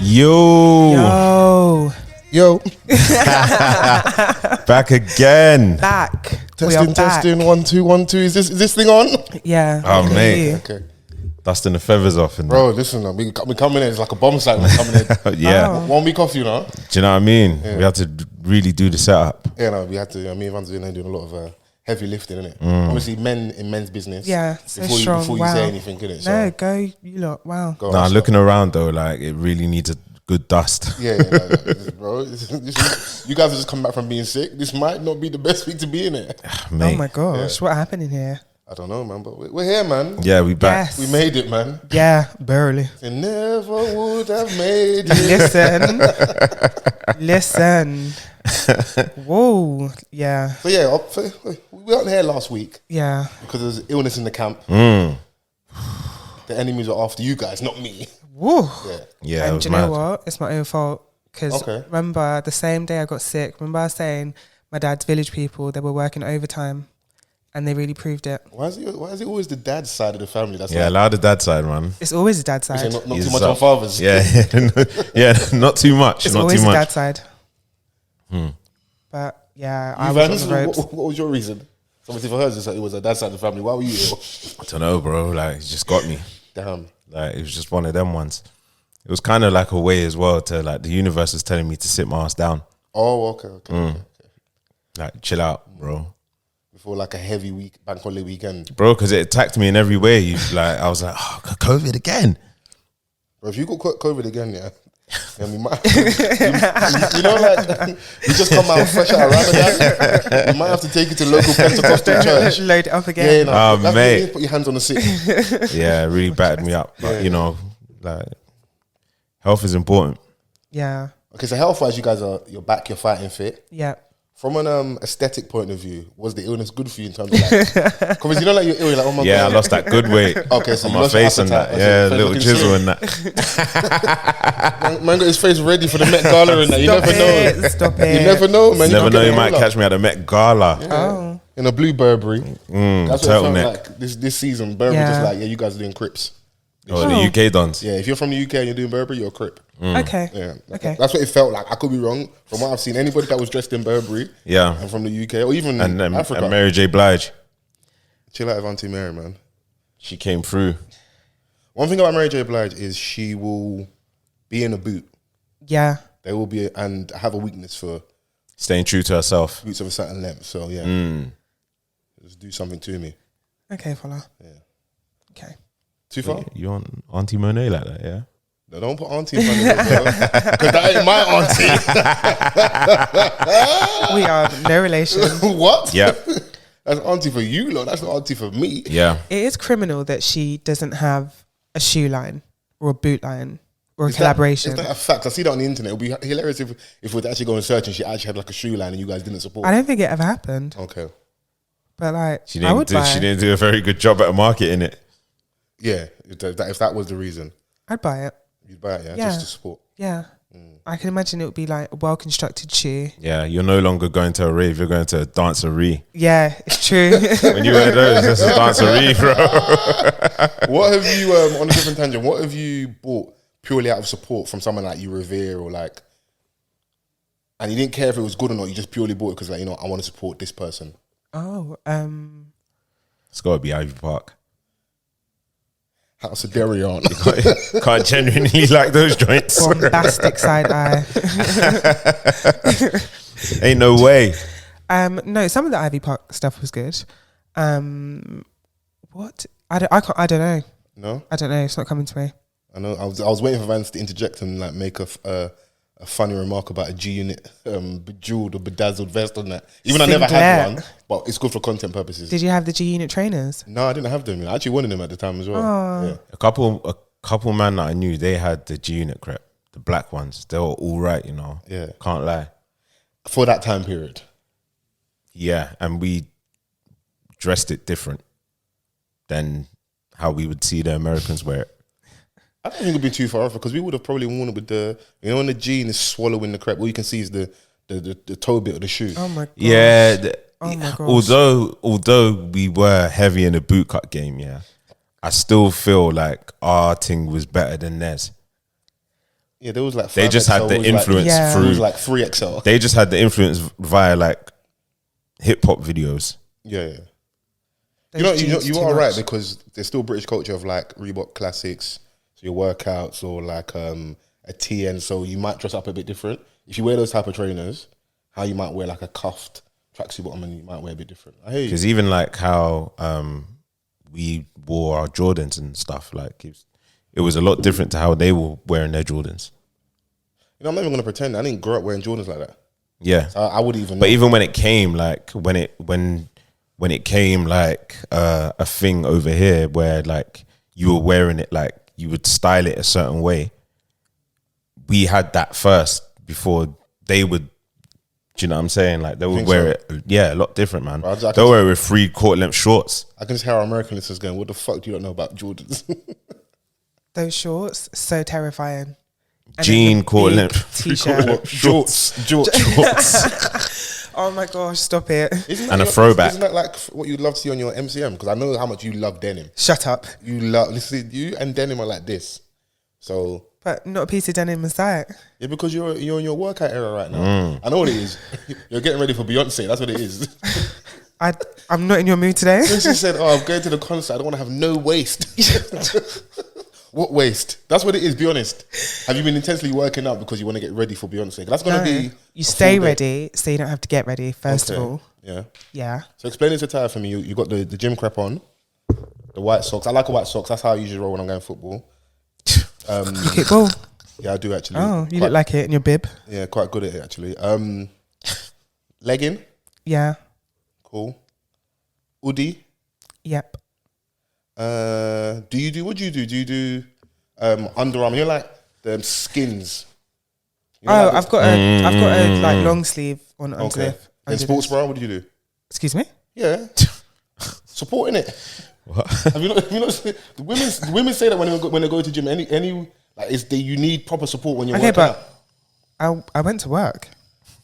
Yo. Back again. Back. Testing. 1 2 1 2. Is this thing on? Yeah. Oh mate. Okay. Dusting the feathers off and bro, listen, we coming in. It's like a bomb site. We're coming in. yeah. Oh. 1 week off, you know. Do you know what I mean? Yeah. We had to really do the setup. Yeah, no, we had to. Me and Vans doing a lot of heavy lifting, innit? Obviously, men in men's business. Yeah. So Before strong. you Wow. say anything, innit? So, No, go you lot. Wow. go Nah, on, looking around though, like it really needs a good dust. Yeah, bro. You guys are just coming back from being sick. This might not be the best week to be in it. Mate. Oh my gosh, what happened in here? I don't know, man, but we're here, man. Yeah, we back. Yes. We made it, man. Yeah, barely. They never would have made it. Listen. Whoa. Yeah. So yeah, we weren't here last week Yeah. because there's illness in the camp. The enemies are after you guys, not me. Woo. Yeah, it And was do you know mad. what? It's my own fault. Because Okay. remember, the same day I got sick, remember I was saying my dad's village people, they were working overtime and they really proved it. Why is it always the dad's side of the family? That's Yeah, like, allow the dad side, man. It's always the dad's you say side. not He's too much up. on fathers. Yeah, yeah, not too much. It's not always too the much. dad's side. But yeah, I You, was Vans, on the ropes. what was your reason? Somebody for hers, it was a dad's side of the family. Why were you ill? I don't know, bro. Like, it just got me. Damn. Like, it was just one of them ones. It was kind of like a way as well to, like, the universe was telling me to sit my ass down. Oh, okay. Like, chill out, bro. Before like a heavy week, bank holiday weekend. Bro, because it attacked me in every way. Like, I was like, oh, COVID again. Bro, if you got COVID again, yeah. And we might, you know, like you just come out fresh out of Ramadan. You might have to take it to local Pentecostal church. Load it up Yeah, again. no, Oh, that's mate. really put your hands on the sick. Yeah, it really battered me up. But, you know, like, health is important. Yeah. Okay, so health-wise, you're back, you're fighting fit. Yeah. From an aesthetic point of view, was the illness good for you in terms of like? Because you know, like you're ill, you're like, oh my Yeah, god. I lost that good weight. Okay, so on you my lost your face and that. appetite. Yeah, That's little looking chisel sick. and that. Man got his face ready for the Met Gala and that. You Stop never it. know. Stop it. You never know, man. Never could know, get you might all catch me at the Met Gala. Oh. in a blue Burberry. That's what it felt turtleneck. like this season. Burberry Yeah. just like, yeah, you guys are doing Crips. Oh, the UK dons. Yeah, if you're from the UK and you're doing Burberry, you're a Crip. Okay. Yeah, Okay. That's what it felt like. I could be wrong. From what I've seen, anybody that was dressed in Burberry, Yeah. and from the UK or even And Africa, Mary J. Blige. chill out with Auntie Mary, man. She came through. One thing about Mary J. Blige is she will be in a boot. Yeah. They will be and have a weakness for Staying true to herself. boots of a certain length. So yeah, just do something to me. Okay, follow. Yeah. Okay. Too far? You want Auntie Monet like that, yeah? No, don't put auntie in front of me, because that ain't my auntie. We are no relation. What? Yep. That's auntie for you, Lord. That's not auntie for me. Yeah. It is criminal that she doesn't have a shoe line or a boot line or a collaboration. Is that a fact? I see that on the internet. It would be hilarious if we were to actually go and search and she actually had like a shoe line and you guys didn't support. I don't think it ever happened. Okay. But like, She I would didn't buy she it. didn't do a very good job at marketing it. Yeah. If that was the reason, I'd buy it. you'd buy it, yeah? Yeah. Just to support. Yeah. I can imagine it would be like a well-constructed shoe. Yeah, you're no longer going to a rave, you're going to a dancery. Yeah, it's true. When you wear those, that's a dancery, bro. What have you, on a different tangent, what have you bought purely out of support from someone like you revere or like, and you didn't care if it was good or not, you just purely bought it because like, you know, I want to support this person. Oh, It's got to be Ivy Park. House of Darion. Can't genuinely like those joints. bombastic side eye. Ain't no way. No, some of the Ivy Park stuff was good. What? I don't know. No? I don't know. It's not coming to me. I know. I was waiting for Vance to interject and like make a funny remark about a G Unit bejeweled or bedazzled vest on that. Even I never had Singlet. one, but it's good for content purposes. Did you have the G Unit trainers? No, I didn't have them. I actually wanted them at the time as well. Yeah. A couple man that I knew, they had the G Unit crepe, the black ones. They were all right, you know. Yeah. Can't lie. For that time period. Yeah, and we dressed it different than how we would see the Americans wear it. I don't think it'd be too far off because we would have probably worn it with the, you know, when the jean is swallowing the crepe, all you can see is the toe bit of the shoe. Oh my god. Yeah. Oh my gosh. Although we were heavy in the boot cut game, yeah, I still feel like our thing was better than theirs. Yeah, there was like 5XL, They just had the influence Yeah. It through. was like 3XL. They just had the influence via like hip hop videos. Yeah. Those jeans You too are right much. because there's still British culture of like Reebok classics, so your workouts or like a TN. So you might dress up a bit different. If you wear those type of trainers, how you might wear like a cuffed tracksuit bottom and you might wear a bit different. I hear you. Because even like how we wore our Jordans and stuff, like it was a lot different to how they were wearing their Jordans. You know, I'm not even gonna pretend I didn't grow up wearing Jordans like that. Yeah, So I wouldn't even know. but even when it came, like when it came like a thing over here where like you were wearing it, like you would style it a certain way. We had that first before they would. Do you know what I'm saying? Like they would think wear so? it, yeah, a lot different, man. Bro, I They'll wear it with 3 quarter length shorts. I can just hear our American listeners going, "What the fuck do you not know about Jordans?" Those shorts, so terrifying. And Jean then the quarter big length t-shirt. Shorts. Oh my gosh, stop it. And a throwback. Isn't that like what you'd love to see on your MCM? Because I know how much you love denim. Shut up. Listen, you and denim are like this. So But not a piece of denim is that. yeah, because you're in your workout era right now. I know what it is. You're getting ready for Beyonce. That's what it is. I'm not in your mood today. When she said, "Oh, I'm going to the concert. I don't want to have no waist." What waist? That's what it is. Be honest. Have you been intensely working out because you want to get ready for Beyonce? That's going to be. You stay ready so you don't have to get ready, first of all. Yeah. Yeah. So explain this attire for me. You got the gym crap on, the white socks. I like white socks. That's how I usually roll when I'm going football. You kick ball. Yeah, I do actually. Oh, you look like it in your bib. Yeah, quite good at it actually. Legging, Yeah. cool. Hoodie. Yep. What do you do? Do you do Under Armour? You're like the skins. You know, Oh, like I've got a like long sleeve on under okay. the. And sports bra, what do you do? Excuse me? Yeah, supporting it. Have you not seen, the women say that when they go to gym, any like you need proper support when you're Okay, working out. but I went to work.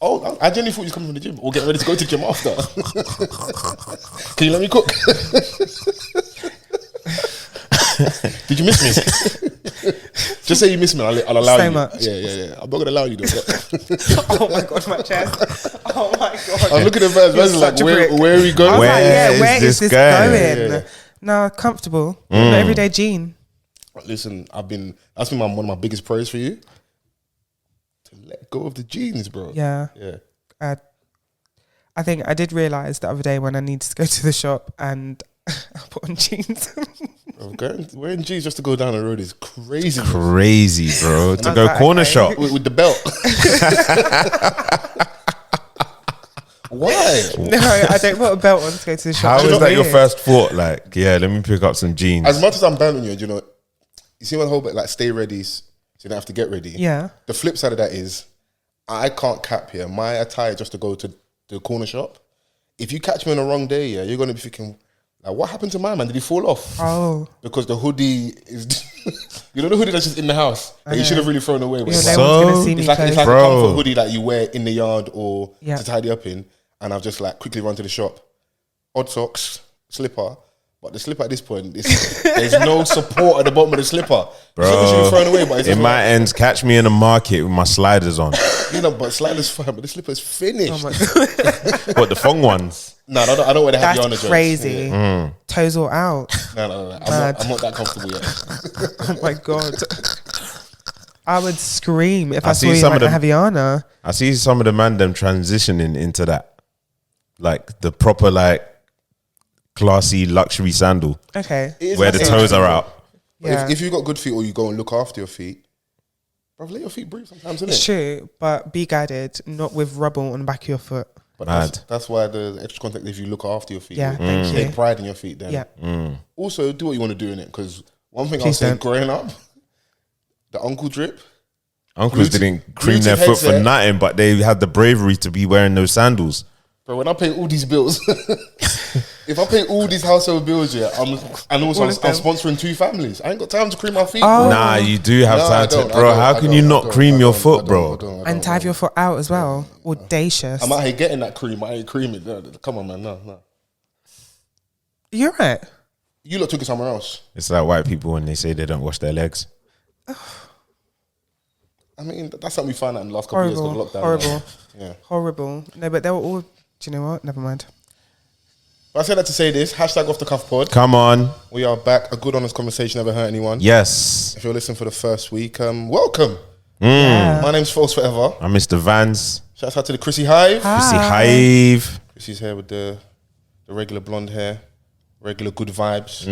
Oh, I genuinely thought you was coming from the gym or getting ready to go to gym after. Can you let me cook? Did you miss me? Just say you miss me. I'll allow So you. much. Yeah. I'm not gonna allow you though. Oh my god, my chest. Oh my god. I'm looking at Vans. Vans is like, such a prick. where are we I going? was like, Where yeah, where is is this this going? going? Yeah. No, comfortable. Not everyday jean. Listen, that's been one of my biggest praise for you. To let go of the jeans, bro. Yeah. Yeah. I think I did realise the other day when I needed to go to the shop and I put on jeans. Wearing jeans just to go down the road is crazy. Crazy, bro. To I go was like, corner okay. shop. With the belt. Why? No, I don't put a belt on to go to the shop. How It's was that your weird. first thought? Like, yeah, let me pick up some jeans. As much as I'm bantering you, you see my whole bit like stay ready, so you don't have to get ready. Yeah. The flip side of that is, I can't cap here. My attire just to go to the corner shop. If you catch me on the wrong day, yeah, you're gonna be thinking, like, what happened to my man? Did he fall off? Oh. Because the hoodie is, the hoodie that's just in the house that you should have really thrown away. You But know, it's no So- one's gonna see me it's like close. a Bro. comfort hoodie that you wear in the yard or Yeah. to tidy up in. And I've just like quickly run to the shop. Odd socks, slipper. But the slipper at this point, there's no support at the bottom of the slipper. Bro. It's should be thrown away, but it's In just my ends, catch me in the market with my sliders on. but sliders fine, but the slipper's finished. Oh my god. What, the thong ones? No, I don't wear the heavy on the That's joints. crazy. Toes all out. No. I'm not that comfortable yet. Oh my god. I would scream if I, I saw see you some like of a them- Haviana. I see some of the man them transitioning into that. Like the proper, like, classy luxury sandal Okay. It is where the like- toes are out. But Yeah. if you've got good feet or you go and look after your feet, bro, let your feet breathe sometimes, It's innit? true, but be guided, not with rubble on the back of your foot. But Mad. that's why the extra contact, if you look after your feet, Yeah, thank take you. pride in your feet then. Yeah. Also, do what you want to do in it, because one thing I'll Please say, don't. growing up, the ankle drip, Uncles Bluetooth- didn't cream Bluetooth their foot for headset. nothing, but they had the bravery to be wearing those sandals. bro, when I pay all these bills, if I pay all these household bills, yeah, I'm sponsoring 2 families. I ain't got time to cream my feet. Oh. bro. Nah, you do have No, I time to, don't, I bro. don't, How I can don't, you I not don't, cream I your don't, foot, I bro? don't. And to have your foot out as well. Audacious. I'm out here getting that cream. I ain't creaming. No, come on, man. No. You're right. You lot took it somewhere else. It's like white people when they say they don't wash their legs. I mean, that's something we found out in the last couple of years of lockdown. Horrible. Yeah. Horrible. No, but they were all, do you know what? Never mind. But I said that to say this, #OffTheCuffPod. Come on. We are back. A good, honest conversation never hurt anyone. Yes. If you're listening for the first week, welcome. Yeah. My name's Fols Forever. I'm Mr. Vans. Shouts out to the Chrissy Hive. Chrissy Hive. Chrissy's here with the regular blonde hair, regular good vibes.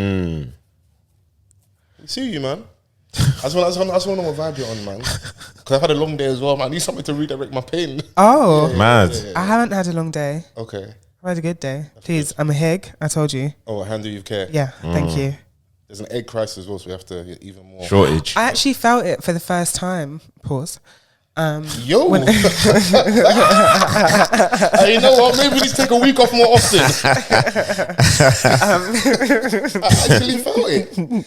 See you, man. I just want to know what vibe you're on, man. Because I've had a long day as well, man. I need something to redirect my pain. Oh. Mad. I haven't had a long day. Okay. I've had a good day. Please, I'm a hig. I told you. Oh, a handle you've care. Yeah, thank you. There's an egg crisis as well, so we have to get even more. Shortage. I actually felt it for the first time. Pause. Yo! You know what? Maybe we need to take a week off more often. I actually felt it.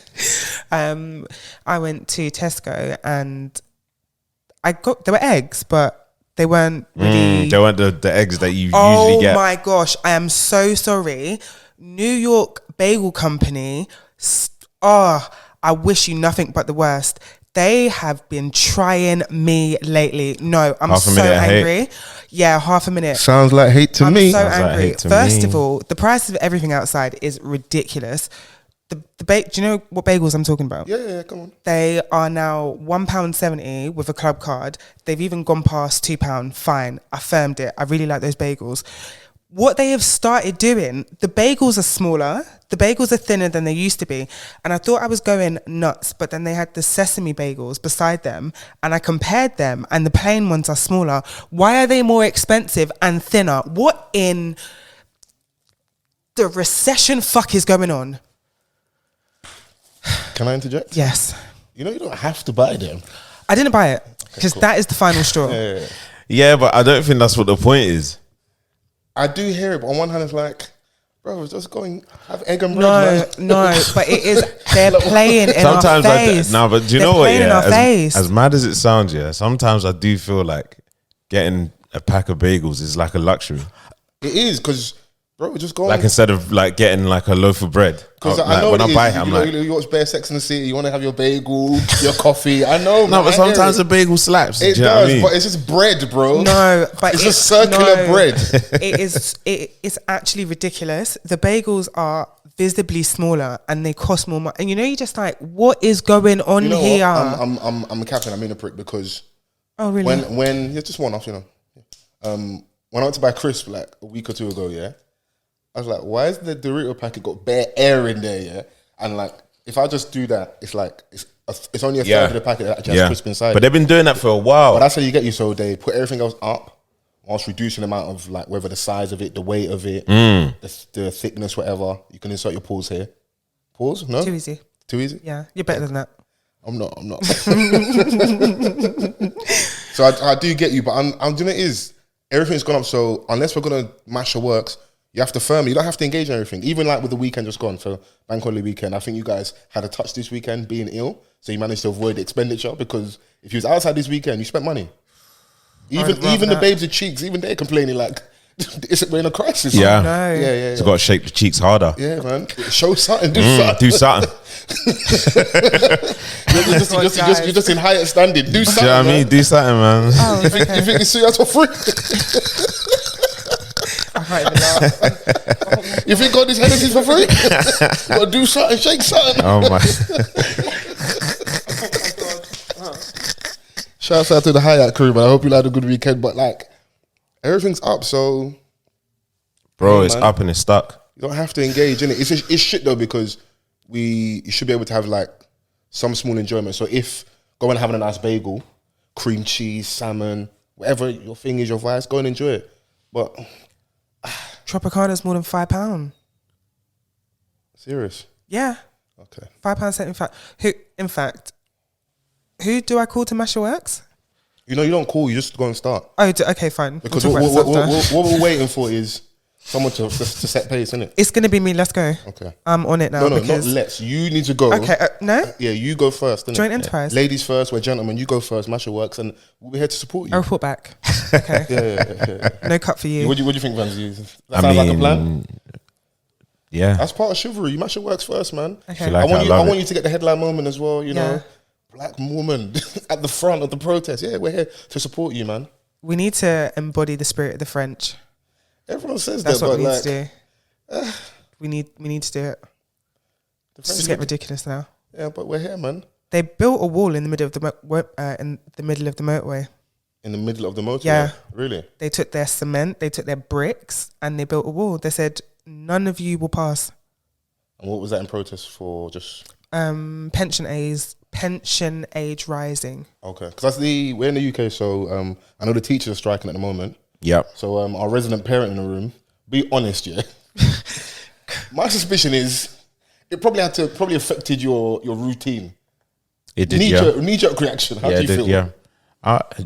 I went to Tesco and there were eggs, but they weren't really. They weren't the eggs that you usually get. Oh my gosh, I am so sorry. New York Bagel Company. I wish you nothing but the worst. They have been trying me lately. No, I'm so angry. Yeah, half a minute. Sounds like hate to me. I'm so angry. Like hate to First me. of all, the price of everything outside is ridiculous. Do you know what bagels I'm talking about? Yeah, come on. They are now £1.70 with a club card. They've even gone past £2. Fine, I firmed it. I really like those bagels. What they have started doing, the bagels are smaller, the bagels are thinner than they used to be. And I thought I was going nuts, but then they had the sesame bagels beside them and I compared them and the plain ones are smaller. Why are they more expensive and thinner? What in the recession fuck is going on? Can I interject? Yes. You know you don't have to buy them. I didn't buy it because that is the final straw. Yeah, but I don't think that's what the point is. I do hear it, but on one hand it's like, bro, just go and have egg and bread, man. No, but it is, they're playing in Sometimes our face. but do you They're know what? playing in our face. As mad as it sounds, yeah, sometimes I do feel like getting a pack of bagels is like a luxury. It is, because, bro, just go Like instead of like getting like a loaf of bread. Because Like, I know when I buy it, you I'm know, like, you watch Bare Sex in the City, you want to have your bagel, your coffee. I know, no, man, but I hear sometimes it. a bagel slaps. It do you know what does, I mean? but it's just bread, bro. No, but it's just circular bread. It's actually ridiculous. The bagels are visibly smaller and they cost more money. And you know, you're just like, what is going on You know here? what? I'm a captain. I'm in a prick because Oh, really? when yeah, just one off, you know. When I went to buy crisp like a week or two ago, yeah, I was like, why is the Dorito packet got bare air in there, yeah? And like, if I just do that, it's like it's only a third of the packet that actually has crisp inside. But they've been doing that for a while. But that's how you get you. So they put everything else up whilst reducing the amount of like whether the size of it, the weight of it, the thickness, whatever. You can insert your pause here. Pause? No? Too easy. Too easy? Yeah, you're better than that. I'm not. So I do get you, but I'm doing it is everything's gone up. So unless we're gonna mash the works, you have to firm. You don't have to engage in everything. Even like with the weekend just gone, so bank holiday weekend. I think you guys had a touch this weekend being ill, so you managed to avoid the expenditure because if you was outside this weekend, you spent money. Even the babes with cheeks, even they're complaining like we're in a crisis. Yeah. Oh, no. Yeah. It's got to shake the cheeks harder. Yeah, man. Show something. Do something. Do something. You're just in higher standing. Do Do you something. know what I mean? Man. Do something, man. Oh, You think it's suit for free? I can't even laugh. You think God is Hennessy's for free? Gotta do something, shake something. Oh my. Shouts out to the Hyatt crew, man. I hope you had a good weekend. But like, everything's up, so Bro, Yeah, it's man. up and it's stuck. you don't have to engage in it. It's shit though because you should be able to have like some small enjoyment. So if go and having a nice bagel, cream cheese, salmon, whatever your thing is, your vice, go and enjoy it. But Tropicana's more than £5. serious, Yeah, okay. £5.75. In fact, who do I call to mash your works? You know, you don't call. You just go and start. Oh, okay, fine. Because We'll talk about this after. what we're waiting for is someone to set pace, isn't it? It's going to be me. Let's go. Okay. I'm on it now. No, not because let's. You need to go. Okay, no? Yeah, you go first. Innit? Joint enterprise. Ladies first. We're gentlemen. You go first. Mash your works, and we'll be here to support you. I'll report back. Okay. Yeah. No cut for you. What do you think, Vans? That sounds like a plan. Yeah. That's part of chivalry. You mash your works first, man. Okay. Like I I love want it. you to get the headline moment as well. You know, black woman at the front of the protest. Yeah, we're here to support you, man. We need to embody the spirit of the French. Everyone says That's that, what but we need like, to do. We need to do it. It's just getting ridiculous now. Yeah, but we're here, man. They built a wall in the middle of the motorway. In the middle of the motorway? Yeah. Really? They took their cement, they took their bricks, and they built a wall. They said, none of you will pass. And what was that in protest for? Just pension age rising. okay, because we're in the UK, so I know the teachers are striking at the moment. Yep. So our resident parent in the room, be honest, yeah. My suspicion is it probably affected your routine. It did. Knee-jerk reaction. How do you feel? Yeah.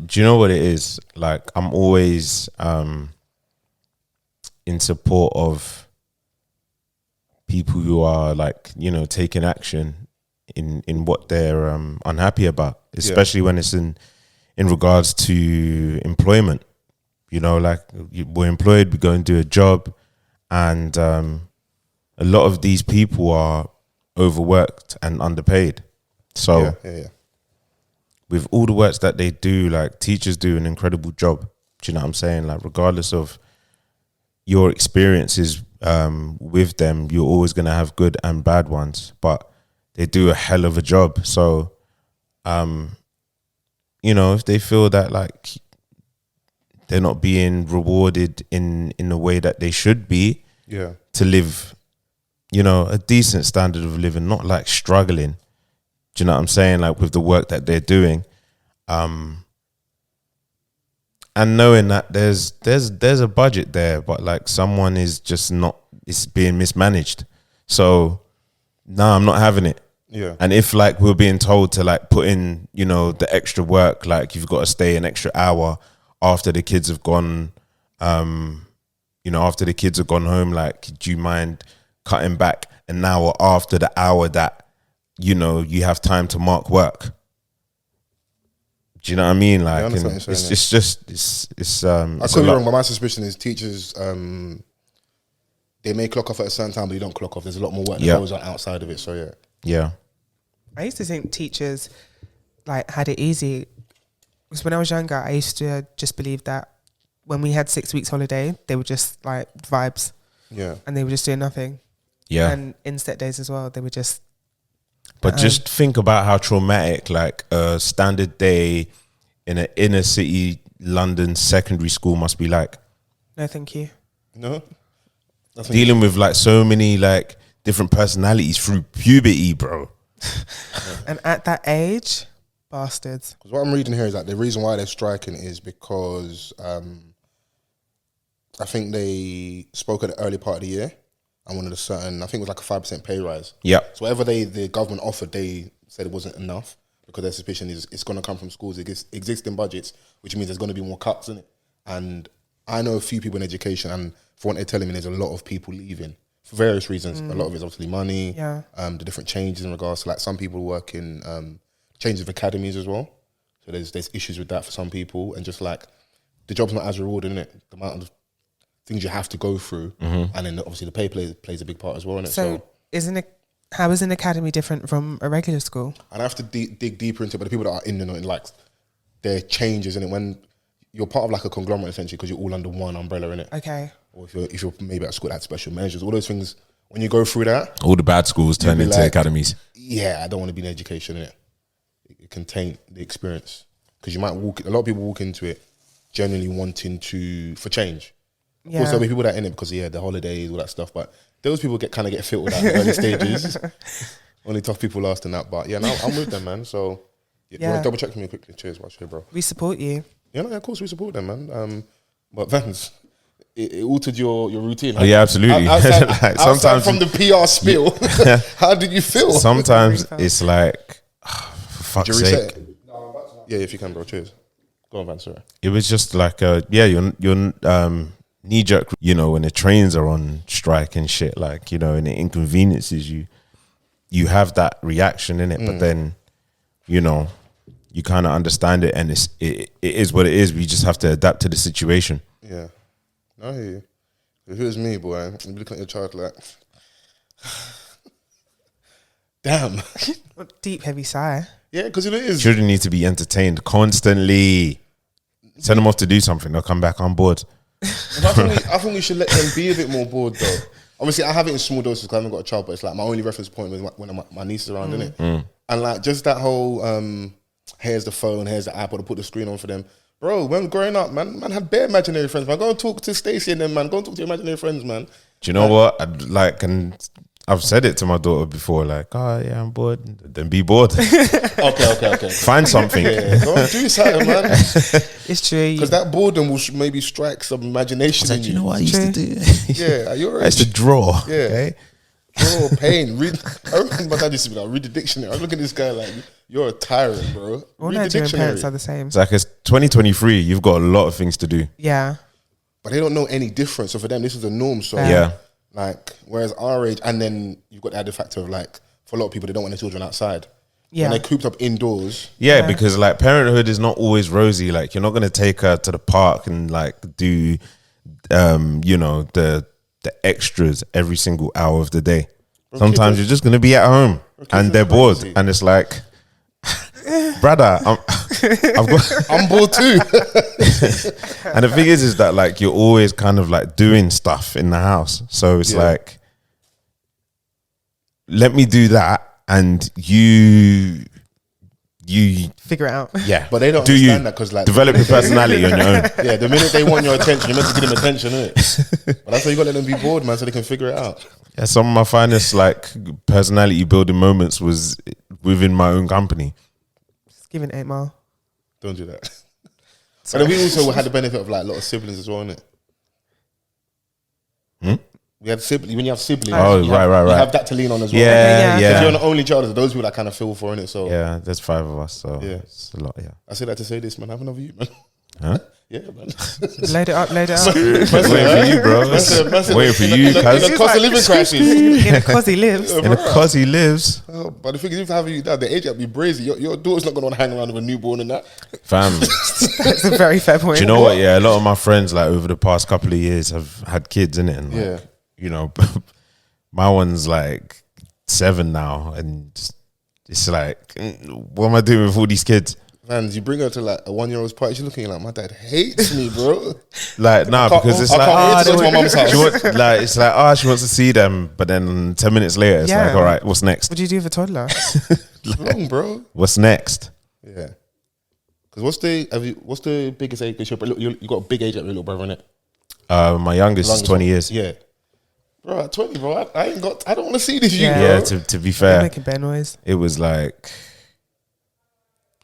Do you know what it is? Like, I'm always in support of people who are like, taking action in what they're unhappy about, especially when it's in regards to employment. Like, we're employed, we go and do a job, and a lot of these people are overworked and underpaid. So with all the works that they do, like, teachers do an incredible job. Do you know what I'm saying? Like, regardless of your experiences with them, you're always going to have good and bad ones, but they do a hell of a job. So, if they feel that, like, they're not being rewarded in the way that they should be, to live, a decent standard of living, not like struggling. Do you know what I'm saying? Like, with the work that they're doing, and knowing that there's a budget there, but like someone is just not, it's being mismanaged. So, no, I'm not having it. Yeah. And if like we're being told to like put in, the extra work, like you've got to stay an extra hour after the kids have gone, after the kids have gone home, like, do you mind cutting back an hour after the hour that, you have time to mark work? Do you know what I mean? Like, I it's just. I could be wrong, but my suspicion is teachers, they may clock off at a certain time, but you don't clock off. There's a lot more work that goes on outside of it. So yeah. I used to think teachers like had it easy, because when I was younger, I used to just believe that when we had 6 weeks holiday, they were just like vibes. Yeah. And they were just doing nothing. Yeah. And inset days as well, they were just. But just think about how traumatic, like, a standard day in an inner city London secondary school must be like. No, thank you. No. Dealing with like so many like different personalities through puberty, bro. And at that age, bastards. Because what I'm reading here is that the reason why they're striking is because I think they spoke at the early part of the year and wanted a certain, I think it was like a 5% pay rise. Yeah. So whatever the government offered, they said it wasn't enough, because their suspicion is it's going to come from schools' existing budgets, which means there's going to be more cuts in it. And I know a few people in education, and for what they're telling me, there's a lot of people leaving for various reasons. A lot of it's obviously money, the different changes in regards to, like, some people work in changes of academies as well. So there's issues with that for some people, and just like the job's not as rewarding, innit? The amount of things you have to go through, and then obviously the pay plays a big part as well, innit? So how is an academy different from a regular school? I'd have to dig deeper into it, but the people that are in the like, there are changes in it when you're part of like a conglomerate, essentially, because you're all under one umbrella, innit? Okay. Or if you're maybe at school that had special measures, all those things, when you go through that, All the bad schools turn into like, academies. yeah, I don't want to be in education, innit? It can taint the experience, because you might a lot of people walk into it genuinely wanting for change. Of course, there'll be people that are in it because the holidays, all that stuff, but those people get filtered out in the early stages. Only tough people last in that, but yeah, no, I'm with them, man. So you want to double check for me quickly? Cheers, watch here, bro. We support you. Yeah, no, of course we support them, man. But Vans, it altered your routine. Oh yeah, absolutely. Outside sometimes from the PR spiel, how did you feel? Sometimes it's like, for fuck's sake. Yeah, if you can, bro. Cheers. Go on, Vans. Sorry. It was just like your knee jerk. When the trains are on strike and shit, like, and it inconveniences you. You have that reaction in it, but then, you kind of understand it, and it is what it is. We just have to adapt to the situation. Yeah, I hear you. If it was me, boy, I'd be looking at your child like, damn. Deep, heavy sigh. Yeah, because it is. Children need to be entertained constantly. Send them off to do something. They'll come back on board. I think we should let them be a bit more bored though. Obviously, I have it in small doses because I haven't got a child, but it's like my only reference point was when my niece is around, innit? And like just that whole, here's the phone, here's the app, or to put the screen on for them. Bro, when growing up, man had bare imaginary friends, man. Go and talk to Stacey and them, man. Go and talk to your imaginary friends, man. Do you know what? And I've said it to my daughter before, like, oh yeah, I'm bored. Then be bored. Okay. Find something. Yeah, go and do something, man. It's true. Because that boredom will maybe strike some imagination in you. You know what I used to do? Yeah, I used to draw. Yeah. Okay? Draw, paint, read. I remember my dad used to be like, read the dictionary. I was looking at this guy like, you're a tyrant, bro. All Read the Nigerian dictionary. parents are the same. It's like it's 2023. You've got a lot of things to do. Yeah. But they don't know any difference. So for them, this is the norm. So Yeah. like, whereas our age, and then you've got the added factor of like, for a lot of people, they don't want their children outside. Yeah. When they're cooped up indoors. Yeah, because like parenthood is not always rosy. Like you're not gonna take her to the park and like do, the extras every single hour of the day. Sometimes you're just gonna be at home and they're bored, and it's like, brother, I'm bored too. And the thing is that like you're always kind of like doing stuff in the house, so it's like, let me do that, and you Figure it out. yeah. But they don't do understand that because like develop your personality on your own. Yeah, the minute they want your attention, you're meant to give them attention, innit? But that's why you got to let them be bored, man, so they can figure it out. Yeah, some of my finest like personality building moments was within my own company. Just give it 8 Mile. Don't do that. But then we also had the benefit of like a lot of siblings as well, innit? We had siblings. When you have siblings, Oh, you right. You have that to lean on as well. Yeah, Okay, If you're yeah. an only child, those people I kind of feel for, innit? So Yeah, there's 5 of us, so Yeah. it's a lot, yeah. I say that to say this, man. Have another you, man. Huh? Yeah, man. Load it up. Waiting for you, bro. Waiting for you, In a cuz. cost of living crisis. In a cosy lives. In a cause he lives. Oh, but the thing is, if having you that, the age up be brazy. Your daughter's not going to want to hang around with a newborn and that. Fam. That's a very fair point. Do you know what? Yeah, a lot of my friends, like over the past couple of years, have had kids in it, and like, Yeah. you know, my one's like 7 now, and it's like, what am I doing with all these kids? Vans, you bring her to like a 1-year-old's party, she's looking like, my dad hates me, bro. Like, nah, because it's I like, can't wait to go to my mum's house. she wants to see them, but then 10 minutes later, it's Yeah. like, all right, what's next? What do you do with a toddler? Wrong, bro. What's next? Yeah. Because what's the biggest age? You got a big age at your little brother, innit? My youngest is 20 years. Yeah. Bro, at 20, bro, I don't want to see this Yeah. you, bro. Yeah, to be They're fair, making bear noise. it was like,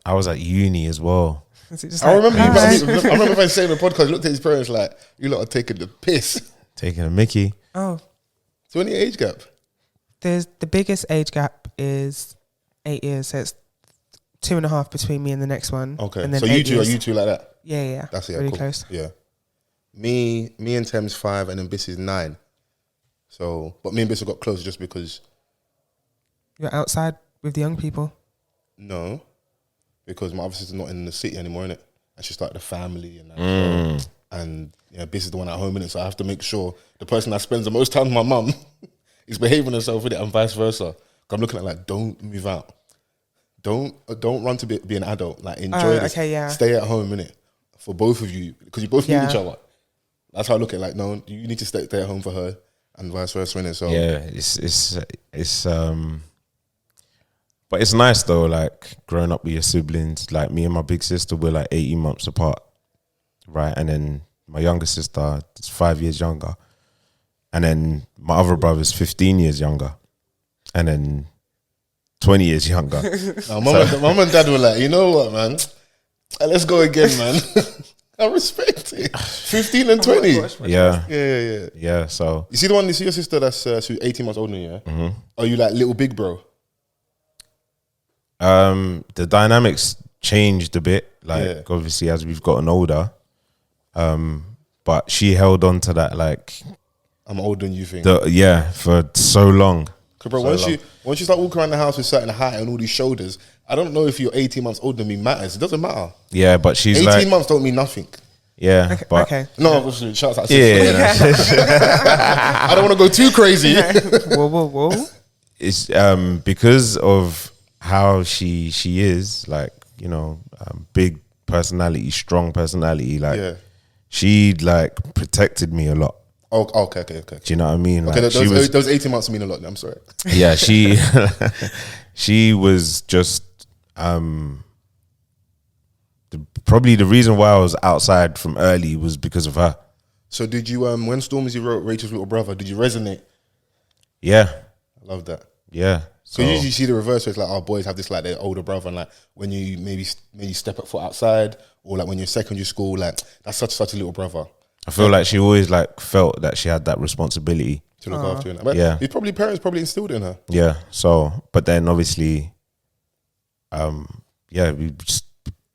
I was at uni as well. Is it just I like, remember hi? I remember if saying in the podcast, he looked at his parents like, you lot are taking the piss. Taking a Mickey. Oh, 20 age gap. the biggest age gap is 8 years. So it's 2.5 between me and the next one. Okay. And then So 8 you two years. are you two like that? Yeah. That's really cool. close. Yeah. Me and Thames 5 and then Biss is 9. So, but me and Biss have got close just because, You're outside with the young people. no, because my other sister's not in the city anymore, innit? And she started a family and that. So, and yeah, Biss is the one at home, innit? So I have to make sure the person that spends the most time with my mum is behaving herself with it and vice versa. 'Cause I'm looking at like, don't move out. Don't run to be an adult. Like enjoy this. okay, yeah. Stay at home, innit? For both of you, because you both need Yeah. each other. That's how I look at it. Like, no, you need to stay at home for her and vice versa, innit? So Yeah, it's but it's nice though, like growing up with your siblings. Like me and my big sister, we're like 18 months apart, right? And then my younger sister is 5 years younger, and then my other brother's 15 years younger, and then 20 years younger. Mum and dad were like, you know what, man? Let's go again, man. I respect it. 15 and 20. Yeah, Yeah. So You see your sister that's 18 months older than you, yeah? Mm-hmm. Are you like little big bro? the dynamics changed a bit, like Yeah. obviously as we've gotten older. But she held on to that like I'm older than you think. for so long. Cause bro, once you start walking around the house with certain height and all these shoulders, I don't know if you're 18 months older than me matters. It doesn't matter. Yeah, but she's 18 like, months don't mean nothing. yeah, but Okay. No, obviously, shouts out. yeah, I don't want to go too crazy. Whoa. it's because of how she is, like, you know, big personality, strong personality, like Yeah. she like protected me a lot. Oh, okay. Do Do you know what I mean? Okay, Like, she was, those 18 months mean a lot. I'm sorry. yeah, she was just probably the reason why I was outside from early was because of her. So did you when Stormzy wrote Rachel's Little Brother, did you resonate? Yeah, I love that. yeah. So you usually see the reverse where it's like our boys have this like their older brother, and like when you maybe step up foot outside, or like when you're in secondary school, like that's such a little brother. I feel like she always like felt that she had that responsibility To look after her. But yeah, his parents probably instilled in her. yeah. So, but then obviously, yeah, we just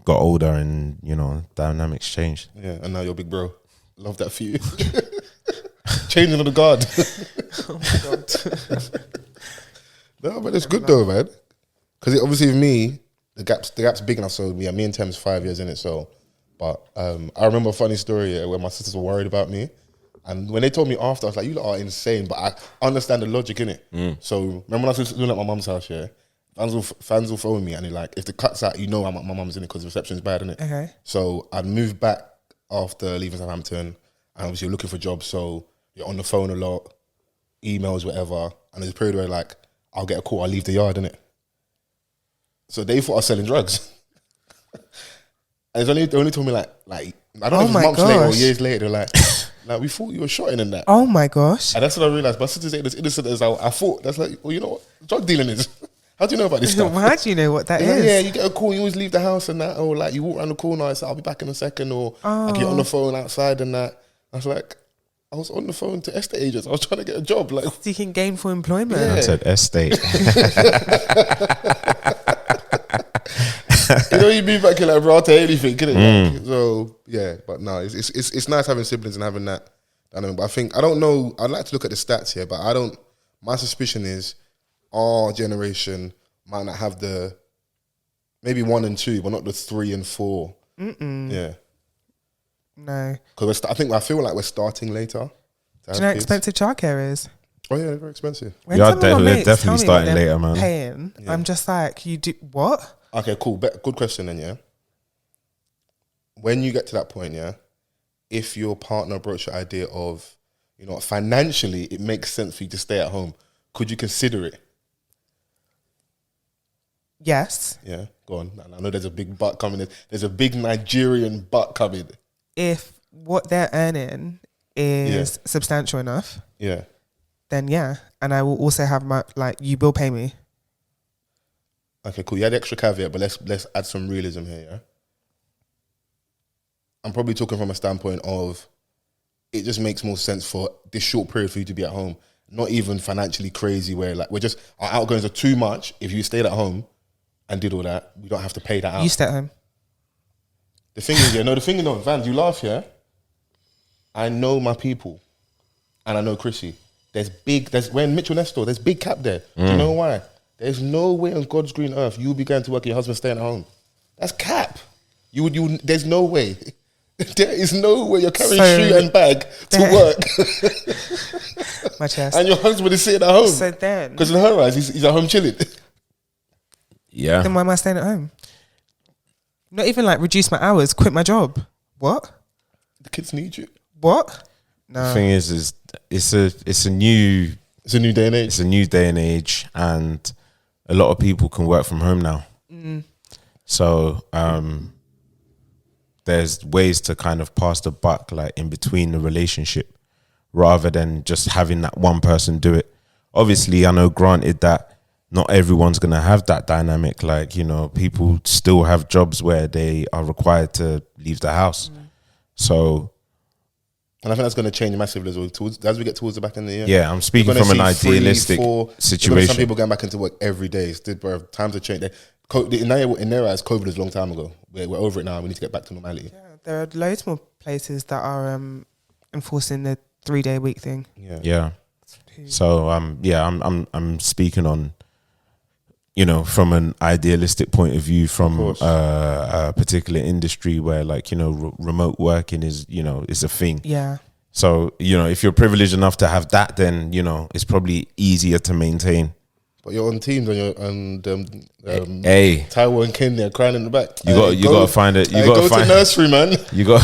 got older, and you know, dynamics changed. Yeah, and now you're big bro. Love that for you. Changing of the guard. Oh my God. No, but it's good though, man. Because obviously with me, the gap's big enough. So yeah, me and Tem's 5 years in it. So, but I remember a funny story where my sisters were worried about me, and when they told me after, I was like, "You lot are insane," but I understand the logic in it. So remember when I was doing at my mum's house, yeah, fans will phone me, and they're like, "If the cut's out, you know I'm at my mum's in it because the reception's bad, innit?" Okay. So I'd moved back after leaving Southampton, and obviously you're looking for jobs, so you're on the phone a lot, emails, whatever. And there's a period where like I'll get a call, I'll leave the yard, innit? So they thought I was selling drugs. And they only told me like I don't know if it's months later or years later, they're like we thought you were shotting in that. Oh my gosh. And that's what I realised. My sisters ain't as innocent as I thought. That's like, well, you know what drug dealing is. How do you know about this stuff? How do you know what that They're is? like, yeah, you get a call, you always leave the house and that, or like you walk around the corner, I say, I'll be back in a second, or I get on the phone outside and that. I was like, I was on the phone to estate agents. I was trying to get a job. Like Seeking gainful employment. Yeah. I said estate. You know, you move back in like, bro, I'll tell you anything, innit? Like, so yeah, but no, it's nice having siblings and having that. I don't know, but I think, I don't know, I'd like to look at the stats here, but I don't, my suspicion is our generation might not have the, maybe 1 and 2, but not the 3 and 4. Yeah. No. Because I feel like we're starting later. Do you know how expensive childcare is? Oh yeah, they're very expensive. When Yeah, some of my we're mates definitely tell me starting what they're later, man. Paying, I'm just like, you do what? Okay, cool. Good question then, yeah. When you get to that point, yeah, if your partner broached the idea of, you know, financially it makes sense for you to stay at home, could you consider it? Yes. Yeah, go on. I know there's a big butt coming. There's a big Nigerian butt coming. If what they're earning is substantial enough, Yeah. then yeah. And I will also have my, like, you will pay me. Okay, cool. You had the extra caveat, but let's add some realism here, yeah? I'm probably talking from a standpoint of it just makes more sense for this short period for you to be at home. Not even financially crazy where like our outgoings are too much. If you stayed at home and did all that, we don't have to pay that out. You stay at home. The thing is, Vans, you laugh, yeah? I know my people and I know Chrissy. We're in Mitchell Nestor, there's big cap there. Do you know why? There's no way on God's green earth you'll be going to work and your husband staying at home. That's cap. There's no way. There is no way you're carrying shoe and bag to work. My chest. And your husband is sitting at home. So then, Because in her eyes, he's at home chilling. Yeah. then why am I staying at home? Not even like reduce my hours, quit my job. What? The kids need you. What? The No. thing is it's a new day and age. it's a new day and age, and a lot of people can work from home now. So there's ways to kind of pass the buck like in between the relationship rather than just having that one person do it. Obviously, I know granted that not everyone's going to have that dynamic. Like, you know, people still have jobs where they are required to leave the house. So, And I think that's going to change massively as well as we get towards the back end of the year. yeah, I'm speaking from an idealistic situation. Some people going back into work every day. Times have changed. In their eyes, COVID was a long time ago. We're over it now. We need to get back to normality. Yeah, there are loads more places that are enforcing the 3-day week thing. Yeah. So I'm speaking on, you know, from an idealistic point of view, from a particular industry where, like, you know, remote working is, you know, is a thing. Yeah. So, you know, if you're privileged enough to have that, then, you know, it's probably easier to maintain. But you're on teams and Hey, Taiwo and Kenya crying in the back. you got to find it. You got go to find to nursery, man. You got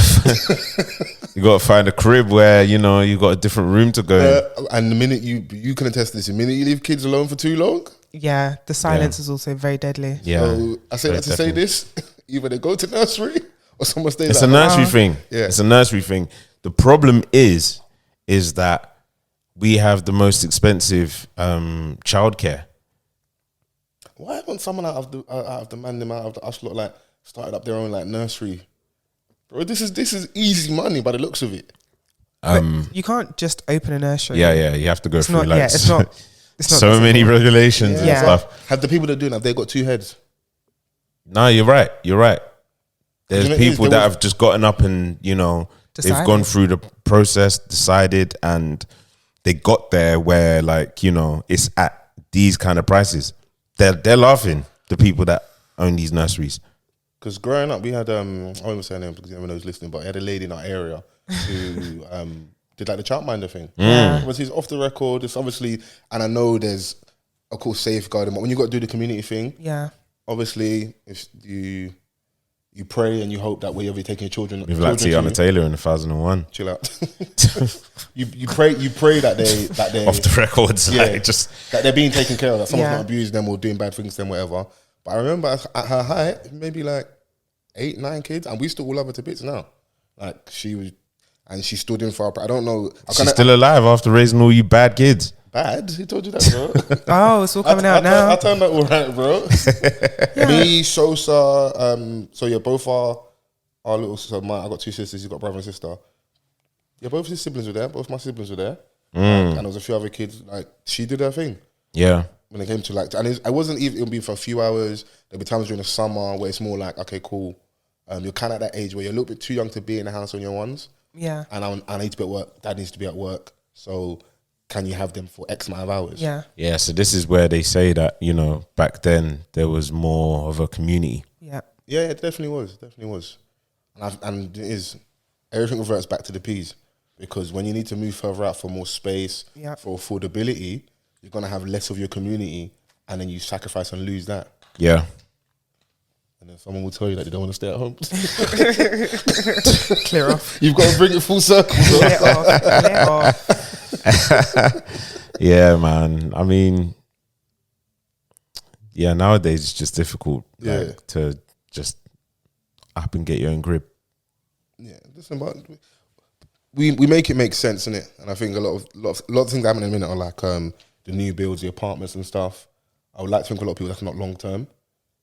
you got to find a crib where you got a different room to go in. And the minute you can attest to this, the minute you leave kids alone for too long, Yeah, the silence is also very deadly. Yeah, so I say that to say this: either they go to nursery or someone stays. it's at a home. nursery thing. Yeah. It's a nursery thing. The problem is that we have the most expensive childcare. Why haven't someone out of the man them out of the us lot like started up their own like nursery? Bro, this is easy money by the looks of it. But you can't just open a nursery. Yeah, you have to go through not- like yeah, it's not so many regulations and Yeah. stuff. Have the people that are doing that, have they got two heads? No, you're right. There's You know, people there that was- have just gotten up and they've Decided. gone through the process, decided, and they got there where it's at these kind of prices. They're laughing, the people that own these nurseries. Because growing up, we had I won't even say her name because everyone knows listening, but I had a lady in our area who did like the childminder thing. Obviously, it's off the record. It's obviously, and I know there's of course safeguarding, but when you got to do the community thing, Yeah. obviously, if you pray and you hope that wherever you're taking your children, We've like children Tiana Taylor in 1001. chill out. you pray that they Off the records, Yeah. like just that they're being taken care of, that someone's Yeah. not abusing them or doing bad things to them, whatever. But I remember at her height, maybe like 8, 9 kids, and we still all love her to bits now. Like she was, and she stood in for. I don't know. she's still alive after raising all you bad kids. bad. Who told you that, bro? Oh, it's all coming out now. I turned out all right, bro. Me, Sosa. So yeah, both our little. So I got 2 sisters. You got a brother and sister. Yeah, both his siblings were there. Both my siblings were there, and there was a few other kids. Like she did her thing. Yeah. When it came to like, and I wasn't even. It'll be for a few hours. There'll be times during the summer where it's more like, okay, cool. You're kind of at that age where you're a little bit too young to be in the house on your ones. Yeah. And I need to be at work. Dad needs to be at work. So can you have them for X amount of hours? Yeah. Yeah, so this is where they say that, back then there was more of a community. Yeah. Yeah, it definitely was. And it is, everything reverts back to the P's. Because when you need to move further out for more space, Yeah. for affordability, you're going to have less of your community, and then you sacrifice and lose that. Yeah. And then someone will tell you that they don't want to stay at home. Clear off. You've got to bring it full circle. Bro. Clear off. Yeah, man. I mean, yeah, nowadays it's just difficult to just up and get your own grip. Yeah, listen, but we make it make sense, innit? And I think a lot of things happening in a minute are like the new builds, the apartments and stuff. I would like to think a lot of people that's not long term.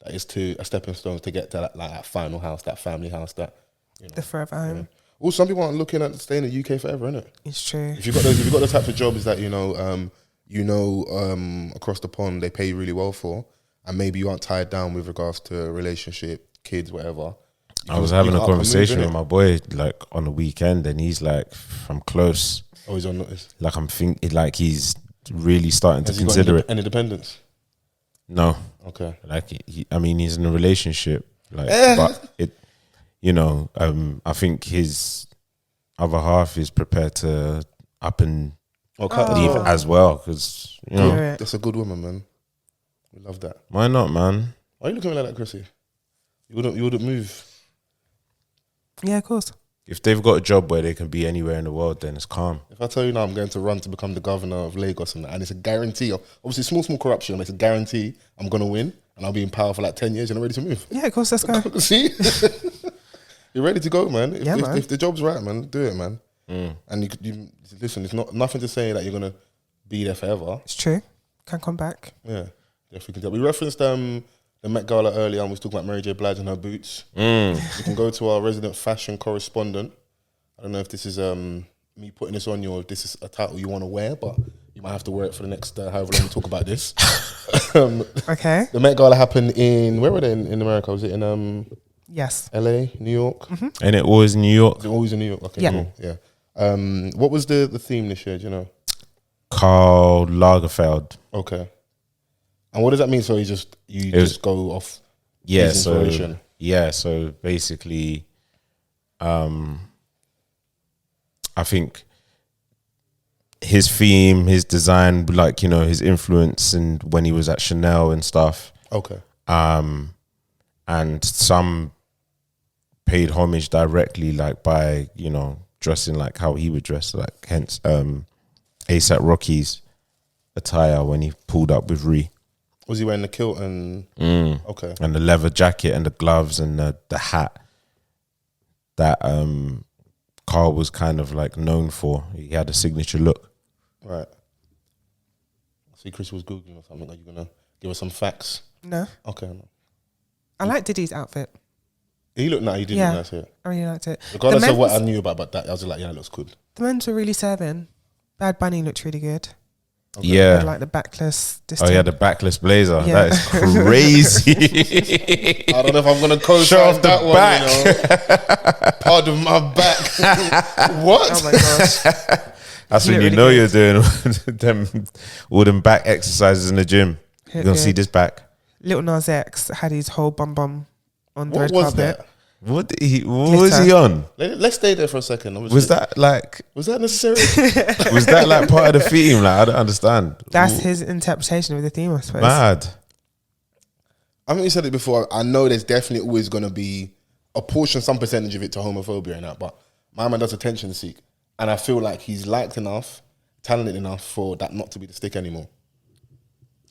That is a stepping stone to get to that final house, that family house, that The forever home. Yeah. Also, some people aren't looking at staying in the UK forever, innit? It's true. If you've got those types of jobs that across the pond they pay you really well for, and maybe you aren't tied down with regards to a relationship, kids, whatever. I was having a conversation with my boy like on the weekend, and he's like, I'm close. Oh, he's on notice. Like I'm thinking, like he's really starting Has to he got consider it. any dependence? No, Okay. like he's in a relationship, like, but it, I think his other half is prepared to up and leave as well, because Yeah. That's a good woman, man. We love that. why not, man? Why are you looking at me like that, Chrissy? You wouldn't move. Yeah, of course. If they've got a job where they can be anywhere in the world, then it's calm. If I tell you now I'm going to run to become the governor of Lagos and it's a guarantee, obviously small corruption, but it's a guarantee I'm going to win and I'll be in power for like 10 years and I'm ready to move. Yeah, of course. Let's go. See? You're ready to go, man. Man. If the job's right, man, do it, man. And you listen, it's nothing to say that you're going to be there forever. It's true. Can come back. Yeah, definitely can tell. We referenced the Met Gala earlier and we was talking about Mary J. Blige and her boots. You can go to our resident fashion correspondent. I don't know if this is me putting this on you or if this is a title you want to wear, but you might have to wear it for the next however long we talk about this. Okay. The Met Gala happened where were they in America? Was it in Yes. LA, New York? And it always New York. Is it always in New York? Okay, Yeah. cool. Yeah. What was the theme this year, do you know? Karl Lagerfeld. Okay. And what does that mean? So you just go off his inspiration? So basically, I think his theme, his design, like, you know, his influence, and when he was at Chanel and stuff. Okay. And some paid homage directly, like by, you know, dressing like how he would dress, like hence ASAP Rocky's attire when he pulled up with Ree. Was he wearing the kilt and okay, and the leather jacket and the gloves and the hat that Carl was kind of like known for? He had a signature look. Right. See, Chris was Googling or something. Are you gonna give us some facts? No. Okay. No. I like Diddy's outfit. He looked nice. He did Yeah. look nice here. I really liked it. Regardless of what I knew about that, I was like, yeah, it looks good. The men's were really serving. Bad Bunny looked really good. Okay. Yeah. With like the backless. Oh yeah, the backless blazer. Yeah. That is crazy. I don't know if I'm gonna co-sign that one. back. You know, part of my back. What? Oh my gosh. That's when you Really know good. you're doing all them back exercises in the gym. You're gonna see this back. Little Nas X had his whole bum on the What red was carpet. that? What was he on? Let's stay there for a second. Obviously. Was that necessary? was that like part of the theme? Like, I don't understand. That's his interpretation of the theme, I suppose. Mad. I mean, you said it before. I know there's definitely always going to be a portion, some percentage of it to homophobia and that, but my man does attention seek. And I feel like he's liked enough, talented enough for that not to be the stick anymore.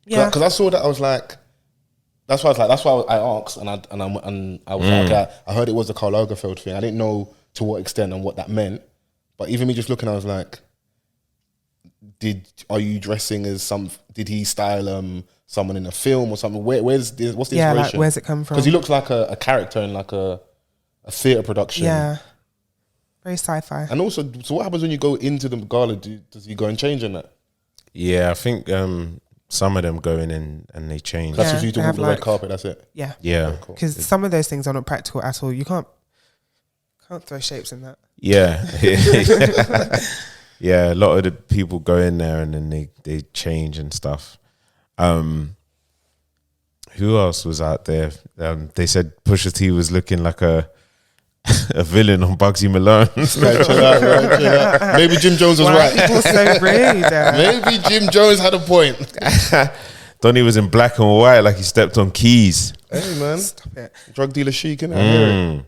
Yeah. Because I saw that, I was like, that's why I asked, and I was like, okay, I heard it was the Karl Lagerfeld thing. I didn't know to what extent and what that meant. But even me just looking, I was like, are you dressing as did he style someone in a film or something? What's the inspiration? Like, where's it come from? Because he looks like a character in like a theatre production. Yeah. Very sci-fi. And also, so what happens when you go into the gala? Does he go and change in that? Yeah, I think some of them go in and they change. That's Yeah, just you they to walk have the red carpet, that's it? Yeah. Yeah. Okay, cool. Because some of those things are not practical at all. You can't throw shapes in that. Yeah. Yeah, a lot of the people go in there and then they change and stuff. Who else was out there? They said Pusha T was looking like a villain on Bugsy Malone. Right, chill out. Maybe Jim Jones was right. People so rude. Maybe Jim Jones had a point. Donnie was in black and white like he stepped on keys. Hey man, Stop it. drug dealer chic, innit? I hear it.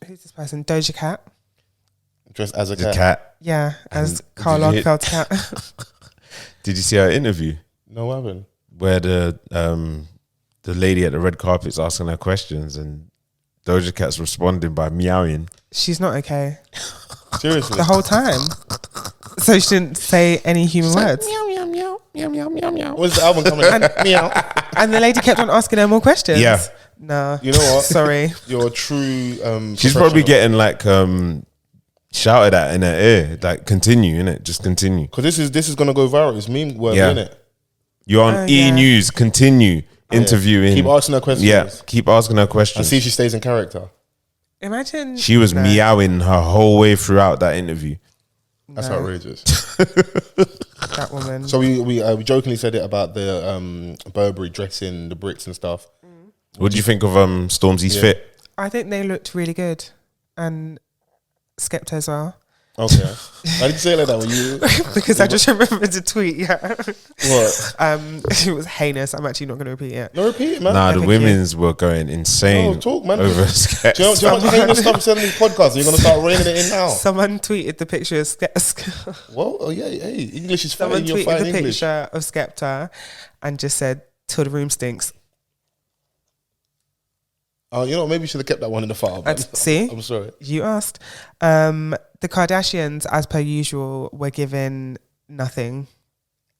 Who's this person? Doja Cat. Dressed as a The cat. cat. Yeah, as did Karl you hit- Lagerfeld's cat. Did you see her interview No, what happened? where the lady at the red carpet's asking her questions and Doja Cat's responding by meowing? She's not okay Seriously? the whole time. So she didn't say any human words. When's the album coming out? Meow. And the lady kept on asking her more questions. Yeah. No. You know what? Sorry. You're a true She's probably getting like shouted at in her ear, like continue, innit? Just continue. Because this is gonna go viral. It's meme worthy, Yeah. innit? You're on yeah. E! News, continue interviewing. Keep asking her questions. Yeah, keep asking her And questions. see if she stays in character. Imagine. She was No. meowing her whole way throughout that interview. That's No. outrageous. That woman. So we jokingly said it about the Burberry dressing the bricks and stuff. What do you think of Stormzy's Yeah. fit? I think they looked really good. And Skepta as well. Okay. Why did you say it like that when you? Because I just remembered the tweet, yeah. What? It was heinous. I'm actually not going to repeat it. No, repeat it, man. Nah, the thank women's were going insane. No, talk, man. Over Do you know how much heinous stuff said on these podcasts? You're gonna start reining it in now. Someone tweeted the picture of Skepta. Well, oh yeah, hey, English is Someone fighting. You're tweeted the fighting English. picture of Skepta and just said, "Till the room stinks." Oh, you know, maybe you should have kept that one in the file. man. See? I'm sorry. You asked. The Kardashians, as per usual, were given nothing.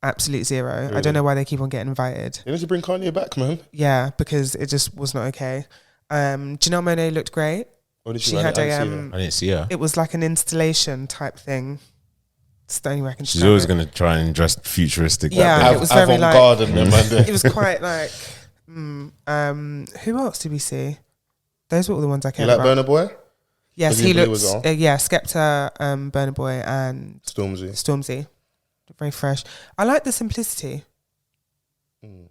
Absolute zero. I don't know why they keep on getting invited. You need to bring Kanye back, man. Yeah, because it just was not okay. Janelle Monáe looked great. Or did She I had didn't a see her. I didn't see her. it was like an installation type thing. It's the only way I can She's describe always it. going to try and dress futuristic. Yeah. Like It was very like- avant-garde and them, man. It was quite like who else did we see? Those were all the ones I You cared like about. Burna Boy? Yes, Was he he blue looks as well? yeah, Skepta, Burna Boy and Stormzy. Stormzy. Very fresh. I like the simplicity.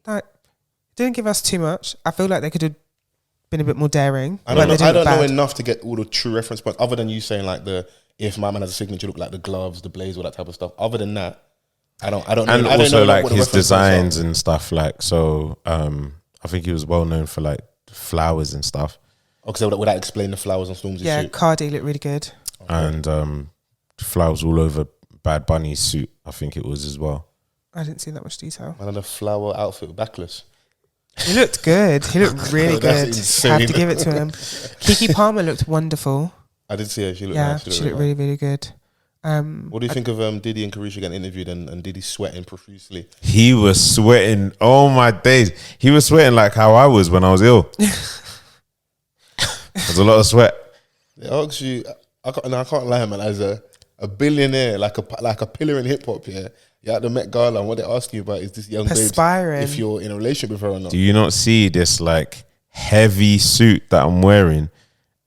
Like, didn't give us too much. I feel like they could have been a bit more daring. I but don't know. they I didn't don't know bad. enough to get all the true reference points, other than you saying like the if my man has a signature look, like the gloves, the blaze, all that type of stuff. Other than that, I don't know. And I don't also know like what the his reference points designs are. and stuff. Like so, I think he was well known for like flowers and stuff. Okay, so would that explain the flowers on Stormzy's Yeah, suit? Cardi looked really good. And flowers all over Bad Bunny's suit. I think it was as well. I didn't see that much detail. And a flower outfit with backless. He looked good. He looked really That's good. insane. Have to give it to him. Keke Palmer looked wonderful. I did see her. She looked Yeah, nice. she looked really, really good. What do you think of Diddy and Carisha getting interviewed and Diddy sweating profusely? He was sweating. Oh my days. He was sweating like how I was when I was ill. There's a lot of sweat. They ask you, I can't lie, man. As a billionaire, like a pillar in hip hop, yeah. You're at the Met Gala, and what they're asking you about is this young babe, Perspiring. if you're in a relationship with her or not. Do you not see this like heavy suit that I'm wearing,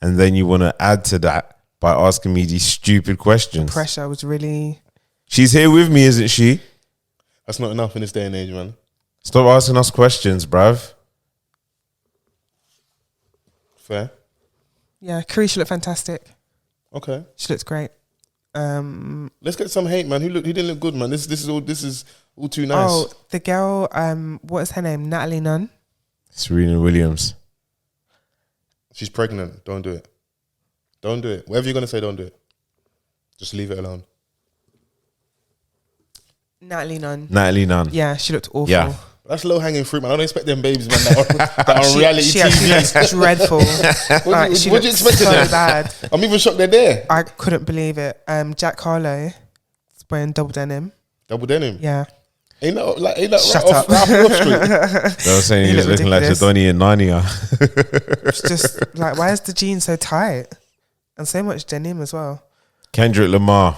and then you want to add to that by asking me these stupid questions? Pressure was really... She's here with me, isn't she? That's not enough in this day and age, man. Stop asking us questions, bruv. Fair. Yeah, Carisha looked fantastic. Okay. She looks great. Let's get some hate, man. Who didn't look good, man. This is all too nice. Oh, the girl, what is her name? Natalie Nunn. Serena Williams. She's pregnant. Don't do it. Don't do it. Whatever you're gonna say, don't do it. Just leave it alone. Natalie Nunn. Natalie Nunn. Yeah, she looked awful. Yeah. That's low hanging fruit, man. I don't expect them babies, man, that are on reality She TV. actually looks dreadful. What She you looked expected so then? bad. I'm even shocked they're there. I couldn't believe it. Jack Harlow is wearing double denim. Double denim. Yeah. Ain't that Shut right up. off street? They were saying He he was looked looking like ridiculous. Jadoni and Narnia. It's just like, why is the jeans so tight? And so much denim as well. Kendrick Lamar.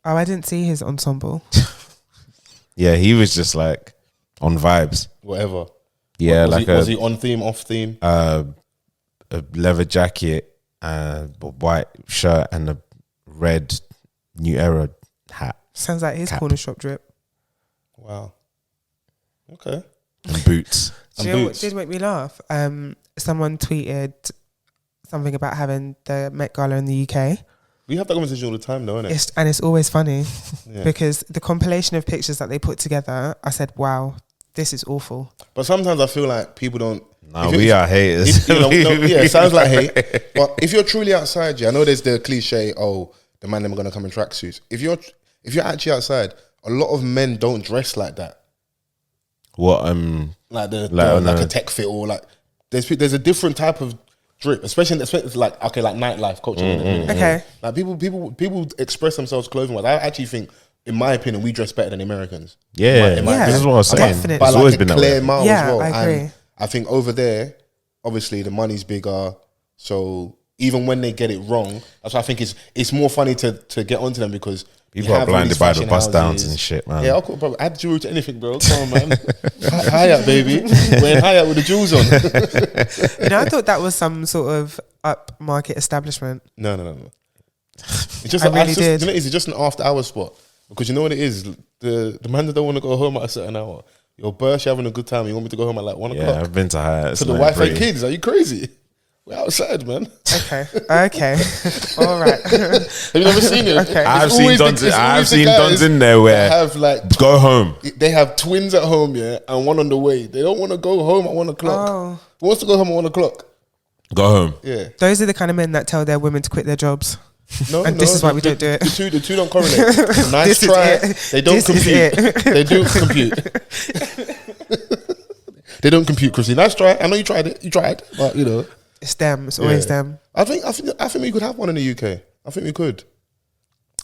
Oh, I didn't see his ensemble. Yeah, he was just like on vibes. Whatever. Yeah, Was he on theme, off theme? a leather jacket, a white shirt, and a red New Era hat Sounds like his Cap. corner shop drip. Wow. Okay. and boots. Do you know what did make me laugh? Someone tweeted something about having the Met Gala in the UK. We have that conversation all the time, though, innit? It's always funny Yeah. because the compilation of pictures that they put together, I said, wow, this is awful. But sometimes I feel like people don't. No, we are haters. Yeah, it sounds like hate. But if you're truly outside, I know there's the cliche, oh, the man them are gonna come in tracksuits. If you're actually outside, a lot of men don't dress like that. What Like Like, a tech fit or like there's a different type of drip, especially like nightlife culture. Okay. Like people express themselves clothing wise. I actually think, in my opinion, we dress better than the Americans. Yeah, Yeah, this is what I was saying. definitely. It's By always like been a that clear way. mile Yeah, as well. I agree. And I think over there, obviously the money's bigger, so even when they get it wrong, that's why I think it's more funny to get onto them because People you are have all blinded these by the fashion bust downs houses. and shit, man. Yeah, I'll call, bro. Add jewelry to anything, bro. Come on, man. High up, baby. Wearing high up with the jewels on. I thought that was some sort of upmarket establishment. No. It's just I really did. You know, it's just an after hours spot because you know what it is. The man that don't want to go home at a certain hour. Your birth, you're having a good time. You want me to go home at like 1 Yeah, o'clock? I've been to Hyatt. To the wife and kids. Are you crazy? We're outside, man. Okay. All right. Have you never seen it? Okay. I've It's seen always dons. the- it's I've always the seen guys dons in there that where have like go home, they have twins at home, yeah, and one on the way. They don't want to go home at 1 o'clock. Oh. Who wants to go home at 1 o'clock? go home. Yeah. Those are the kind of men that tell their women to quit their jobs. No, And this is why we don't do it. The two don't correlate. Nice This is try. it. They don't This is compute. it. They do compute. They don't compute, Chrissy. Nice try. I know you tried it. You tried, but you know. It's them. It's always Yeah. them. I think we could have one in the UK. I think we could.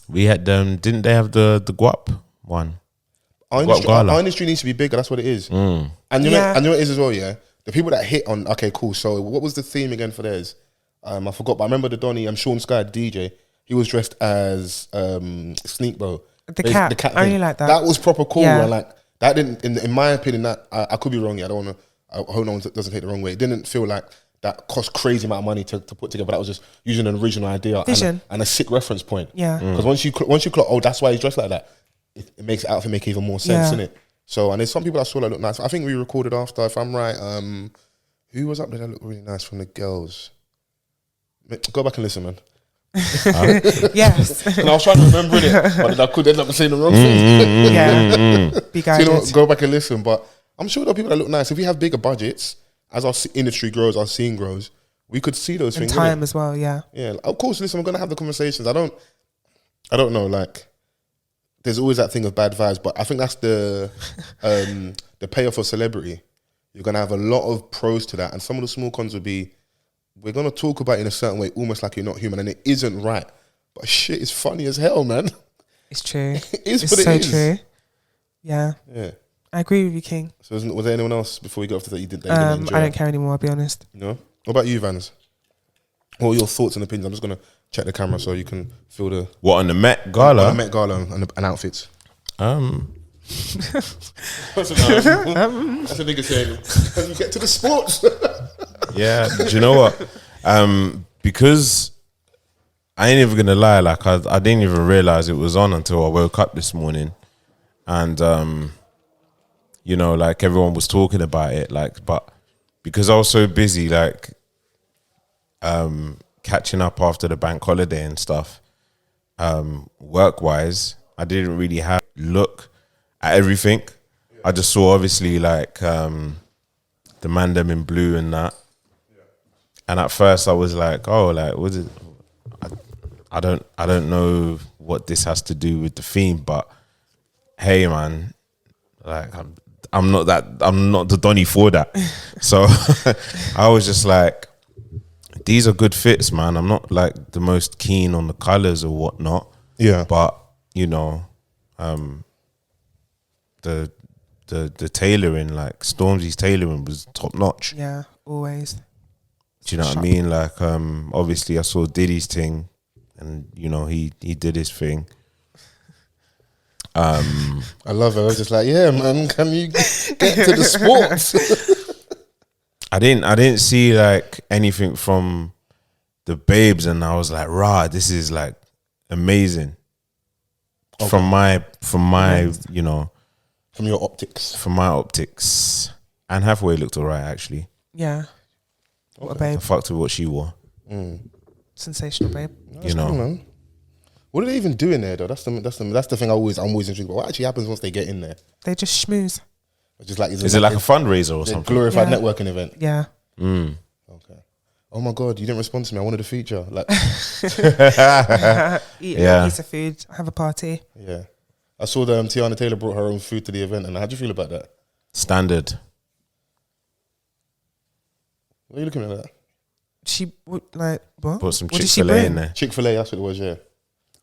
We had didn't they have the guap one? Our industry needs to be bigger. That's what it is. And you know, Yeah. and you know what it is as well. Yeah, the people that hit on. Okay, cool. So what was the theme again for theirs? I forgot, but I remember the Donny. Sean Sky, the DJ. He was dressed as Sneak Bro. The cat. I really like that. That was proper cool. Yeah. And like that didn't, in my opinion, that I could be wrong. Yeah, I don't want to. I hope no one doesn't take the wrong way. It didn't feel like that cost crazy amount of money to put together. But that was just using an original idea Vision. and a sick reference point. Yeah. Because once you clock, oh, that's why he's dressed like that. It makes the outfit make even more sense, Yeah. innit? So, and there's some people that saw that look nice. I think we recorded after, if I'm right. Who was up there that looked really nice from the girls? Go back and listen, man. Yes. And I was trying to remember it, but then I could end up saying the wrong thing. Yeah. Be So, you guided. know, go back and listen. But I'm sure there are people that look nice. If we have bigger budgets, as our industry grows, our scene grows, we could see those And things. time innit? as well, yeah. Yeah, of course. Listen, we're gonna have the conversations. I don't know. Like, there's always that thing of bad vibes, but I think that's the payoff of celebrity. You're gonna have a lot of pros to that, and some of the small cons would be, we're gonna talk about it in a certain way, almost like you're not human, and it isn't right. But shit is funny as hell, man. It's true. It is It's what so it is. true. Yeah. Yeah. I agree with you, King. So was there anyone else before we go off to that you didn't I enjoy? don't care anymore, I'll be honest. No. What about you, Vans? What are your thoughts and opinions? I'm just gonna check the camera so you can feel the What, on the Met Gala? on the Met Gala and outfits. That's a nigga saying, can you get to the sports? Yeah, do you know what? Because I ain't even gonna lie, like I didn't even realize it was on until I woke up this morning, and you know, like everyone was talking about it, like, but because I was so busy, like catching up after the bank holiday and stuff, work wise, I didn't really have look at everything. I just saw obviously like the man them in blue and that. And at first I was like, oh, like, was it? I don't know what this has to do with the theme, but hey, man, like I'm not the Donny for that. So I was just like, these are good fits, man. I'm not like the most keen on the colors or whatnot. Yeah. But you know, the tailoring, like Stormzy's tailoring was top notch. Yeah, always. Do you know what I mean? Like, obviously I saw Diddy's thing, and you know he did his thing. I love it. I was just like, yeah, man, can you get to the sports? I didn't see like anything from the babes, and I was like, rah, this is like amazing. Okay. From my you know, From your optics. from my optics. Anne Hathaway looked alright actually. Yeah. What a I babe. fucked with what she wore. Sensational, babe. You know, Cool, man. What are they even doing there though? That's the thing I'm always intrigued about. What actually happens once they get in there? They just schmooze. It's just like, is it like a fundraiser or a something? glorified Yeah. networking event? Yeah. Okay. Oh my god, you didn't respond to me. I wanted a feature. Like, Eat Yeah. a piece of food, have a party. yeah. I saw that Tiana Taylor brought her own food to the event, and how do you feel about that? Standard. What are you looking at that? Like, what? Put some What did she Chick-fil-A in bring? there. Chick-fil-A, that's what it was, yeah.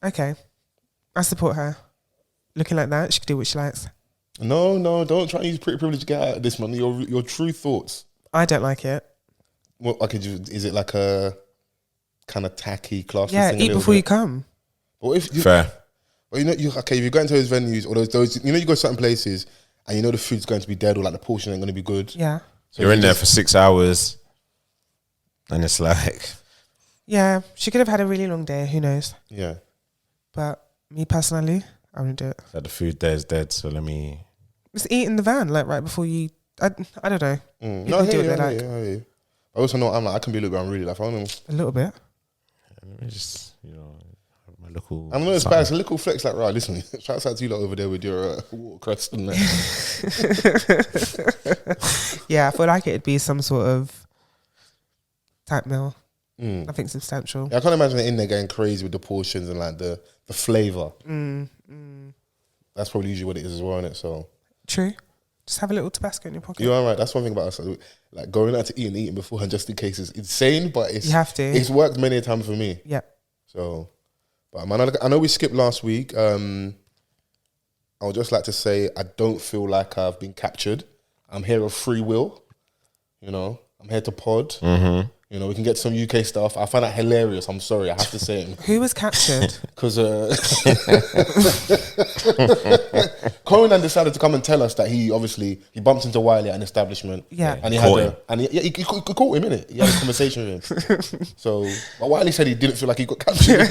Okay. I support her. Looking like that, she can do what she likes. No, don't try and use pretty privilege to get out of this, man. Your true thoughts. I don't like it. What, okay, is it like a kind of tacky class? Yeah, thing a eat little before you bit? come. But if you, Fair. well, you know, if you go into those venues or those, you know, you go to certain places and you know the food's going to be dead or like the portion ain't going to be good. Yeah. So You're you in there just- for 6 hours, and it's like, Yeah, she could have had a really long day, who knows. Yeah. But me personally, I wouldn't do it. that the food there is dead. So let me. Just eat in the van, like right before you. I don't know. No, People I do hear what you, they I like. hear you. I also know I can be a little bit unruly. Like, I don't know. A little bit. Let me just, you know, have my little. I know it's something. bad. It's a little flex. Like, right, listen. Shouts out to you lot over there with your watercress and that. Yeah, I feel like it'd be some sort of type meal. Nothing substantial. Yeah, I can't imagine it in there going crazy with the portions and like the flavor. That's probably usually what it is as well, isn't it? So True. Just have a little Tabasco in your pocket. you're all right. That's one thing about us. Like going out to eat and eating beforehand just in case is insane, but it's You have to. It's worked many a time for me. Yeah. So, but man, I know we skipped last week. I would just like to say I don't feel like I've been captured. I'm here of free will. You know, I'm here to pod. You know, we can get some UK stuff. I find that hilarious. I'm sorry, I have to say it. Who was captured? Because Conan decided to come and tell us that he bumped into Wiley at an establishment. Yeah. And he Caught had him. he caught him, innit? He had a conversation with him. So, but Wiley said he didn't feel like he got captured.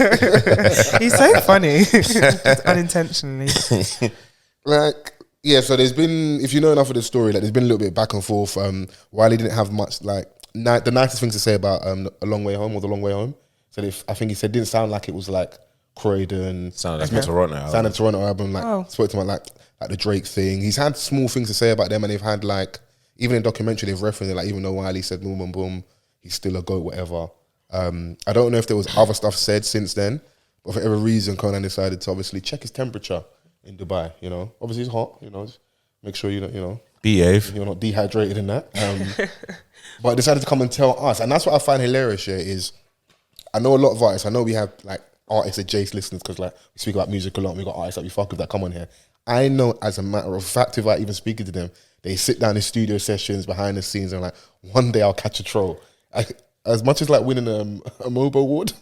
He's so funny. Unintentionally. Like, yeah, so there's been, if you know enough of the story, like there's been a little bit back and forth. Wiley didn't have much, like, the nicest things to say about A Long Way Home or The Long Way Home. So I think he said didn't sound like it was like Croydon. Sounded like a Toronto album. Sounded Toronto album. Like spoke to him like the Drake thing. He's had small things to say about them, and they've had like even in documentary they've referenced it. Like even though Wiley said boom boom boom, he's still a GOAT, whatever. I don't know if there was other stuff said since then, but for every reason, Conan decided to obviously check his temperature in Dubai. You know, obviously it's hot. You know, just make sure you know. Behave. You're not dehydrated in that. But decided to come and tell us. And that's what I find hilarious here is I know a lot of artists. I know we have like artists that Jace listeners because like we speak about music a lot and we got artists that we fuck with that come on here. I know as a matter of fact, if I even speaking to them, they sit down in studio sessions behind the scenes and like, one day I'll catch a troll. As much as like winning a MOBO award.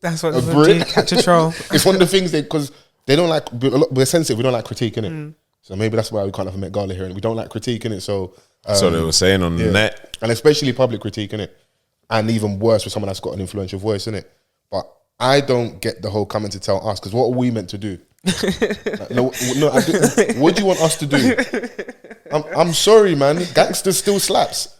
That's what a they Brit. do, catch a troll. It's one of the things because they don't like, we're sensitive, we don't like critiquing it. So maybe that's why we can't have a Met Gala here and we don't like critiquing it. So So they were saying on the net. And especially public critique, innit? And even worse with someone that's got an influential voice, innit? But I don't get the whole coming to tell us, because what are we meant to do? Like, no, what do you want us to do? I'm sorry, man. Gangster still slaps.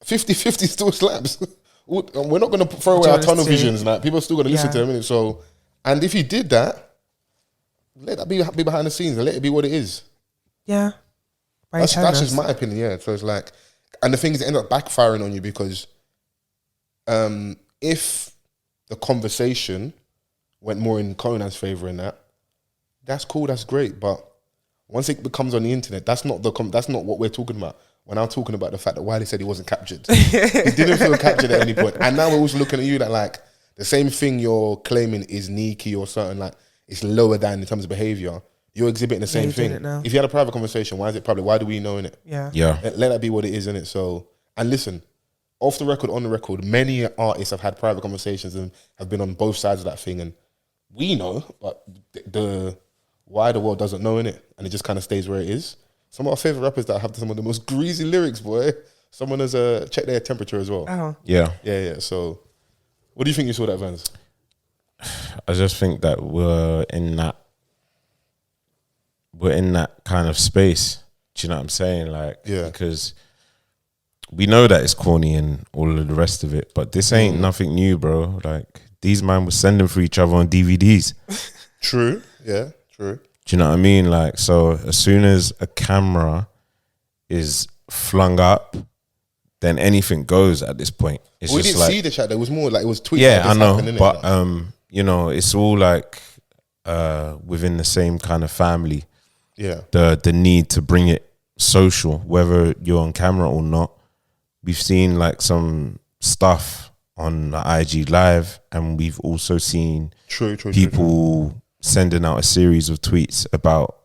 50-50 still slaps. We're not going to throw away our tunnel visions. Like, people are still going to listen to them, innit? So, and if you did that, let that be behind the scenes and let it be what it is. Yeah. That's just my opinion, yeah. So it's like, and the thing is, it ended up backfiring on you because if the conversation went more in Conan's favour in that's cool, that's great. But once it becomes on the internet, that's not what we're talking about. We're now talking about the fact that Wiley said he wasn't captured. He didn't feel captured at any point. And now we're also looking at you that like the same thing you're claiming is sneaky or certain, like it's lower than in terms of behaviour. You're exhibiting the same thing. If you had a private conversation, why is it public? Why do we know in it? Yeah. Let that be what it is, innit? So, and listen, off the record, on the record, many artists have had private conversations and have been on both sides of that thing. And we know, but the wider world doesn't know, innit? And it just kind of stays where it is. Some of our favourite rappers that have some of the most greasy lyrics, boy. Someone has checked their temperature as well. Oh. Yeah. Yeah. So, what do you think you saw that, Vans? I just think that we're in that kind of space. Do you know what I'm saying? Like, because we know that it's corny and all of the rest of it, but this ain't nothing new, bro. Like, these man were sending for each other on DVDs. True. Yeah, true. Do you know what I mean? Like, so as soon as a camera is flung up, then anything goes at this point. It's we just didn't see the chat. There was more like it was tweets. Yeah, I know. But, like, you know, it's all like within the same kind of family. Yeah. The need to bring it social, whether you're on camera or not. We've seen like some stuff on the IG Live, and we've also seen people sending out a series of tweets about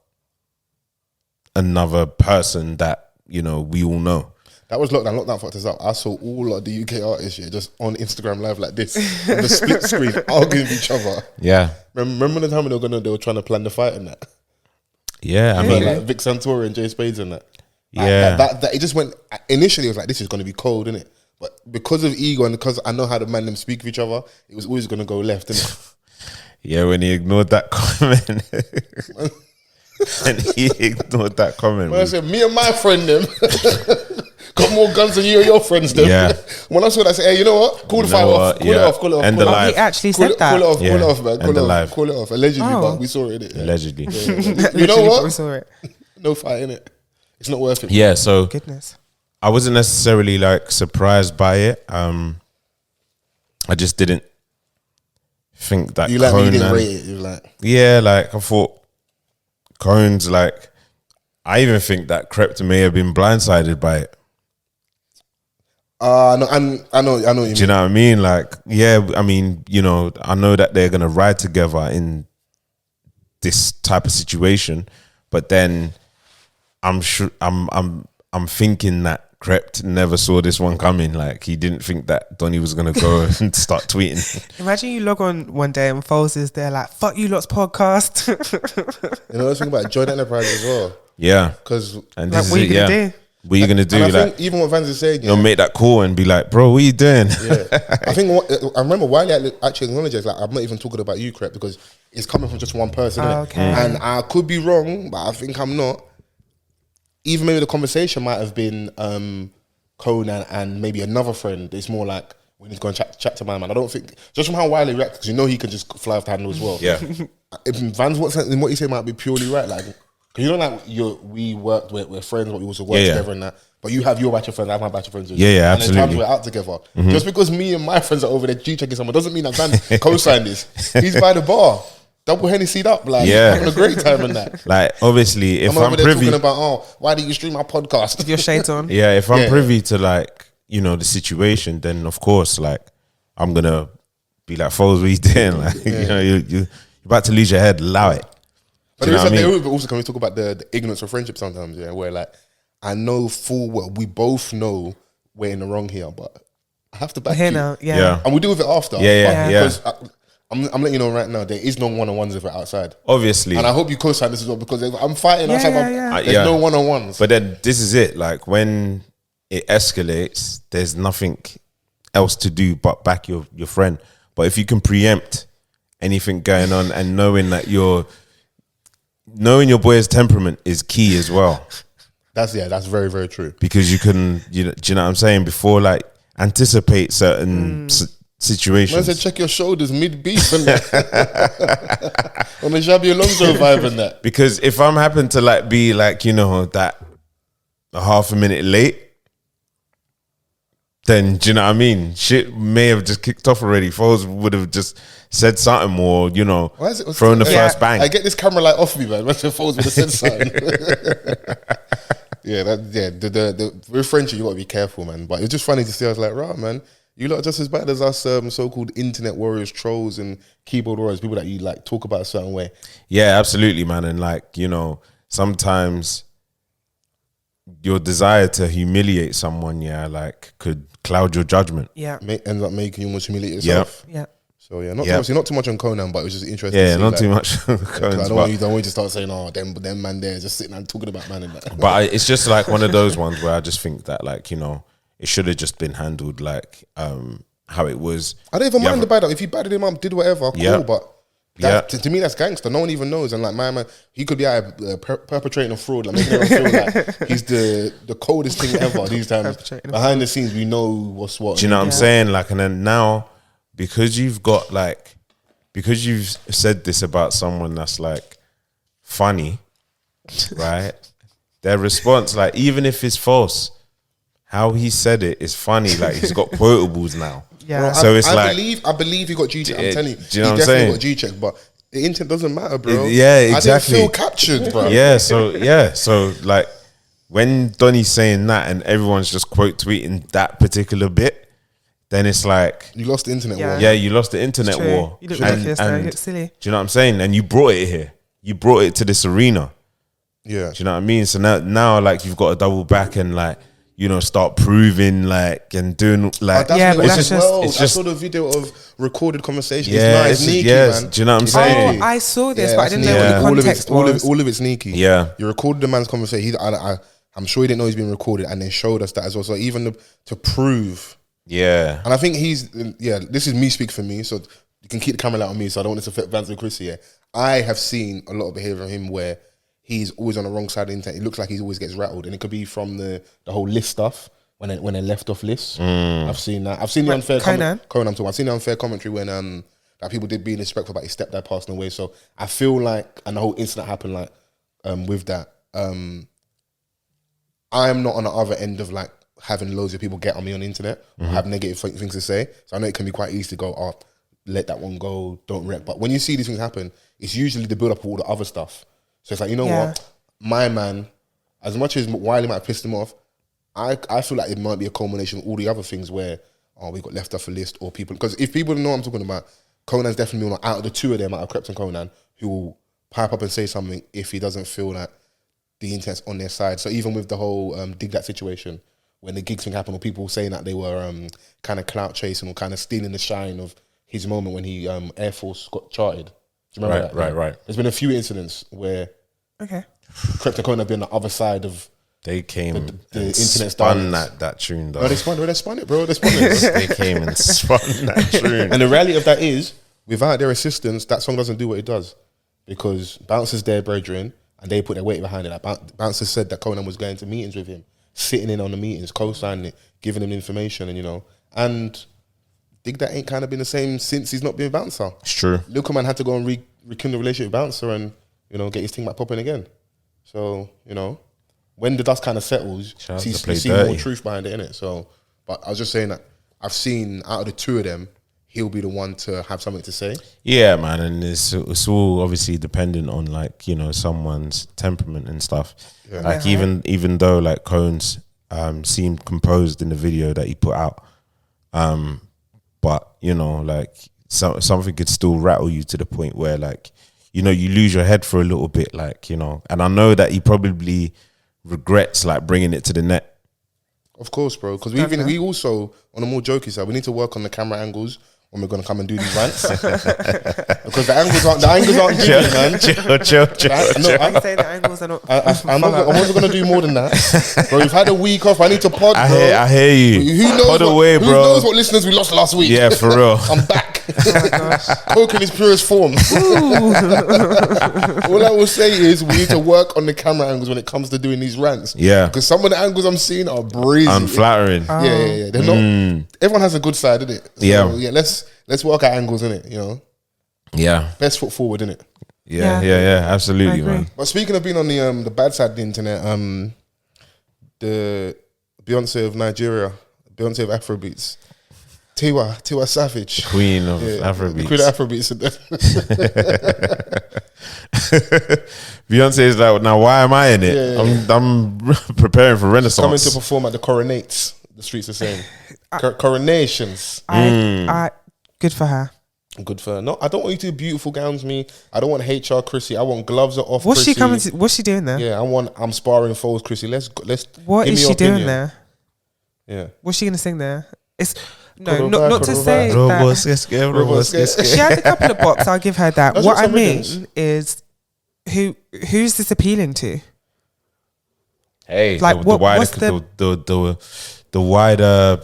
another person that, you know, we all know. That was lockdown. Lockdown fucked us up. I saw all of the UK artists here just on Instagram Live like this, on the split screen, arguing with each other. Yeah. Remember the time when they were trying to plan the fight and that? Yeah, I mean, like Vic Santora and Jay Spades and that. Yeah. That it just went, initially it was like, this is going to be cold, innit? But because of ego and because I know how the man them speak of each other, it was always going to go left, innit? Yeah, when he ignored that comment. When I said, me and my friend them got more guns than you and your friends them. Yeah. When I saw that, I said, hey, you know what? Call the fight off. Call it off. End the live. He actually said that. Call it off, man. Call it off. Allegedly, but we saw it, innit? Yeah. Allegedly. You know what? We saw it. No fight, innit? It's not worth it. Yeah, so Goodness. I wasn't necessarily like surprised by it. I just didn't think that You like Conan, me, you didn't rate it. You like, yeah, like I thought Cone's like, I even think that Krept may have been blindsided by it. no, I know what you mean. Do you know what I mean? Like, yeah, I mean, you know, I know that they're gonna ride together in this type of situation, but then I'm sure I'm thinking that Krept never saw this one coming. Like, he didn't think that Donnie was gonna go and start tweeting. Imagine you log on one day and Fols is there like, fuck you lot's podcast. You know, let's think about Joint Enterprise as well. Yeah, Because and Like, this what is you it. gonna Yeah, do? what are you gonna do? I Like, think even what Vans is saying, you'll make that call and be like, bro, what are you doing? Yeah, I think I remember Wiley actually acknowledges, like, I'm not even talking about you, Krept, because it's coming from just one person, innit? Okay. And I could be wrong, but I think I'm not. Even maybe the conversation might have been Conan and maybe another friend. It's more like when he's going to chat to my man. I don't think, just from how Wiley reacts, because you know he can just fly off the handle as well. Yeah. If Vans, what you say might be purely right, like, because you know, like, we worked, we're friends, but we also work together and that. But you have your batch of friends, I have my batch of friends. Yeah, and absolutely. And then times we're out together. Just because me and my friends are over there G-checking someone doesn't mean that Vans co-signed this. He's by the bar. Double Hennessy'd up, like, having a great time in that. Like, obviously, if I'm over there privy, talking about, why do you stream my podcast? With your shades on. yeah, if I'm privy to, like, you know, the situation, then of course, like, I'm gonna be like, Foles, what you doing? Like, you know, you're about to lose your head. Allow it. But Do you know what I mean? also, can we talk about the ignorance of friendship sometimes? Yeah, where like I know full well, we both know we're in the wrong here, but I have to back Here you. now, Yeah. And we deal with it after. Yeah. Because I'm letting you know right now, there is no one-on-ones with it outside. Obviously. And I hope you co-sign this as well, because if I'm fighting outside. There's Yeah. no one-on-ones. But then this is it. Like, when it escalates, there's nothing else to do but back your friend. But if you can preempt anything going on and knowing your boy's temperament is key as well. That's very, very true. Because you can, do you know what I'm saying? Before, like, anticipate certain situations. Man said, check your shoulders mid-beef and that. On the Xabi Alonso vibe and that. Because if I'm happen to, like, be, like, you know, that a half a minute late, then, do you know what I mean? Shit may have just kicked off already. Foles would have just said something more, you know, thrown the first bang. I get this camera light off me, man. What's your Foles would have said something? With friendship, you got to be careful, man. But it's just funny to see. I was like, right, man, you lot are just as bad as us so-called internet warriors, trolls, and keyboard warriors, people that you, like, talk about a certain way. Yeah, absolutely, man. And, like, you know, sometimes your desire to humiliate someone, like, could cloud your judgment. Yeah. Ends up making you almost humiliate yourself. Yeah. So yeah, not too much on Conan, but it was just interesting. Yeah, to see, not like, too much. I don't want you to start saying, oh, them man there just sitting and talking about man and that. But it's just like one of those ones where I just think that, like, you know, it should have just been handled like how it was. I don't even mind about that. If he batted him up, did whatever, cool. But to me, that's gangster. No one even knows. And like, my man, he could be out perpetrating a fraud, like making everyone feel like he's the coldest thing ever. These times, behind the scenes, we know what's what. Do you know what I'm saying? Like, and then now, because you've said this about someone that's, like, funny, right? Their response, like, even if it's false, how he said it is funny. Like, he's got quotables now. Yeah. Bro, So I believe he got G-check. I'm telling you, do you know he what I'm definitely saying? got G-check, but the intent doesn't matter, bro. Yeah, exactly. I didn't feel captured, bro. So like, when Donnie's saying that and everyone's just quote tweeting that particular bit, then it's like, You lost the internet war. yeah, you lost the internet war. You look like yesterday. You look silly. Do you know what I'm saying? And you brought it here. You brought it to this arena. Yeah. Do you know what I mean? So now like, you've got to double back and, like, you know, start proving, like, and doing, like, I saw the video of recorded conversation. Yeah, it's sneaky, man. Do you know what I'm saying? Oh, I saw this, but I didn't know what the context was. All of it's sneaky. Yeah. You recorded the man's conversation. I'm sure he didn't know he's been recorded, and they showed us that as well. So even to prove. Yeah. And I think this is me speak for me, so you can keep the camera light on me, so I don't want this to affect Vans Chrissy. Yeah. I have seen a lot of behavior from him where he's always on the wrong side of the internet. It looks like he always gets rattled, and it could be from the whole list stuff when they left off lists. I've seen that. I've seen the unfair Conan. I've seen the unfair commentary when that people did be disrespectful about his stepdad passing away. So I feel like, and the whole incident happened like with that. I'm not on the other end of, like, having loads of people get on me on the internet or have negative things to say. So I know it can be quite easy to go, oh, let that one go, don't wreck. But when you see these things happen, it's usually the build up of all the other stuff. So it's like, you know what? My man, as much as Wiley might have pissed him off, I feel like it might be a culmination of all the other things where, we got left off a list, or people. Because if people don't know what I'm talking about, Conan's definitely one out of the two of them, out of Krept and Conan, who will pipe up and say something if he doesn't feel that the intent's on their side. So even with the whole Dig That situation, when the gigs thing happened, or people saying that they were kind of clout chasing or kind of stealing the shine of his moment when he Air Force got charted. Do you remember that? Right. There's been a few incidents where Krept and Conan have been on the other side of. They came the and internet spun that tune, though. Oh, they spun it, bro. They spun it. Bro. They came and spun that tune. And the reality of that is, without their assistance, that song doesn't do what it does. Because Bouncers there, brethren, and they put their weight behind it. Like Bouncers said that Conan was going to meetings with him, sitting in on the meetings, co-signing it, giving him information, and you know. And that ain't kind of been the same since he's not been bouncer. It's true. Luka man had to go and rekindle the relationship with bouncer and get his thing back popping again. So when the dust kind of settles, you see more truth behind it, innit? So, but I was just saying that I've seen out of the two of them, he'll be the one to have something to say. Yeah, man, and it's all obviously dependent on like someone's temperament and stuff. Yeah. Like even though like Cones seemed composed in the video that he put out, but like something could still rattle you to the point where like you lose your head for a little bit, like and I know that he probably regrets like bringing it to the net. Of course, bro, because we also, on a more jokey side, we need to work on the camera angles when we're going to come and do these rants. Because the angles aren't good, man. Chill. I say the angles are not. I'm also going to do more than that. Bro, we've had a week off. I need to pod, bro. I hear you. Who knows what listeners we lost last week? Yeah, for real. I'm back. Oh my gosh. Coke in its purest form. All I will say is we need to work on the camera angles when it comes to doing these rants. Yeah. Because some of the angles I'm seeing are breezy. Unflattering. Yeah. They're not. Everyone has a good side, innit? So, yeah. Let's work at angles, innit? Yeah. Best foot forward, innit? Yeah. Absolutely, man. But speaking of being on the bad side of the internet, the Beyonce of Nigeria, Beyonce of Afrobeats, Tiwa Savage, Queen of Afrobeats. Queen of Afrobeats. Beyonce is like, now why am I in it? I'm preparing for Renaissance. Coming to perform at the Coronates. The streets are saying coronations. Good for her. Good for her. No, I don't want you to do beautiful gowns me. I don't want HR Chrissy. I want gloves are off. What's Chrissy. she coming to? What's she doing there? Yeah, I'm sparring Fols Chrissy. Let's. What is she doing there? Yeah. What's she gonna sing there? It's not to say that she had a couple of bops. I'll give her that. What I mean is, who's this appealing to? Hey, like the wider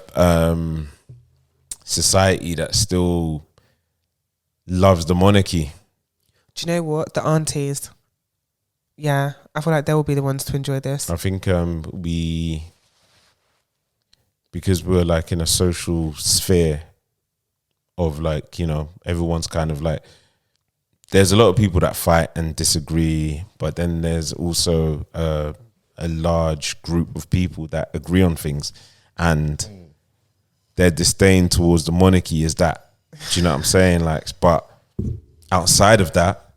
society that still loves the monarchy. Do you know what? The aunties. Yeah, I feel like they will be the ones to enjoy this. I think because we're like in a social sphere of like, everyone's kind of like, there's a lot of people that fight and disagree, but then there's also a large group of people that agree on things, and their disdain towards the monarchy is that. Do you know what I'm saying? Like, but outside of that,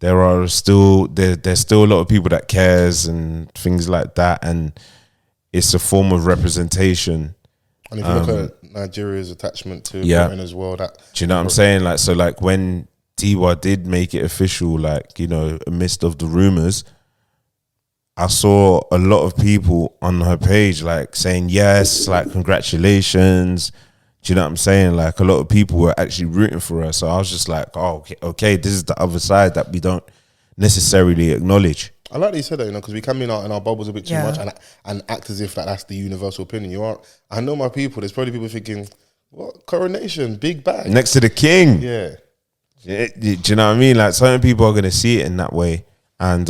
there's still a lot of people that cares and things like that, and it's a form of representation. And if you look at Nigeria's attachment to Britain as well, that. Do you know what I'm saying? Like, so like when Tiwa did make it official, like, amidst of the rumors, I saw a lot of people on her page like saying yes, like congratulations. Do you know what I'm saying? Like a lot of people were actually rooting for her. So I was just like, oh, okay, this is the other side that we don't necessarily acknowledge. I like that you said that, because we come in our bubbles a bit too much and act as if that's the universal opinion. I know my people. There's probably people thinking, what coronation, big bag next to the king. Yeah. Do you know what I mean? Like certain people are gonna see it in that way, and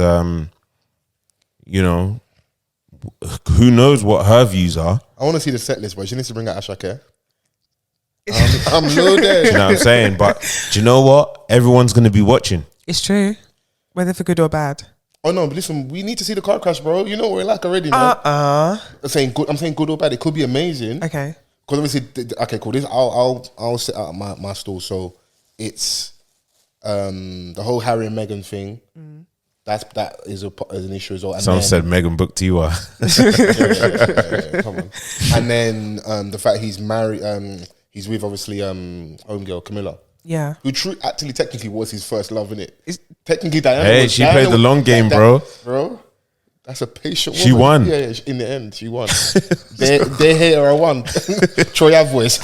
who knows what her views are. I want to see the set list, but she needs to bring out Ashake. I'm low there. Do you know what I'm saying? But do you know what? Everyone's gonna be watching. It's true, whether for good or bad. Oh no, but listen, we need to see the car crash, bro. You know what we're like already, man. I'm saying good or bad. It could be amazing. Okay. Because obviously, okay, cool. This I'll set out my stall. So it's the whole Harry and Meghan thing. That is an issue as well. And someone said Meghan booked Tiwa. Yeah, come on. And then the fact he's married. He's with obviously homegirl Camilla. Yeah. Who technically was his first love, innit? Technically Diana. Hey, she played the long game, bro. Bro, that's a patient woman. She won. Yeah, in the end, she won. they hate her, I won. Troy voice.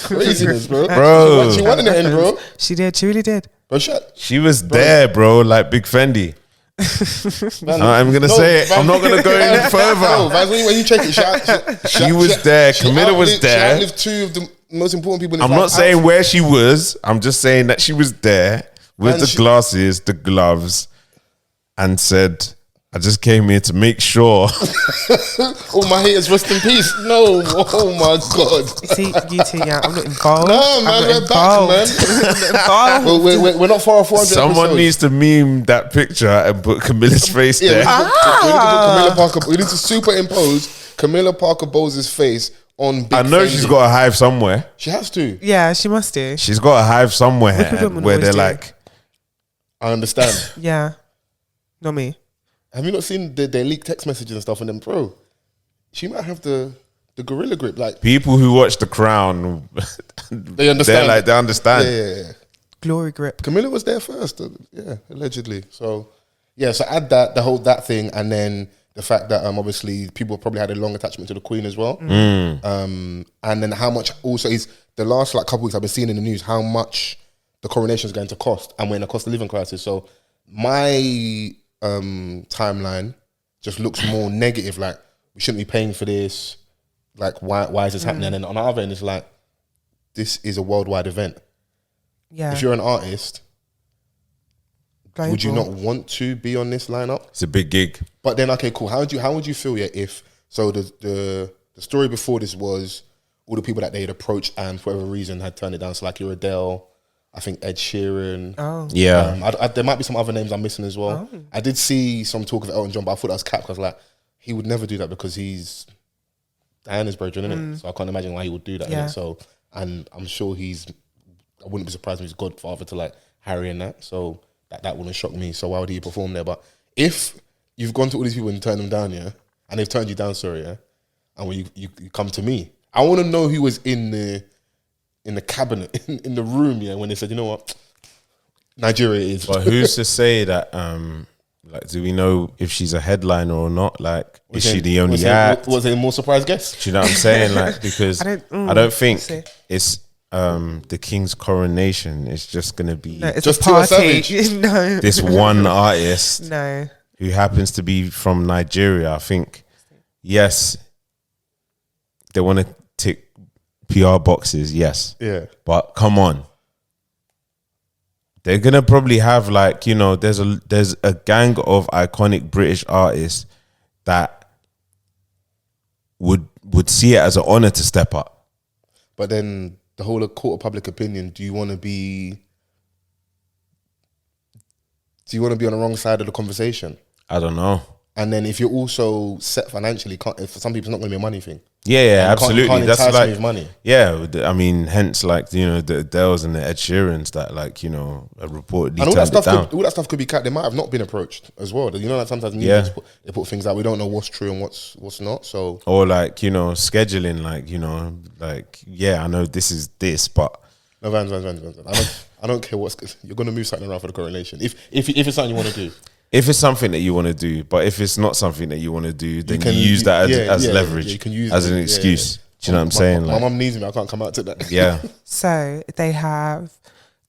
Craziness, bro. She won in the end, bro. She did. She really did. Bro, she was there, bro, like Big Fendi. I'm going to say it. I'm not going to go any further. No, when you check it, she was there. Camilla was there. She outlived two of the most important people in I'm not saying where she was. I'm just saying that she was there with the glasses, the gloves, and said, I just came here to make sure. All my haters, rest in peace. No, oh my God. See, you two, yeah, I'm not involved. No, man, we're back, man. We're not far off 400 Someone episodes. needs to meme that picture and put Camilla's face Yeah, there. we need to put Camilla Parker. We need to superimpose Camilla Parker Bowles' face on Big I know Fendi. she's got a hive somewhere. She has to. Yeah, she must do. She's got a hive somewhere Wicked women where always they're do. like, I understand. Yeah, not me. Have you not seen their leaked text messages and stuff? And then, bro, she might have the gorilla grip. Like, people who watch The Crown, they understand. they understand. Yeah. Glory grip. Camilla was there first. Yeah, allegedly. So, yeah. So add that thing, and then the fact that obviously people probably had a long attachment to the Queen as well. And then how much also is the last like couple weeks I've been seeing in the news how much the coronation is going to cost, and we're in a cost of living crisis. So my timeline just looks more negative. Like, we shouldn't be paying for this. Like, why is this happening? And then on the other end, it's like, this is a worldwide event. Yeah. If you're an artist, Global. would you not want to be on this lineup? It's a big gig. But then, okay, cool. How would you feel, yeah, if so the story before this was all the people that they had approached and for whatever reason had turned it down. So like your Adele, I think Ed Sheeran. Oh. Yeah. There might be some other names I'm missing as well. Oh. I did see some talk of Elton John, but I thought that was cap because like he would never do that because he's Diana's brother, isn't it? So I can't imagine why he would do that. Yeah. Innit? So, and I'm sure I wouldn't be surprised if he's godfather to like Harry and that. So that wouldn't shock me. So why would he perform there? But if you've gone to all these people and turned them down, yeah, and they've turned you down, sorry, yeah, and when you come to me, I want to know who was in the cabinet, in the room, yeah, when they said, you know what, Nigeria is. But who's to say that? Like, do we know if she's a headliner or not? Like, is she the only act? Was it a more surprise guest? Do you know what I'm saying? Like, because I don't think it's the king's coronation. It's just gonna be No, it's just a party. No, this one artist no. who happens to be from Nigeria. I think, yes, they want to tick PR boxes, yes. Yeah. But come on. They're gonna probably have like, you know, there's a gang of iconic British artists that would see it as an honor to step up. But then the whole court of public opinion, do you want to be on the wrong side of the conversation? I don't know. And then if you're also set financially, if for some people it's not going to be a money thing. Yeah, absolutely. Can't That's entice like me with money. Yeah, I mean, hence like, you know, the Adeles and the Ed Sheerans that like, you know, reportedly and all turned it down. all that stuff could be cut. They might have not been approached as well. You know, like sometimes media they put things out. We don't know what's true and what's not. So or like, you know, scheduling, like, you know, like, yeah, I know this is this, but no, Vans. I don't care what's. You're going to move something around for the coronation. If it's something you want to do. If it's something that you want to do, but if it's not something that you want to do, then you use that as leverage, you can use as an excuse. Do you know what I'm saying? My mum needs me. I can't come out to that. Yeah. So they have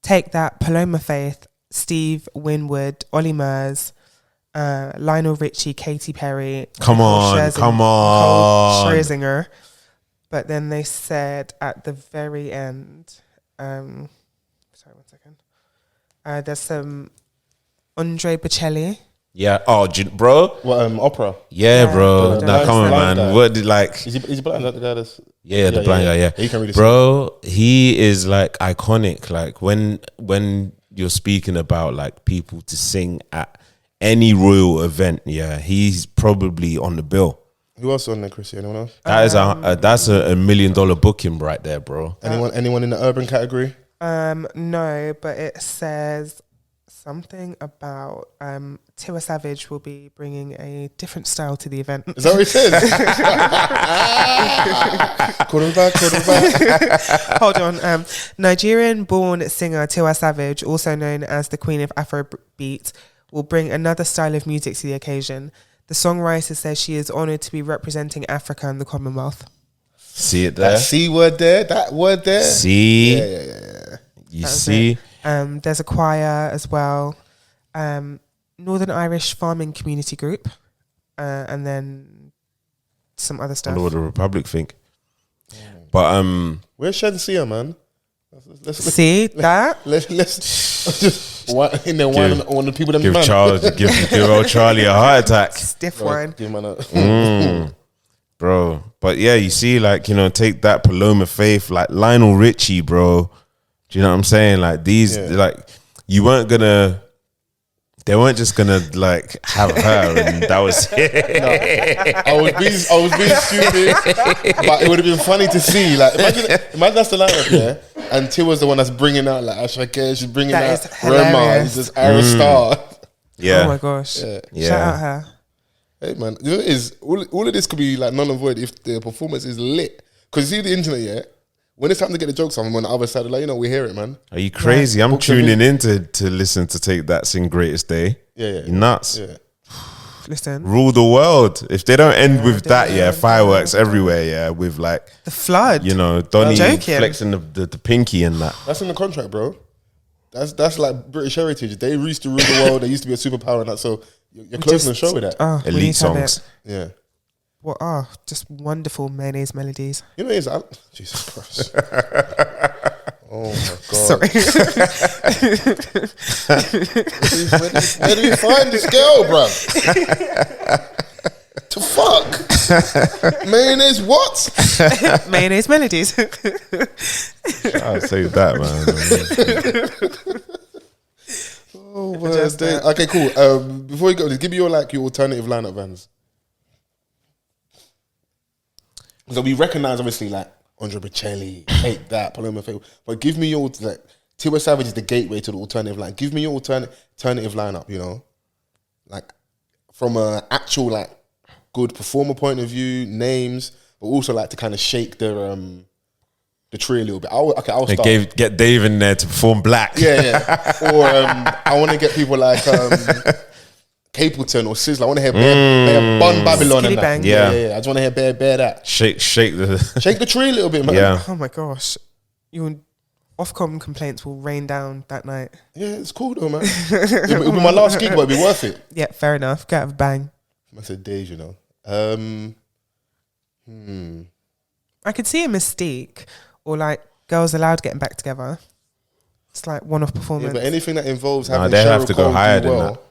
Take That, Paloma Faith, Steve Winwood, Ollie Murs, Lionel Richie, Katy Perry. Come on. Nicole Scherzinger. But then they said at the very end, sorry, 1 second. There's some Andre Bocelli. Yeah. Oh, bro. What opera? Yeah, bro. The Now come on, blind man. guy. What did like? Is he blind? That the guy that's The blind guy. Yeah. He can really bro. He is like iconic. Like when you're speaking about like people to sing at any royal event, yeah, he's probably on the bill. Who else on there, Chrissy? Anyone else? That is that's a $1 million booking right there, bro. Anyone in the urban category? No, but it says something about Tiwa Savage will be bringing a different style to the event. Is that what it says? Quarterback. Hold on. Nigerian-born singer Tiwa Savage, also known as the Queen of Afrobeat, will bring another style of music to the occasion. The songwriter says she is honoured to be representing Africa and the Commonwealth. See it there? That C word there? That word there? See? Yeah. You see? There's a choir as well. Northern Irish Farming Community Group. And then some other I stuff. wonder what the Republic think. But where's Shensia, man? See that? Let's just in there wine on the people. Give old Charlie a heart attack. Stiff wine. Give man a Bro. But yeah, you see, like, you know, take that Paloma Faith, like Lionel Richie, bro. Do you know what I'm saying? Like these, like, they weren't just gonna like have her and that was it. No, I was being stupid, but it would have been funny to see. Like, imagine that's the lineup, yeah. And Tiwa's the one that's bringing out like Ashake, she's bringing That out is Rema, hilarious. this Aristar. Yeah. Oh my gosh. Yeah. Shout out her. Hey man, you know what it is? All of this could be like null and void if the performance is lit. Because you see the internet, yeah. When it's time to get the jokes on the other side, like, you know, we hear it, man. Are you crazy? I'm tuning in to listen to Take That Sing Greatest Day. Yeah. You're nuts. Yeah. Listen. Rule the world. If they don't end with that, fireworks everywhere, with like The flood. you know, Donny Joking. flexing the pinky and that. That's in the contract, bro. That's like British heritage. They used to rule the world. They used to be a superpower and that. So you're closing the show with that. We need Elite to have songs. it. Yeah. What are just wonderful mayonnaise melodies. You know, it's Jesus Christ. Oh my God. Sorry. Where do we find this girl, bro? To fuck? Mayonnaise what? Mayonnaise melodies. I'll say that, man. Oh, okay, cool. Before you go, just give me your alternative lineup, Vans. So we recognize obviously like Andre Bocelli, Take That, Paloma Faith, but give me your like Tiwa Savage is the gateway to the alternative line. Give me your alternative lineup, you know, like from a actual like good performer point of view, names, but also like to kind of shake the tree a little bit. I'll start. Get Dave in there to perform Black. Yeah. Or I want to get people like Capleton or Sizzla. I want to hear Bear Bun Babylon Skitty and that. Bang. Yeah. I just want to hear Bear that. Shake Shake the tree a little bit, man. Yeah. Oh my gosh. Your Ofcom complaints will rain down that night. Yeah, it's cool though, man. It'll be my last gig, but it'll be worth it. Yeah, fair enough. Get out of a bang. I said days, you know. I could see a Mystique or like Girls Aloud getting back together. It's like one-off performance. Yeah, but anything that involves Nah, having they have Cheryl to go Cole higher do than well. that.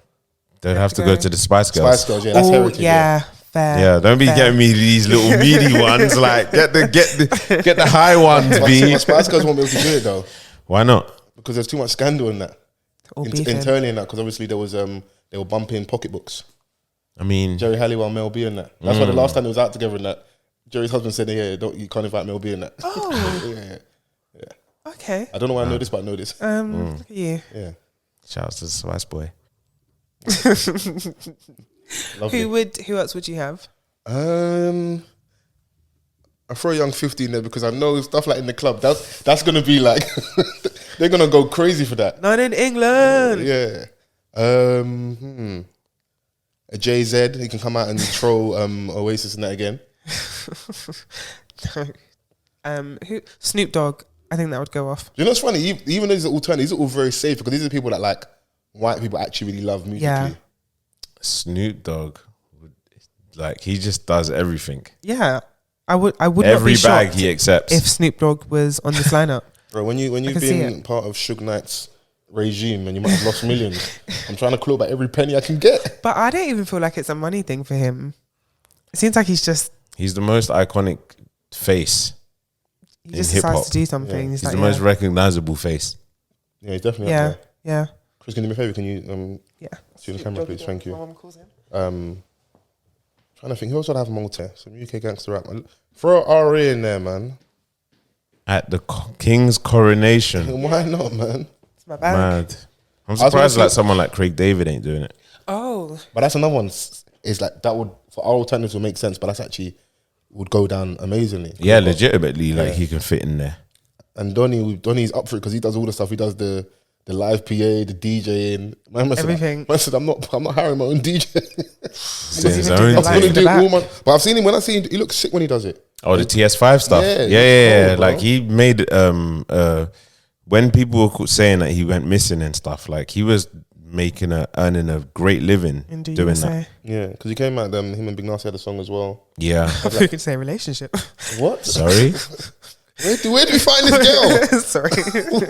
They'd have to go to the Spice Girls. Spice Girls, yeah, that's heritage. Yeah, fair. Yeah, don't be getting me these little meaty ones. Like get the high ones, But B. Spice Girls won't be able to do it though, Why not? because there's too much scandal in that. All beefing. Internally in that, because obviously there was they were bumping pocketbooks. I mean, Jerry Halliwell, Mel B, and that. That's why the last time they was out together, and that Jerry's husband said, "Yeah, you can't invite Mel B in that." Oh. yeah. Okay. I don't know why I know this, but I know this. Look at you. Yeah, shouts to the Spice Boy. lovely. Who else would you have? I throw Young 50 in there because I know stuff like in the club. That's gonna be like they're gonna go crazy for that. Not in England. Yeah. A JZ, he can come out and troll Oasis and that again. Who? Snoop Dogg. I think that would go off. You know what's funny? Even though these are alternatives, these are all very safe because these are the people that like white people actually really love musically. Yeah. Snoop Dogg, like he just does everything. Yeah. I would Every not be bag shocked he accepts. if Snoop Dogg was on this lineup. Bro, when you've can see been part of Suge Knight's regime and you might have lost millions, I'm trying to claw back every penny I can get. But I don't even feel like it's a money thing for him. It seems like he's the most iconic face. he just in decides hip-hop. to do something. Yeah. He's He's like, the most recognizable face. Yeah, he's definitely up there. yeah. Chris, can you do me a favor? Can you Yeah. see the camera, please? Thank you. My mum calls him. Trying to think, who else would I have Malta? Some UK gangster rap. Throw RE in there, man. At the King's coronation. Why not, man? It's my bag. Mad. I'm was gonna surprised say- like someone like Craig David ain't doing it. Oh. But that's another one. Is like that would for our alternatives would make sense, but that's actually would go down amazingly. Yeah, legitimately, like he can fit in there. And Donny's up for it because he does all the stuff. He does the live PA, the DJing, Everything. Man said, I'm not hiring my own DJ. His even own do the I'm live gonna thing. in the do back. all my. But I've seen him when he looks sick when he does it. Oh, the TS5 stuff. Yeah, Yeah. cold, bro. Like he made when people were saying that he went missing and stuff, like he was earning a great living In the doing USA. that. Yeah, because he came out. Him and Big Nasty had a song as well. Yeah. I thought you could say relationship. What? Sorry. Where do we find this girl? Sorry.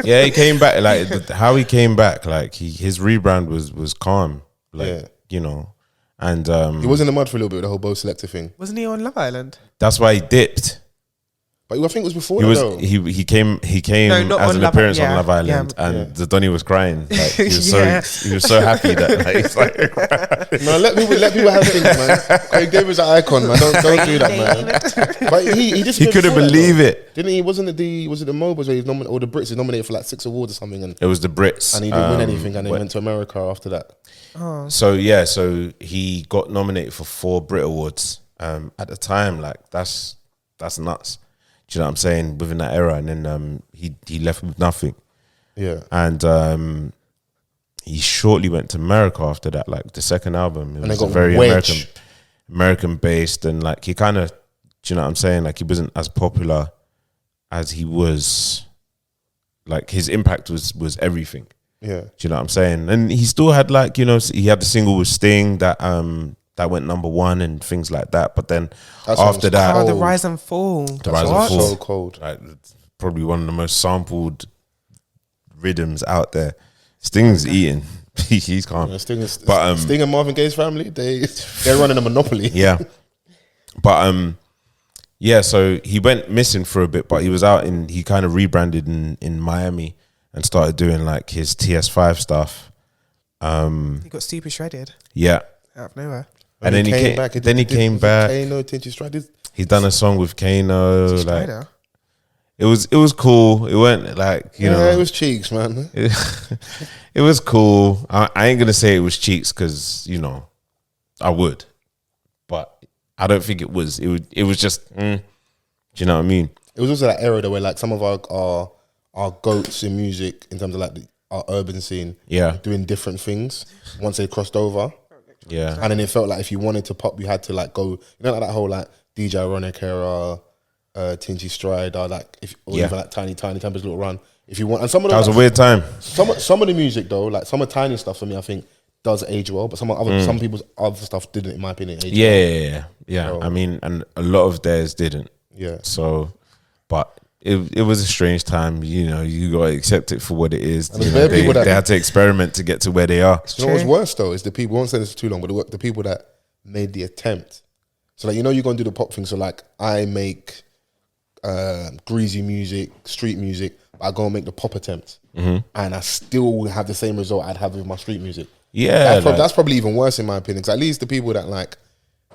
Yeah, he came back. Like how he came back, like his rebrand was calm. Like you know, and he was in the mud for a little bit with the whole Bo Selector thing. Wasn't he on Love Island? that's why he dipped. But I think it was before He that, was though. he came No, not as on an Love appearance Island, on Love Island, yeah. and the Donny was crying. Like he was Yeah. so he was so happy that like, he's like No, let people have things, man. Craig David's an icon, man. Don't do that, man. But he just he couldn't believe it. Didn't he? Was it the Mobos where he's nominated, or the Brits is nominated for like 6 awards or something, and It was the Brits, he didn't win anything, and he went to America after that. So yeah, so he got nominated for 4 Brit Awards. At the time, like that's nuts. Do you know what I'm saying? Within that era, and then he left with nothing. Yeah, And he shortly went to America after that. Like the second album, it was got very wedged. American based, and like he kind of, do you know what I'm saying? Like he wasn't as popular as he was. Like his impact was everything. yeah. Do you know what I'm saying? And he still had like, you know, he had the single with Sting that went #1 and things like that. But then That after song's that, Oh, the cold. Rise and Fall. The Rise and What? Fall. So cold. like, it's probably one of the most sampled rhythms out there. Sting's eating. He's calm. Yeah, But, Sting and Marvin Gaye's family, they're running a monopoly. Yeah. But yeah, so he went missing for a bit, but he was out he kind of rebranded in Miami and started doing like his TS5 stuff. He got super shredded Yeah. out of nowhere. And then he came back. Then he came back. Kano, Tinty Striders. He's done a song with Kano. Like Strider. it was cool. It went like you know. it was cheeks, man. It was cool. I ain't gonna say it was cheeks because you know I would, but I don't think it was. It was just. Do you know what I mean? It was also that era though where like some of our goats in music in terms of like our urban scene, Yeah. doing different things once they crossed over. Yeah. And then it felt like if you wanted to pop, you had to like go, you know, like that whole like DJ Ironic era, Tingy Strider, like even like Tiny Tempest Little Run. If you want, and some of That was like, a weird time. some of the music though, like some of Tiny stuff for me, I think does age well, but some people's other stuff didn't, in my opinion, age well. Yeah. So- I mean, and a lot of theirs didn't. Yeah. So, but it was a strange time. You know, you got to accept it for what it is. And You there's know, people that- they had to experiment to get to where they are. You know what's worse though is the people. I won't say this for too long, but the people that made the attempt. So like, you know, you're gonna do the pop thing. So like, I make greasy music, street music. But I go and make the pop attempt, and I still have the same result I'd have with my street music. Yeah, That's probably even worse in my opinion. Because at least the people that like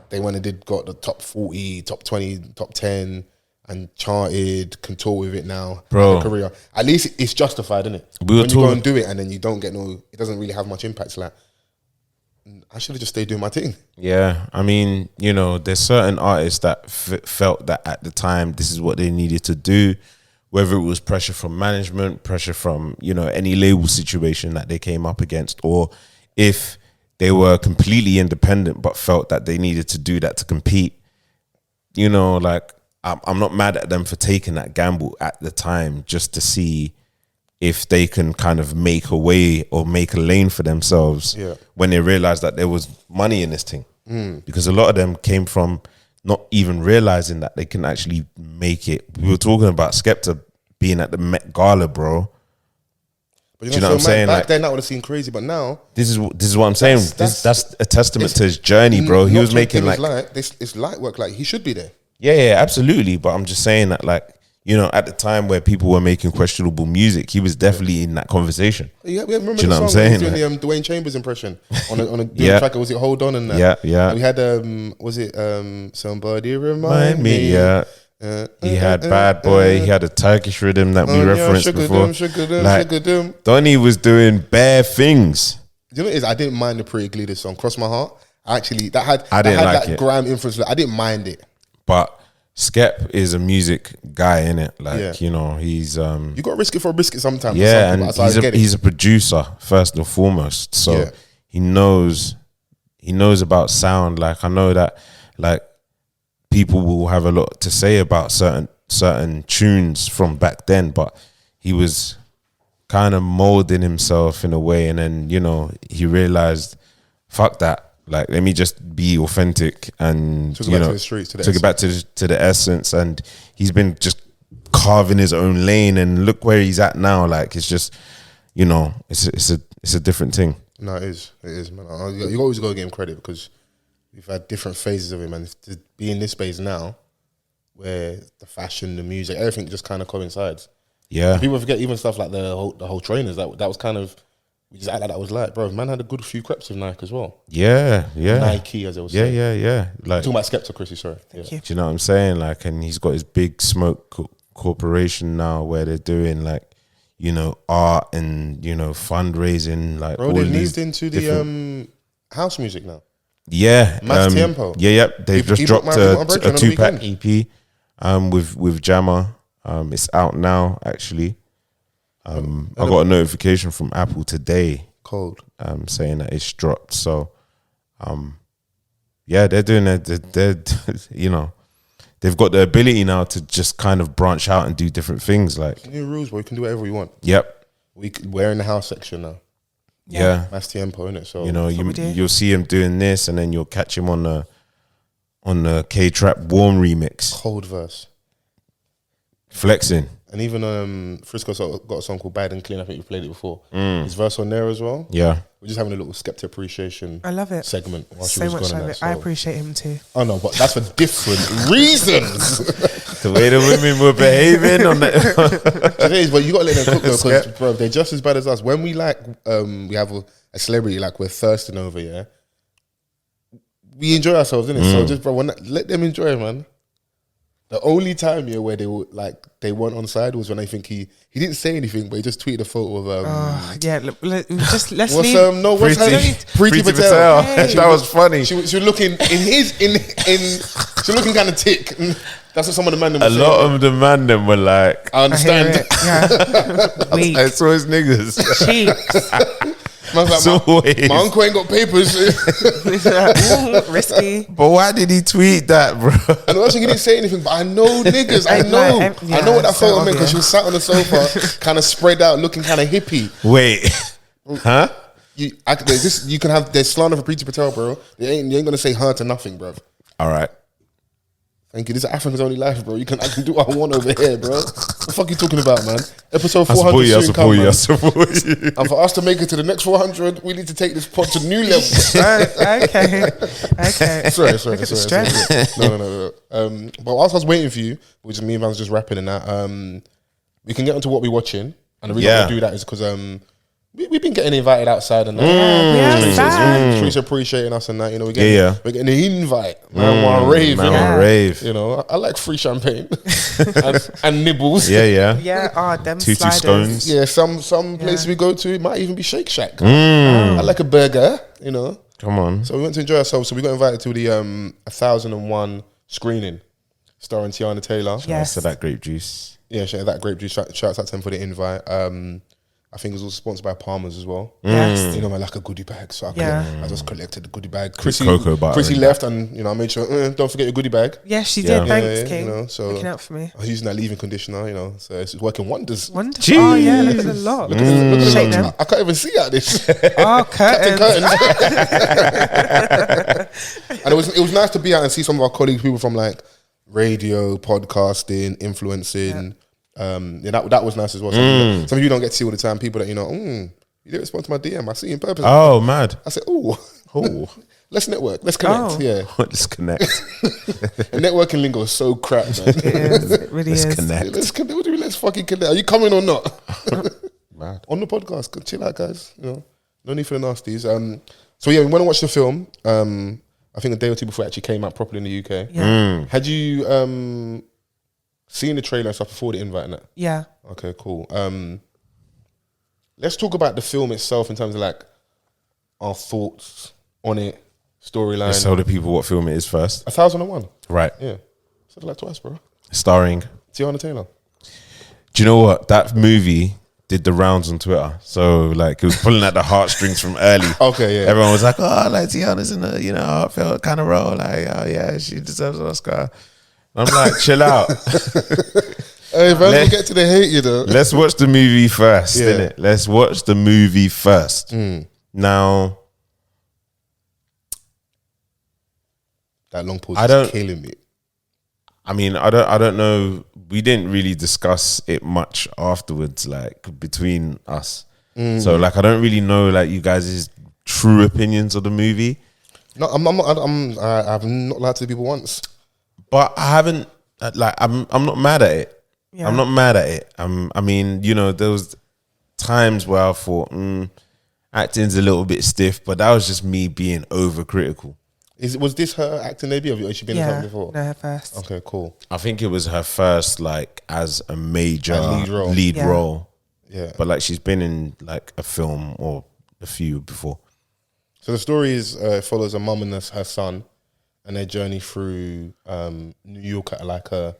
they went and got the top 40, top 20, top 10. And charted, can tour with it now, Bro. have a career. At least it's justified, isn't it? We were When you go talking- and do it, and then you don't get it doesn't really have much impact. It's like, I should have just stayed doing my thing. Yeah, I mean, you know, there's certain artists that felt that at the time this is what they needed to do, whether it was pressure from management, pressure from, you know, any label situation that they came up against, or if they were completely independent but felt that they needed to do that to compete. You know, like, I'm not mad at them for taking that gamble at the time just to see if they can kind of make a way or make a lane for themselves when they realized that there was money in this thing. Because a lot of them came from not even realizing that they can actually make it. We were talking about Skepta being at the Met Gala, bro. But Do you know what I'm saying? Back Like, then that would have seemed crazy, but now this is what I'm saying. That's a testament to his journey, bro. He not was to making him, like it's light work. Like he should be there. Yeah, absolutely. But I'm just saying that, like, you know, at the time where people were making questionable music, he was definitely in that conversation. Yeah, we remember Do you know the what I'm song when he saying? was doing the Dwayne Chambers impression on a Yeah. track. Was it Hold On and that? Yeah. And we had was it Somebody Remind Mind Me? me, yeah. He had Bad Boy. He had a Turkish rhythm that we referenced before. Like, Donny was doing bare things. Do you know what it is? I didn't mind the Pretty Glitter song, Cross My Heart. Actually, that had like that it. grime influence. I didn't mind it. But Skep is a music guy, innit? Like, you know, he's You got to risk it for a biscuit sometimes. yeah, for some and people. he's a producer first and foremost. So Yeah. he knows about sound. Like, I know that like people will have a lot to say about certain tunes from back then, but he was kind of molding himself in a way, and then, you know, he realized, fuck that. Like, let me just be authentic and Took it back to the streets, to the took it back to the essence, and he's been just carving his own lane, and look where he's at now. Like, it's just, you know, it's a different thing. No, it is, man. You always got to give him credit because we've had different phases of him, and to be in this space now, where the fashion, the music, everything just kind of coincides. Yeah, people forget even stuff like the whole trainers. That was kind of, we just act like that was like, bro. Man had a good few creps with Nike as well. Yeah. Nike, as it was. Yeah. Like, talking about Skepta, Chrissy. Sorry. Thank you. do you know what I'm saying? Like, and he's got his big smoke corporation now, where they're doing like, you know, art and, you know, fundraising. Like, Bro, they moved into the house music now. Yeah, Más Tiempo. Yeah. They've just dropped a 2-pack EP with Jammer. It's out now, actually. I got a notification from Apple today, cold, saying that it's dropped. So, yeah, they're doing it. They're you know, they've got the ability now to just kind of branch out and do different things. Like, new rules, bro. You can do whatever you want. Yep. We're in the house section now. Yeah. Más Tiempo, innit? So, you know, you'll see him doing this, and then you'll catch him on the K-Trap Warm remix, cold verse, flexing. and even Frisco's got a song called Bad and Clean. I think you played it before. His verse on there as well. Yeah, we're just having a little Skepta appreciation. I love it. Segment. While she So was much gone love and it. that, I so. appreciate him too. Oh no, but that's for different reasons. The way the women were behaving on that. It is, but you gotta let them cook though, because bro, they're just as bad as us. When we we have a celebrity like we're thirsting over, yeah, we enjoy ourselves, innit? So just bro, let them enjoy it, man. The only time where they were like they weren't on side was when I think he didn't say anything, but he just tweeted a photo of Let's what's leave. what's her name? Priti Patel. Hey. That was funny. She was looking she was looking kind of tick. That's what some of the man them were A saying. lot of the man them were like, I understand. Yeah. Weak. I saw his niggas. Cheeks. Man's like, So my uncle ain't got papers. Risky. But why did he tweet that, bro? And also he didn't say anything, but I know niggas. I know. I know what that so photo meant because obvious. she was sat on the sofa, kind of spread out, looking kind of hippie. Wait, huh? You can have there's slander for Priti Patel, bro. You ain't gonna say her to nothing, bro. All right. Thank you. This is Africa's only life, bro. I can do what I want over here, bro. What the fuck you talking about, man? Episode 400 I soon come, man. support you. And for us to make it to the next 400, we need to take this pod to new levels. Okay. Sorry. No. But whilst I was waiting for you, which is me and Vans just rapping and that, we can get onto what we're watching. And the reason why we do that is because we've been getting invited outside and that. Streets appreciating us and that, you know, we're getting an invite. Man, want rave. Rave. You know, I like free champagne and nibbles. Yeah, them Two sliders. stones. Yeah, some place we go to, it might even be Shake Shack. I like a burger, you know. Come on. So we went to enjoy ourselves. So we got invited to the 1001 screening starring Tiana Taylor. Yes. So that grape juice. Yeah, shout out that grape juice. Shouts out to them for the invite. I think it was also sponsored by Palmer's as well. Yes. You know, I like a goodie bag. So I just collected the goodie bag. Cocoa butter Chrissy and left and, you know, I made sure, don't forget your goodie bag. Yes, she did. Thanks, Yeah, King. you know, so looking out for me. I was using that leave-in conditioner, you know, so it's working wonders. Wonderful. Oh, yeah, look at the lot. Look at Shake them. them. I can't even see out this. Oh, curtains. And it was nice to be out and see some of our colleagues, people from like radio, podcasting, influencing. That was nice as well. Some of you don't get to see all the time. People that, you know, you didn't respond to my DM. I see you in purpose. Oh, mad. I said, let's network. Let's connect. Yeah. Let's connect. And networking lingo is so crap, man. It is. It really Let's is. connect. Let's connect. What do you mean, let's fucking connect? Are you coming or not? Mad. On the podcast. Chill out, guys. You know, no need for the nasties. So yeah, we went and watched the film. I think a day or two before it actually came out properly in the UK. Yeah. Had you seen the trailer and stuff before the invite and that? Yeah. Okay, cool. Let's talk about the film itself in terms of like our thoughts on it, storyline. Let's tell the people what film it is first. 1001. Right. Yeah. Said it like twice, bro. Starring. Tiana Taylor. Do you know what? That movie did the rounds on Twitter. So like it was pulling at the heartstrings from early. Okay, yeah. Everyone was like, oh, like Tiana's in a, you know, heartfelt kind of role. Like, oh yeah, she deserves an Oscar. I'm like, chill out. Hey, man, we'll get to the hate, you know. Let's watch the movie first, Yeah. innit? Let's watch the movie first. Now, That long pause I is don't- killing me. I mean, I don't know. We didn't really discuss it much afterwards, like between us. So like, I don't really know like you guys' true opinions of the movie. No, I'm not. I've not lied to the people once. But I haven't. Like, I'm not mad at it. Yeah. I'm not mad at it. I mean, you know, there was times where I thought acting's a little bit stiff, but that was just me being overcritical. Was this her acting debut? Has she been in something before? No, her first. Okay, cool. I think it was her first, like, as a major lead role. role. Yeah. But like, she's been in like a film or a few before. So the story is follows a mum and her son, and their journey through New York at like a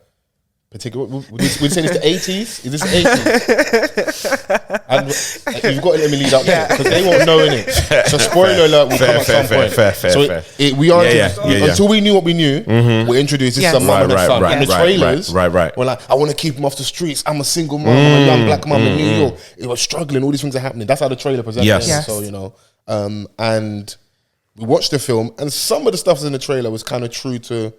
particular. Would you say it's the 80s? Is this the 80s? And you've got to let me lead up there because they won't know innit. So spoiler alert will come at some point. Fair. We are until we knew what we knew. We're introduced. This is a mum and a son. And the trailers, we're like, I want to keep him off the streets. I'm a single mum. I'm a young black mum in New York. It was struggling. All these things are happening. That's how the trailer presents it. Yes. So you know, and we watched the film, and some of the stuff in the trailer was kind of true to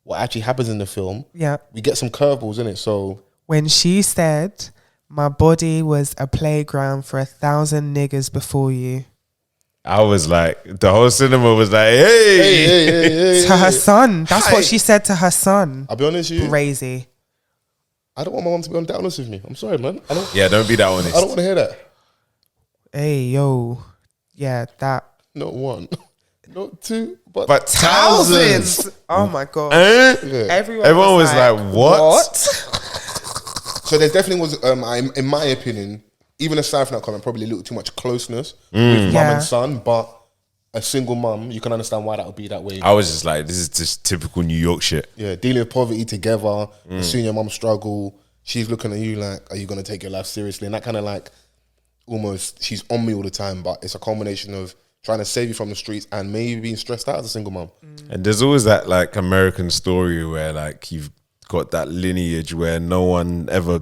what actually happens in the film. Yeah. We get some curveballs in it. So when she said, "My body was a playground for 1,000 niggas before you," I was like, the whole cinema was like, hey. To her son. That's what she said to her son. I'll be honest with you. Crazy. I don't want my mom to be that honest with me. I'm sorry, man. Don't be that honest. I don't want to hear that. Hey, yo. Yeah, that. Not one, not two, but thousands. Oh my God. Yeah. Everyone was like, what? So there definitely was, in my opinion, even aside from that comment, probably a little too much closeness with mum and son, but a single mum, you can understand why that would be that way. I was just like, this is just typical New York shit. Yeah, dealing with poverty together, seeing your mum struggle, she's looking at you like, are you going to take your life seriously? And that kind of like, almost, she's on me all the time, but it's a combination of trying to save you from the streets and maybe being stressed out as a single mum. And there's always that like American story where like you've got that lineage where no one ever,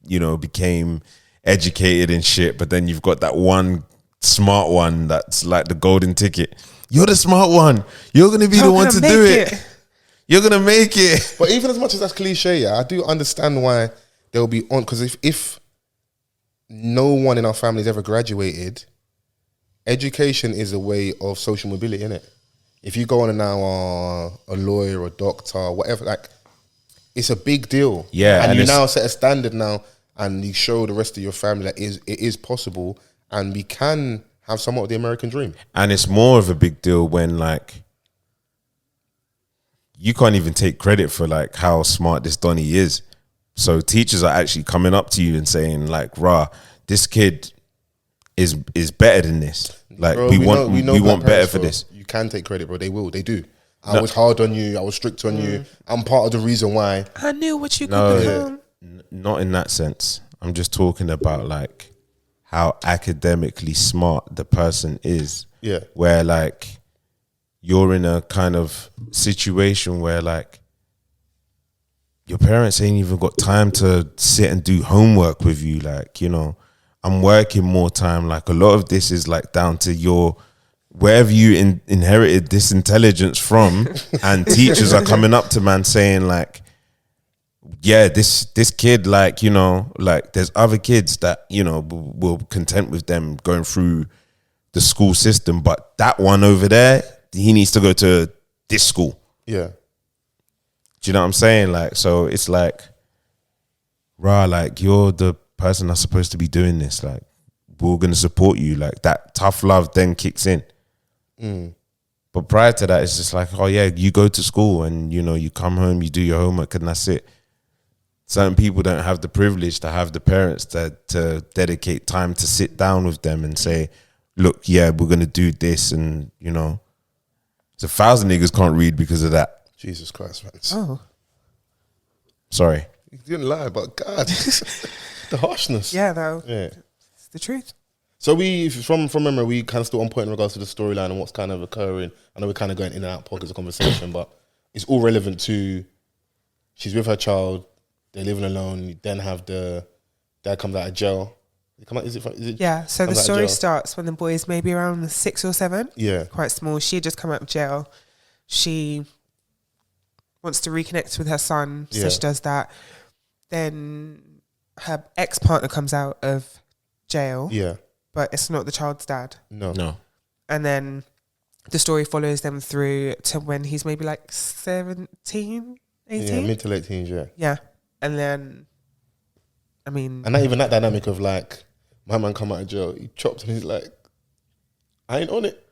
you know, became educated and shit, but then you've got that one smart one that's like the golden ticket. You're the smart one. You're going to be the one to do it. You're going to make it. But even as much as that's cliche, I do understand why they'll be on, because if no one in our families ever graduated, education is a way of social mobility, isn't it? If you go on and now are a lawyer or doctor, whatever, like, it's a big deal. Yeah. And you now set a standard now, and you show the rest of your family that it is possible, and we can have somewhat of the American dream. And it's more of a big deal when like you can't even take credit for like how smart this Donnie is. So teachers are actually coming up to you and saying like, rah, this kid is better than this. Like, bro, we want better for this. You can take credit, bro. They do. I was hard on you. I was strict on you. I'm part of the reason why. I knew what you could become. Not in that sense. I'm just talking about like how academically smart the person is. Yeah. Where like you're in a kind of situation where like your parents ain't even got time to sit and do homework with you. Like, you know, I'm working more time. Like a lot of this is like down to your, wherever you inherited this intelligence from, and teachers are coming up to man saying like, yeah, this kid, like, you know, like there's other kids that, you know, will content with them going through the school system, but that one over there, he needs to go to this school. Yeah. Do you know what I'm saying? Like, so it's like, rah, like you're the person that's supposed to be doing this. Like, we're going to support you. Like that tough love then kicks in. But prior to that, it's just like, oh yeah, you go to school and, you know, you come home, you do your homework and that's it. Certain people don't have the privilege to have the parents to dedicate time to sit down with them and say, look, yeah, we're going to do this. And, you know, it's 1,000 niggas can't read because of that. Jesus Christ, man. Oh. Sorry. You didn't lie, but God, the harshness. Yeah, though. Yeah. It's the truth. So we, from memory, we kind of still on point in regards to the storyline and what's kind of occurring. I know we're kind of going in and out pockets of conversation, but it's all relevant to, she's with her child, they're living alone, you then have the dad comes out of jail. Is it Yeah, so the story starts when the boy's maybe around 6 or 7. Yeah. Quite small. She had just come out of jail. She wants to reconnect with her son, so Yeah. she does that. Then her ex-partner comes out of jail, Yeah. but it's not the child's dad. No. And then the story follows them through to when he's maybe like 17, 18. Yeah, mid to late teens, yeah. Yeah. And then, I mean, And not even that dynamic of like, my man come out of jail, he chopped and he's like, I ain't on it.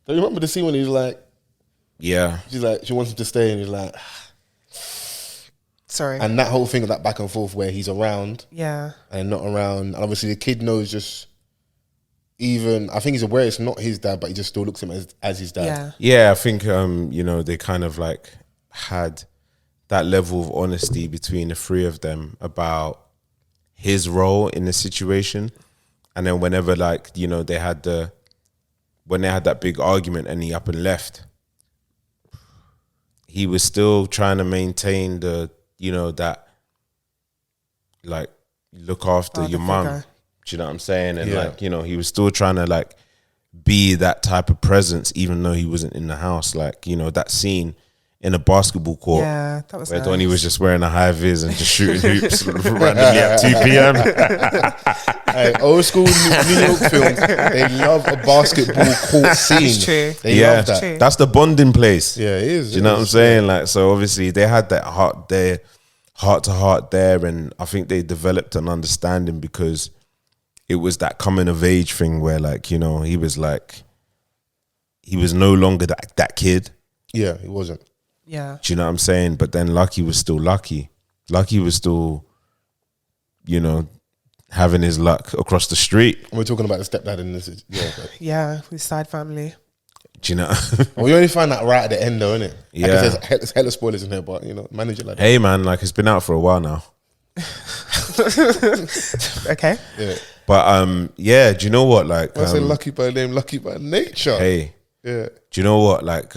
Do you remember the scene when he's like, Yeah. she's like, she wants him to stay and he's like, sorry. and that whole thing of that back and forth where he's around Yeah. and not around. And obviously the kid knows just, even, I think he's aware it's not his dad, but he just still looks at him as his dad. Yeah. Yeah, I think you know, they kind of like had that level of honesty between the three of them about his role in the situation. And then whenever, like, you know, when they had that big argument and he up and left, he was still trying to maintain the, you know, that, like, look after Father your mum. figure. Do you know what I'm saying? And Yeah. like, you know, he was still trying to like be that type of presence, even though he wasn't in the house. Like, you know, that scene in a basketball court Yeah, that was where nice. Donnie was just wearing a high vis and just shooting hoops randomly at 2 p.m. Hey, old school New York films, they love a basketball court scene. It's true. They Yeah, love that. True. that's the bonding place. Yeah, it is. Do you know what I'm saying? Like, so obviously they had that heart to heart there, and I think they developed an understanding because it was that coming of age thing where, like, you know, he was no longer that kid. Yeah, it wasn't. Yeah. Do you know what I'm saying? But then Lucky was still Lucky. Lucky was still, you know, having his luck across the street. And we're talking about the stepdad in this. Yeah, but Yeah, with side family. Do you know? we only find that right at the end, though, innit? Yeah. Like, there's hella spoilers in here, but you know, manage it like that. Hey man, like, it's been out for a while now. Okay. Yeah. But yeah, do you know what? Like, I say lucky by name, lucky by nature. hey, Yeah. do you know what? Like,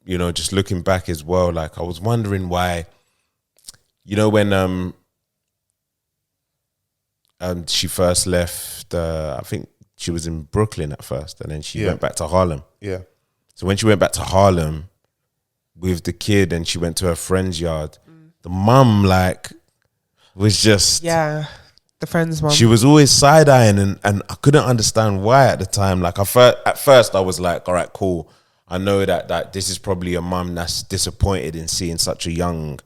you know, just looking back as well, like, I was wondering why, you know, when she first left, I think she was in Brooklyn at first, and then she went back to Harlem. Yeah. So when she went back to Harlem with the kid and she went to her friend's yard, the mum, like, was just... Yeah. The friend's mom. She was always side-eyeing, and I couldn't understand why at the time. Like, at first I was like, all right, cool. I know that this is probably a mum that's disappointed in seeing such a young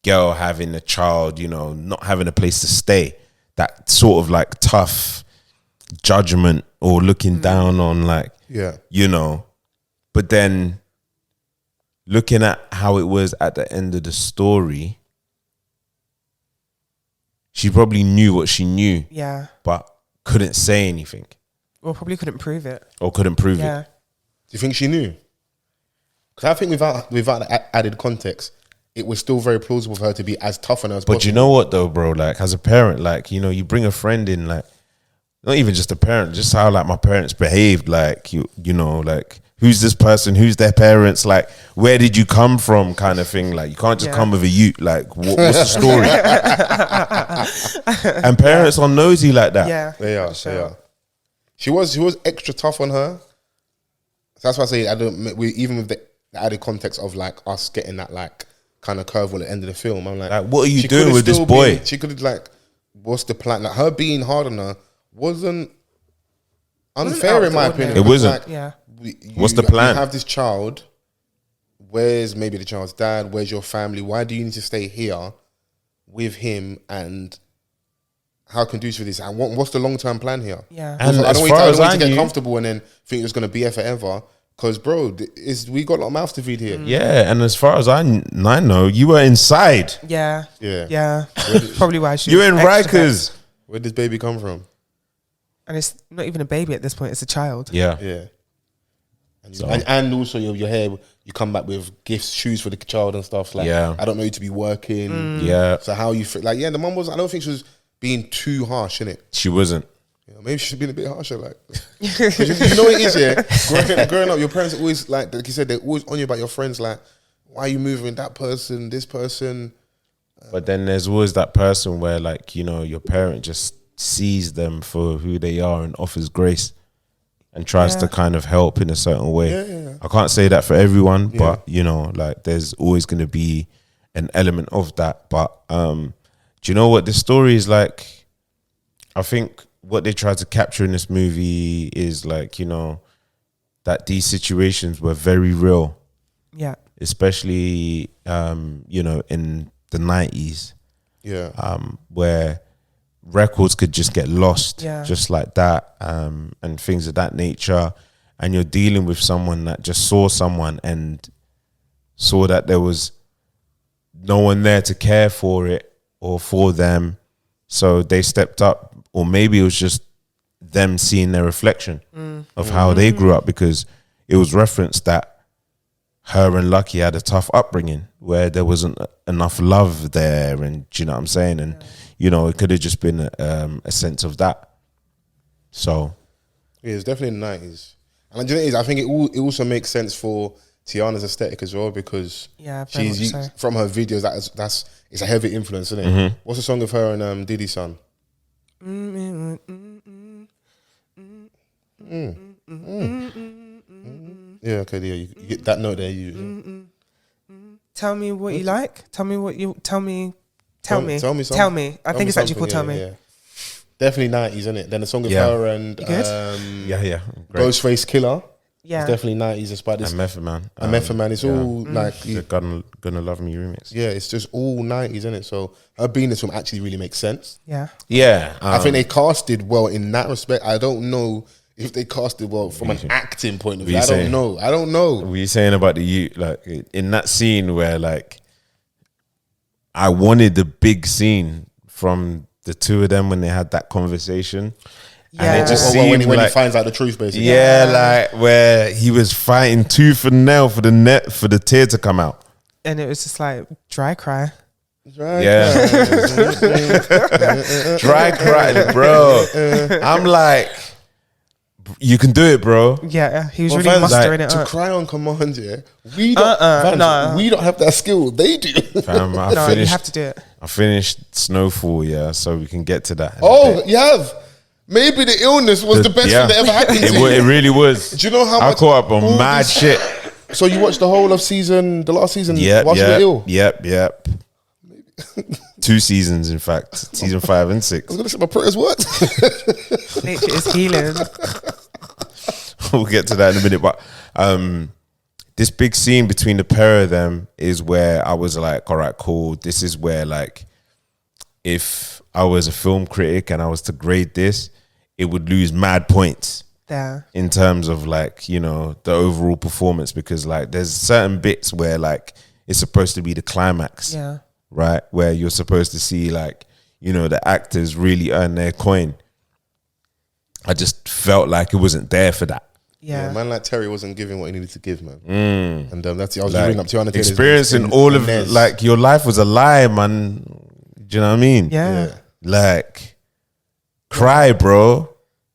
girl having a child, you know, not having a place to stay. That sort of like tough judgment or looking down on, like, Yeah. you know. But then looking at how it was at the end of the story, she probably knew what she knew, Yeah. but couldn't say anything Or probably couldn't prove it. or couldn't prove Yeah. it. Do you think she knew? Because I think without the added context, it was still very plausible for her to be as tough on her as But possible. you know what though, bro? Like, as a parent, like, you know, you bring a friend in, like, not even just a parent, just how like my parents behaved, like, you know, like, who's this person? Who's their parents? Like, where did you come from? Kind of thing. Like, you can't just come with a ute. Like, what's the story? And parents are nosy like that. Yeah. They are. for sure. They are. She was extra tough on her. So that's why I say even with the added context of like us getting that like kind of curveball at the end of the film, I'm like, What are you she doing could've with this still boy? she could have like, what's the plan? Like her being hard on her wasn't unfair out in of my the opinion. ordinary. It wasn't. Like, Yeah. What's the plan? You have this child. Where's maybe the child's dad? Where's your family? Why do you need to stay here with him? And how conducive is this? And what's the long term plan here? Yeah. And Also, I as don't far want as you I to get knew- comfortable and then think it's going to be here forever. Because, bro, we got a lot of mouths to feed here. Yeah, and as far as I know, you were inside. Yeah. Yeah. Yeah. Probably why she You're was in extra Rikers. vexed. Where did this baby come from? And it's not even a baby at this point, it's a child. Yeah. Yeah. And, So- and also your hair, you come back with gifts, shoes for the child and stuff. Like, Yeah. I don't know you to be working. Yeah. So how you feel? Like, yeah, the mum was, I don't think she was being too harsh, innit? She wasn't. Yeah, maybe she should have been a bit harsher. Like, 'cause you know what it is, yeah? Growing up, your parents are always, like you said, they're always on you about your friends. Like, why are you moving that person, this person? But then there's always that person where, like, you know, your parent just sees them for who they are and offers grace and tries to kind of help in a certain way. Yeah. I can't say that for everyone, Yeah. but you know, like there's always going to be an element of that. But do you know what this story is like? I think what they tried to capture in this movie is like, you know, that these situations were very real, Yeah. especially you know, in the 90s, Yeah. where records could just get lost, Yeah. just like that, and things of that nature. And you're dealing with someone that just saw someone and saw that there was no one there to care for it or for them, so they stepped up. Or maybe it was just them seeing their reflection of how they grew up, because it was referenced that her and Lucky had a tough upbringing where there wasn't enough love there, and do you know what I'm saying? And you know, it could have just been a sense of that. So Yeah, it's definitely in the 90s. And the thing is, I think it also makes sense for Tiana's aesthetic as well, because Yeah, very much so. from her videos, that's it's a heavy influence, isn't it? What's the song of her and Diddy's son? Yeah, okay, yeah, you get that note there. Tell me what you like. Tell me what you tell me. Tell me something. Tell me. I think it's actually called Tell Me. Yeah. Definitely 90s, isn't it? Then the song of Yeah. her and You good? yeah, great. Ghostface Killer. Yeah. It's definitely 90s inspired. This And Method Man. and Method Man. It's all like The Gonna Love Me remix. yeah, it's just all 90s, isn't it? So her being in this film actually really makes sense. Yeah. Yeah, I think they casted well in that respect. I don't know if they casted well from an acting point of view. What you I saying? don't know. I don't know. what were you saying about the youth? Like in that scene where like I wanted the big scene from the two of them when they had that conversation. Yeah. And it just Well, seemed when he like, finds out the truth, basically. yeah, like where he was fighting tooth and nail for the tear to come out. And it was just like dry cry. Right. Yeah, dry cry, bro. I'm like, you can do it, bro. Yeah, he was Well, really Vans, mustering like, it To up. cry on command, yeah. We don't, Vans, no. we don't have that skill. They do. Fam, No, you have to do it. I finished Snowfall, yeah, so we can get to that. in a Oh, bit. you have. Maybe the illness was the best Yeah. thing that ever happened to It, you. it really was. Do you know how I much caught up on all mad this- shit. So you watched the whole of the last season Yep, whilst you were ill? yep. 2 seasons, in fact, season 5 and 6. I was going to say my prayers worked. Nature is healing. We'll get to that in a minute, but this big scene between the pair of them is where I was like, all right, cool. This is where, like, if I was a film critic and I was to grade this, it would lose mad points There. in terms of, like, you know, the overall performance, because like there's certain bits where like it's supposed to be the climax, Yeah. right, where you're supposed to see, like, you know, the actors really earn their coin. I just felt like it wasn't there for that. Yeah, Yeah. man like Terry wasn't giving what he neaded to give, man. And that's I was Like, reading up Tiana Taylor's experiencing in all of Mayonnaise. like your life was a lie, man. Do you know what I mean? Yeah. Like, cry, bro.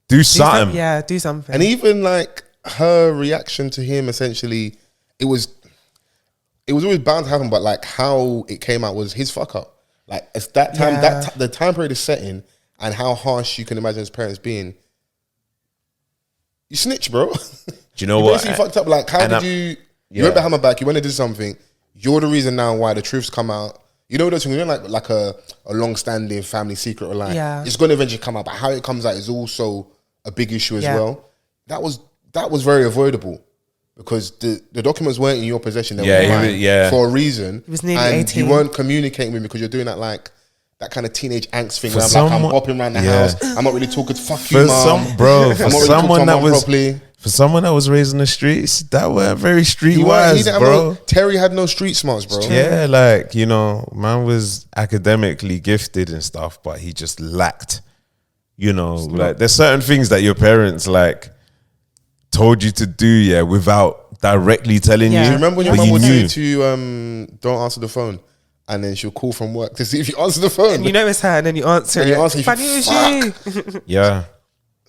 Do Do some- something. yeah, do something. And even like her reaction to him, essentially, it was always bound to happen, but like how it came out was his fuck up. Like it's that time, Yeah. the time period is setting, and how harsh you can imagine his parents being. You snitch, bro. Do you know You what? basically fucked up. Like, how and did I'm- you? yeah. You went behind my back. You went to do something. You're the reason now why the truth's come out. You know those things. You're like a long-standing family secret, or like it's going to eventually come out. But how it comes out is also a big issue as Yeah. well. That was very avoidable because the documents weren't in your possession. They Yeah, were he mine was- yeah. for a reason. He was nearly and 18. you weren't communicating with me because you're doing that like. That kind of teenage angst thing For where I'm like, I'm someone- bopping around the yeah. house. I'm not really talking to fuck you, For mom. some, bro, I'm for not really someone talking to that mom was properly. for someone that was raised in the streets, that weren't very He streetwise, didn't have bro. no- Terry had no street smarts, bro. Yeah, like, you know, man was academically gifted and stuff, but he just lacked, you know, like there's certain things that your parents like told you to do, yeah, without directly telling Yeah. you. Do you remember when your but mum would knew. say to you, don't answer the phone, and then she'll call from work to see if you answer the phone? And you know it's her, and then you answer And it. you answer, you Funny think, it was you. Yeah.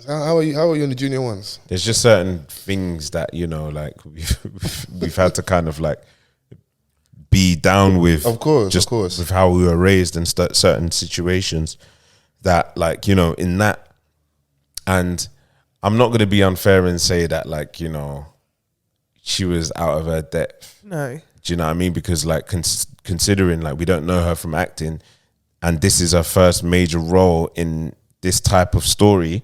How are you? How are you on the junior ones? There's just certain things that, you know, like we've had to kind of like be down with, Of course, just of course. with how we were raised in certain situations that, like, you know, in that. And I'm not going to be unfair and say that, like, you know, she was out of her depth. No. Do you know what I mean? Because like considering like we don't know her from acting, and this is her first major role in this type of story,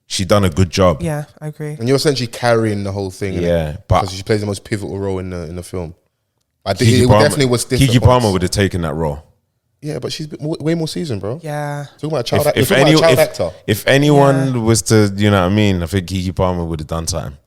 she done a good job. Yeah, I agree. And you're essentially carrying the whole thing. Yeah, but because she plays the most pivotal role in the film. I think it definitely was different. Keke Palmer would have taken that role. Yeah, but she's way more seasoned, bro. Yeah. Talking about a child actor. If anyone was to, you know what I mean, I think Keke Palmer would have done time.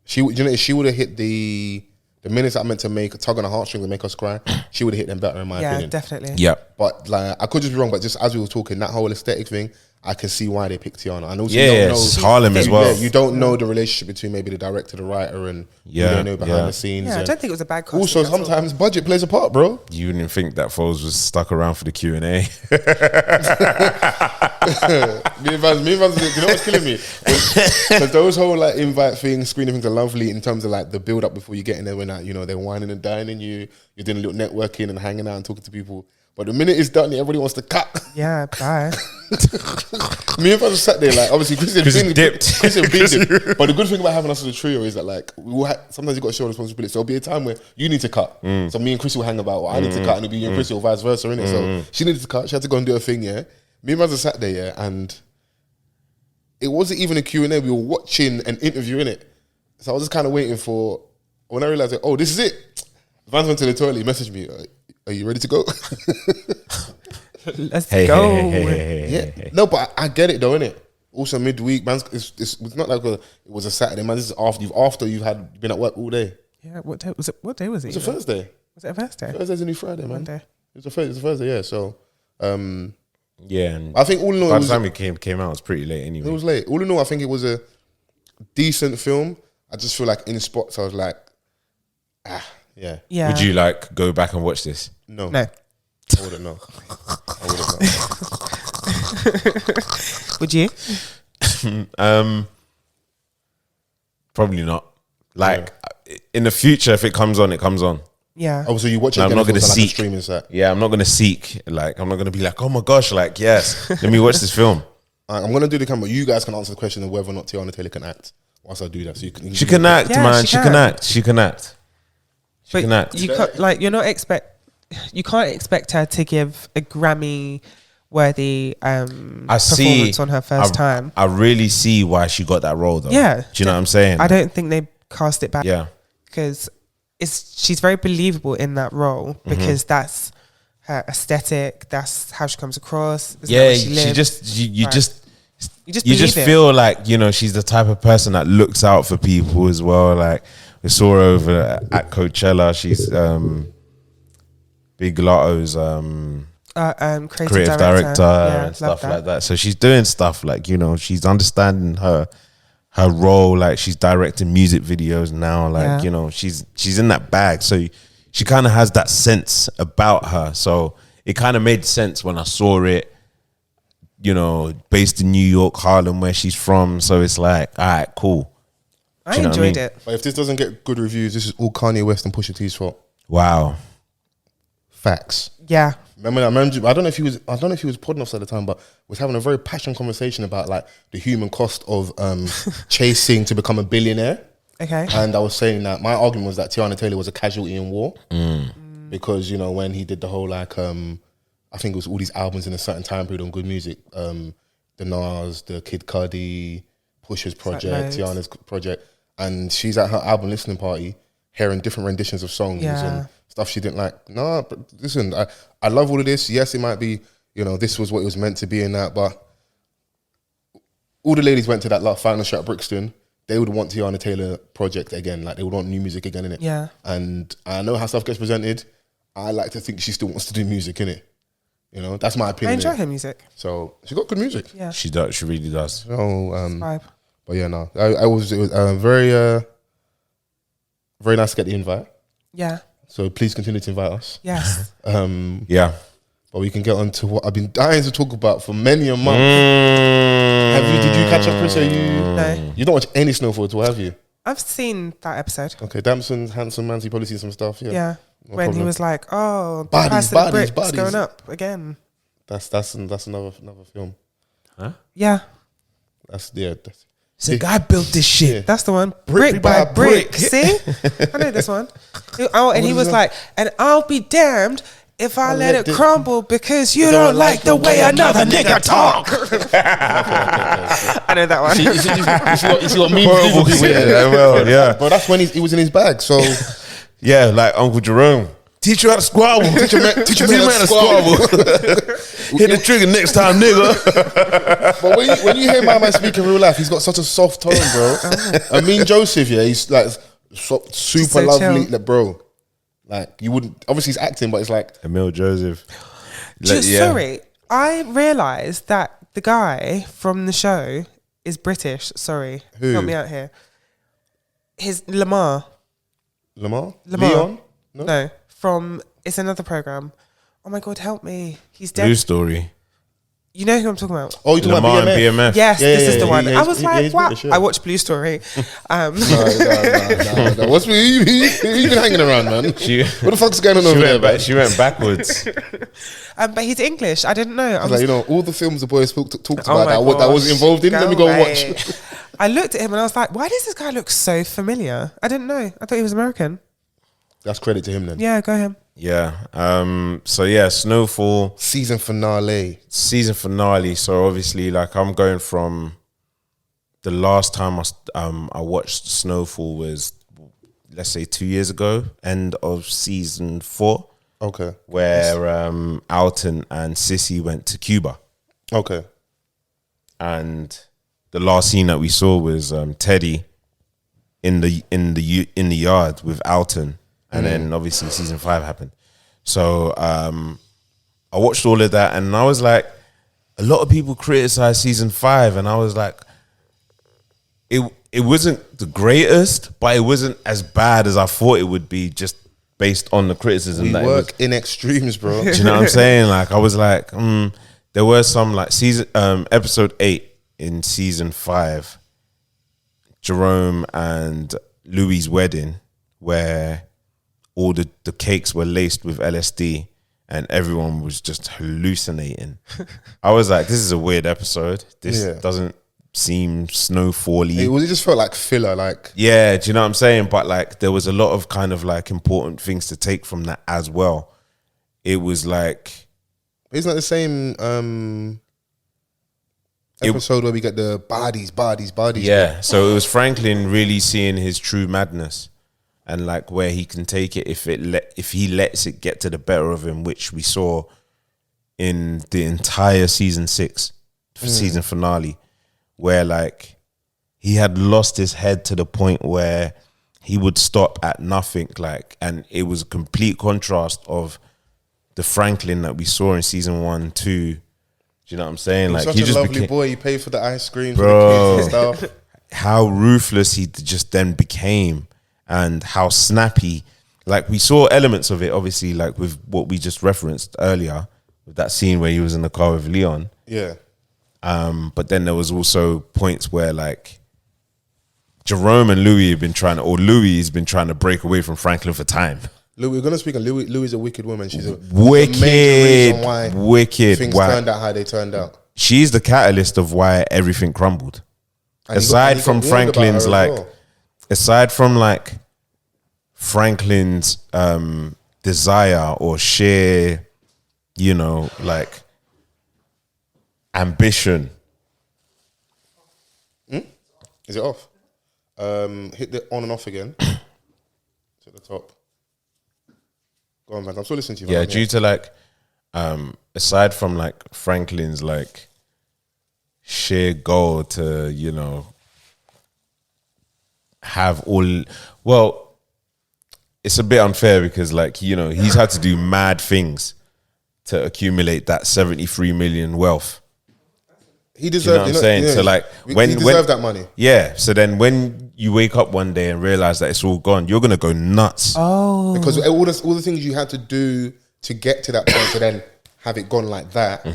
She would have hit the minutes that I meant to make a tug on the heartstrings and make us cry. She would have hit them better in my opinion. Yeah, definitely. Yeah. But like, I could just be wrong. But just as we were talking, that whole aesthetic thing, I can see why they picked Tiana. And also, it's Harlem as well. Yeah, you don't know the relationship between maybe the director, the writer, and you don't know behind the scenes. Yeah, I don't think it was a bad casting. Also, sometimes budget plays a part, bro. You wouldn't think that Foles was stuck around for the Q&A. Me and Vans, you know what's killing me? Because those whole like invite things, screening things are lovely in terms of like the build up before you get in there when they're whining and dining you're doing a little networking and hanging out and talking to people. But the minute it's done, everybody wants to cut. Yeah, bye. Me and Vans sat there like, obviously Chris he dipped. But the good thing about having us as a trio is that like sometimes you got to show responsibility. So there'll be a time where you need to cut. So me and Chris will hang about, or I need to cut, and it'll be you and Chris or vice versa, innit? So she needed to cut. She had to go and do her thing, yeah. Me and Vans sat there, yeah, and it wasn't even a Q&A. We were watching an interview, innit? So I was just kind of waiting for, when I realized, like, oh, this is it. Vans went to the toilet, he messaged me, are you ready to go? Let's go. Yeah. No, but I get it though, innit? Also midweek, man, it's not like it was a Saturday, man. This is after you've been at work all day. Yeah, what day was it? What day was it? It was a Thursday. Was it a Thursday? Thursday's a new Friday, man. Monday. It's a Thursday, yeah. So, Yeah, and I think all in all, by the time it came out, it was pretty late anyway. It was late. All in all, I think it was a decent film. I just feel like in spots, I was like, yeah. Yeah. Would you like go back and watch this? No. No. I wouldn't know. Would you? Probably not. Like in the future, if it comes on, it comes on. Yeah. Oh, so you watch it? I'm not going to seek. Like a streaming site. Yeah, I'm not going to seek. Like, I'm not going to be like, oh my gosh, like, yes, let me watch this film. I'm going to do the camera. You guys can answer the question of whether or not Tiana Taylor can act. Whilst I do that, so she can act, Yeah, man. she She can can. act. She can act. She can act. You can't, like, you can't expect her to give a Grammy worthy performance on her first time. I really see why she got that role though. Yeah. Do you know what I'm saying? I don't think they cast it back. Yeah. Because she's very believable in that role because that's her aesthetic, that's how she comes across. Yeah, she lives. you just believe it. feel like, you know, she's the type of person that looks out for people as well. Like we saw her over at Coachella. She's Big Lotto's creative director and stuff like that. So she's doing stuff like, you know, she's understanding her role. Like she's directing music videos now. Like, you know, she's in that bag. So she kind of has that sense about her. So it kind of made sense when I saw it, you know, based in New York, Harlem, where she's from. So it's like, all right, cool. I enjoyed it. But if this doesn't get good reviews, this is all Kanye West and Pusha T's fault. Wow. Facts. Yeah. Remember, I don't know if he was podding off at the time, but was having a very passionate conversation about like the human cost of chasing to become a billionaire. Okay. And I was saying that my argument was that Tiana Taylor was a casualty in war because, you know, when he did the whole like I think it was all these albums in a certain time period on good music, the Nas, the Kid Cudi, Pusha's project, Tiana's project, and she's at her album listening party hearing different renditions of songs and stuff she didn't like. No, but listen, I love all of this. Yes, it might be, you know, this was what it was meant to be in that, but all the ladies went to that final show at Brixton. They would want Tiana Taylor project again. Like they would want new music again in it. Yeah. And I know how stuff gets presented. I like to think she still wants to do music in it. You know, that's my opinion. I enjoy her music. So she got good music. Yeah. She does. She really does. So Vibe. but yeah, no, it was very nice to get the invite. Yeah. So please continue to invite us. Yes. Yeah. But we can get on to what I've been dying to talk about for many a month. Did you catch up, Chris? No. You don't watch any Snowfall at all, have you? I've seen that episode. Okay, Damson's handsome man. So you probably seen some stuff. Yeah. Yeah. No when problem. he was like, "Oh, the Bodies, price of the bodies, bricks bodies. going up again." That's another film. Yeah. It's like, I built this shit. That's the one. Brick by brick. See? I know this one. Oh, and he was like, and I'll be damned if I let it crumble because you don't like the way another nigga talk. I know that one. You see what memes do? Yeah. But that's when he was in his bag. So yeah, like Uncle Jerome. Teach you how to squabble. Teach you how to squabble. Hit the trigger next time, nigga. But when you hear my man speak in real life, he's got such a soft tone, bro. I mean, Joseph, yeah, he's like super so lovely, chill. like, bro. Like you wouldn't. Obviously, he's acting, but it's like Emil Joseph. Sorry, I realised that the guy from the show is British. Sorry, Who? help me out here. His Lamar. Leon? No, from it's another program. Oh my God, help me! He's dead. Blue Story. You know who I'm talking about? Oh, you're talking Lamar about and BMF? BMF. Yes, this is the one. I was like, he's wow. British, yeah. I watched Blue Story. No. What's you been hanging around, man? What the fuck's going on over there, man? She went backwards. But he's English. I didn't know. I was Like, all the films the boys talked about Oh my that was gosh, involved in. Let me go and watch. I looked at him and I was like, why does this guy look so familiar? I didn't know. I thought he was American. That's credit to him then. Yeah, go ahead. Yeah. So yeah, Snowfall Season finale. So obviously, like, I'm going from the last time I watched Snowfall was, let's say, 2 years ago, end of season 4. Okay. Where Alton and Sissy went to Cuba. Okay. And the last scene that we saw was Teddy in the yard with Alton, and then obviously season 5 happened. So I watched all of that, and I was like, a lot of people criticize season 5, and I was like, it wasn't the greatest, but it wasn't as bad as I thought it would be, just based on the criticism. We that work in extremes, bro. Do you know what I'm saying? Like, I was like, there were some, like, episode 8 in season 5, Jerome and Louis' wedding, where all the cakes were laced with LSD and everyone was just hallucinating. I was like, this is a weird episode. This doesn't seem snowfall-y. It just felt like filler, like. Yeah, do you know what I'm saying? But like, there was a lot of kind of like important things to take from that as well. It was like, isn't that the same episode where we get the bodies? Yeah, so it was Franklin really seeing his true madness and like where he can take it if he lets it get to the better of him, which we saw in the entire season 6 season finale, where like he had lost his head to the point where he would stop at nothing, like, and it was a complete contrast of the Franklin that we saw in season 1, 2. Do you know what I'm saying? Like, Like, such he just a lovely became, boy. He paid for the ice cream, bro, for the kids and stuff. how ruthless he just then became, and how snappy. Like, we saw elements of it, obviously, like with what we just referenced earlier, with that scene where he was in the car with Leon. Yeah. But then there was also points where like Jerome and Louis has been trying to break away from Franklin for time. We're gonna speak on Louis. Louis is a wicked woman. She's a Wicked, major reason why wicked. things Why turned out how they turned out. she's the catalyst of why everything crumbled. And Aside you from got warned about Franklin's her as like, well. aside from like Franklin's desire or sheer, you know, like ambition. Is it off? Hit the on and off again. To the top. Go on, man. I'm still listening to you. Yeah, man. due to like, aside from like Franklin's like sheer goal to, you know, have all, well, it's a bit unfair because like, you know, he's had to do mad things to accumulate that 73 million wealth. He Do you know deserved. what I'm saying? So like, he deserved that money. Yeah. So then when you wake up one day and realize that it's all gone, you're gonna go nuts. Oh, Because all the things you had to do to get to that point to then have it gone like that,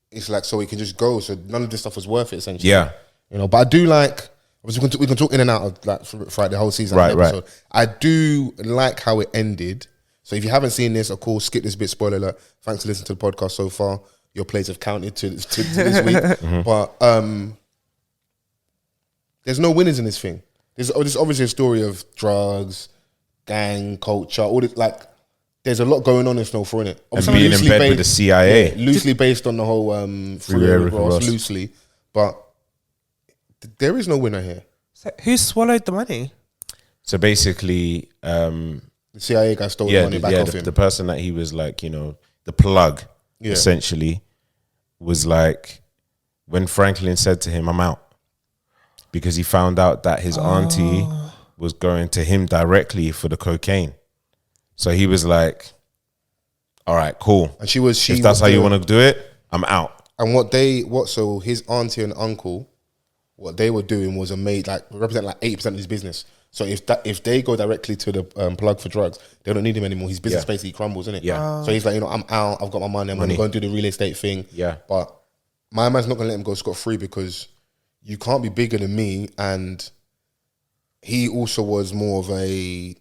it's like, so it can just go. So none of this stuff was worth it, essentially. Yeah. You know, but I do like, obviously we can talk in and out of like throughout the whole season. Right, and episode. I do like how it ended. So if you haven't seen this, of course, skip this bit, spoiler alert. Thanks for listening to the podcast so far. Your plays have counted to this week. But there's no winners in this thing. There's obviously a story of drugs, gang culture, all this. Like, there's a lot going on in Snowfall, innit? And being in bed with the CIA, loosely based on the whole Freeway Ross, loosely, but there is no winner here. So who swallowed the money? So basically, the CIA guy stole the money back off him. The person that he was like, you know, the plug, essentially, was like, when Franklin said to him, "I'm out," because he found out that his auntie was going to him directly for the cocaine. So he was like, "All right, cool." And if that's how you want to do it, I'm out. And so his auntie and uncle, what they were doing was represent like 8% of his business. So if they go directly to the plug for drugs, they don't need him anymore. His business basically crumbles, innit? Yeah. So he's like, I'm out. I've got my money. I'm going to go and do the real estate thing. Yeah. But my man's not going to let him go scot-free because you can't be bigger than me. And he also was more of a...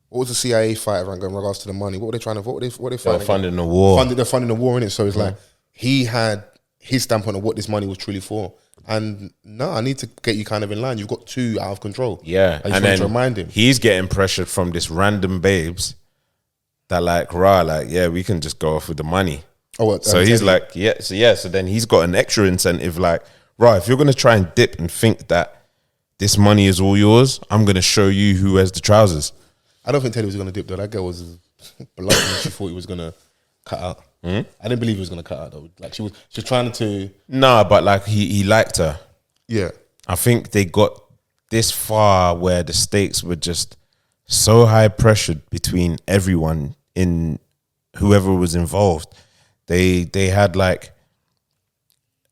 What was the CIA fight around in regards to the money? What were they trying to... What were they fighting? They're funding the war. They're funding the war, innit? So it's like, he had his standpoint of what this money was truly for. And no, I need to get you kind of in line. You've got two out of control. Yeah. I just want to remind him. He's getting pressured from this random babes that we can just go off with the money. Oh, what? So he's like, so then he's got an extra incentive, like, if you're going to try and dip and think that this money is all yours, I'm going to show you who has the trousers. I don't think Teddy was going to dip, though. That girl was blunt and she thought he was going to cut out. I didn't believe he was going to cut out, though. Like, she was trying to... Nah, but like, he liked her. Yeah. I think they got this far where the stakes were just so high pressured between everyone in whoever was involved. They had like...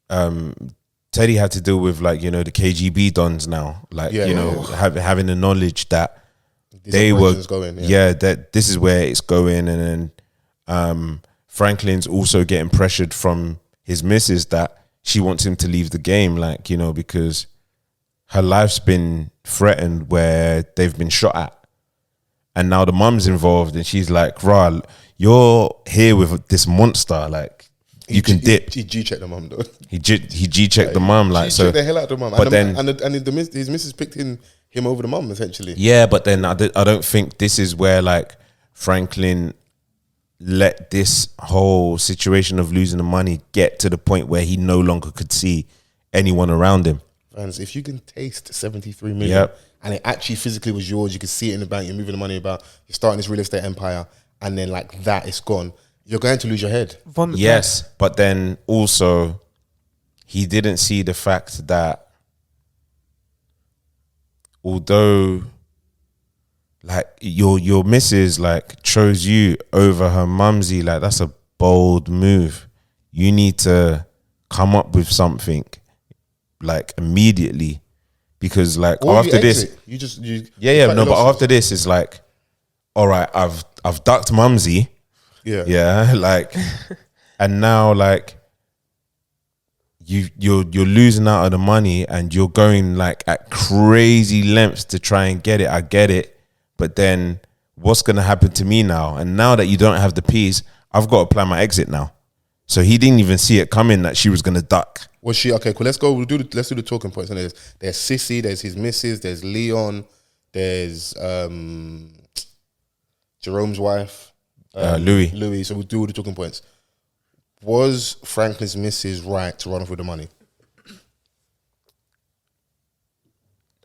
Teddy had to deal with like, you know, the KGB dons now. Like, having the knowledge that they were... that this is where it's going. And then... Franklin's also getting pressured from his missus that she wants him to leave the game, like, you know, because her life's been threatened where they've been shot at. And now the mum's involved and she's like, you're here with this monster, like, you can dip. He G-checked the mum, though. He G-checked the mum, like, so... G-checked the hell out of the mum. But his missus picked him over the mum, essentially. Yeah, but then I don't think this is where, like, Franklin... let this whole situation of losing the money get to the point where he no longer could see anyone around him. Vans, if you can taste 73 million and it actually physically was yours, you could see it in the bank, you're moving the money about, you're starting this real estate empire, and then like that, it's gone, you're going to lose your head. Yes, but then also he didn't see the fact that although... like your missus like chose you over her mumsy, like that's a bold move. You need to come up with something like immediately, because like after this, but after this is like, all right, I've ducked mumsy, like, and now like you're losing out on the money and you're going like at crazy lengths to try and get it. I get it. But then what's going to happen to me now? And now that you don't have the peas, I've got to plan my exit now. So he didn't even see it coming that she was going to duck. Was she? Okay, cool. Let's go. Let's do the talking points. And there's Sissy, there's his missus, there's Leon, there's Jerome's wife. Louis. So we'll do all the talking points. Was Franklin's missus right to run off with the money?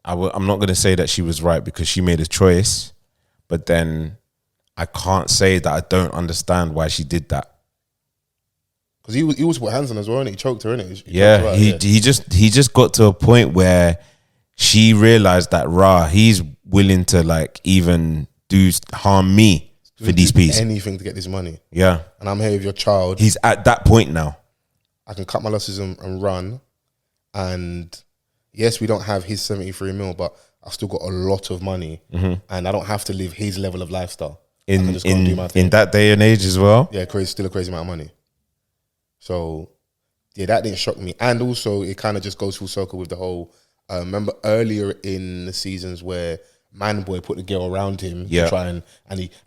I'm not going to say that she was right because she made a choice, but then I can't say that I don't understand why she did that. Because he was put hands on as well, and he choked her, innit? He just got to a point where she realized that he's willing to like even harm me for these pieces. Anything to get this money. Yeah. And I'm here with your child. He's at that point now. I can cut my losses and run, and... yes, we don't have his 73 mil, but I've still got a lot of money, and I don't have to live his level of lifestyle. In that day and age as well? Yeah, still a crazy amount of money. So, yeah, that didn't shock me. And also, it kind of just goes full circle with the whole, remember earlier in the seasons where Man Boy put the girl around him to try and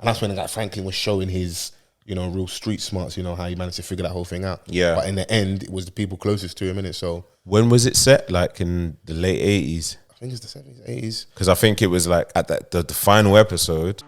that's when like Franklin was showing his, you know, real street smarts, you know, how he managed to figure that whole thing out. Yeah. But in the end, it was the people closest to him, innit? So... when was it set? Like in the late 80s? think it's the 70s, 80s. Because I think it was like at the final episode.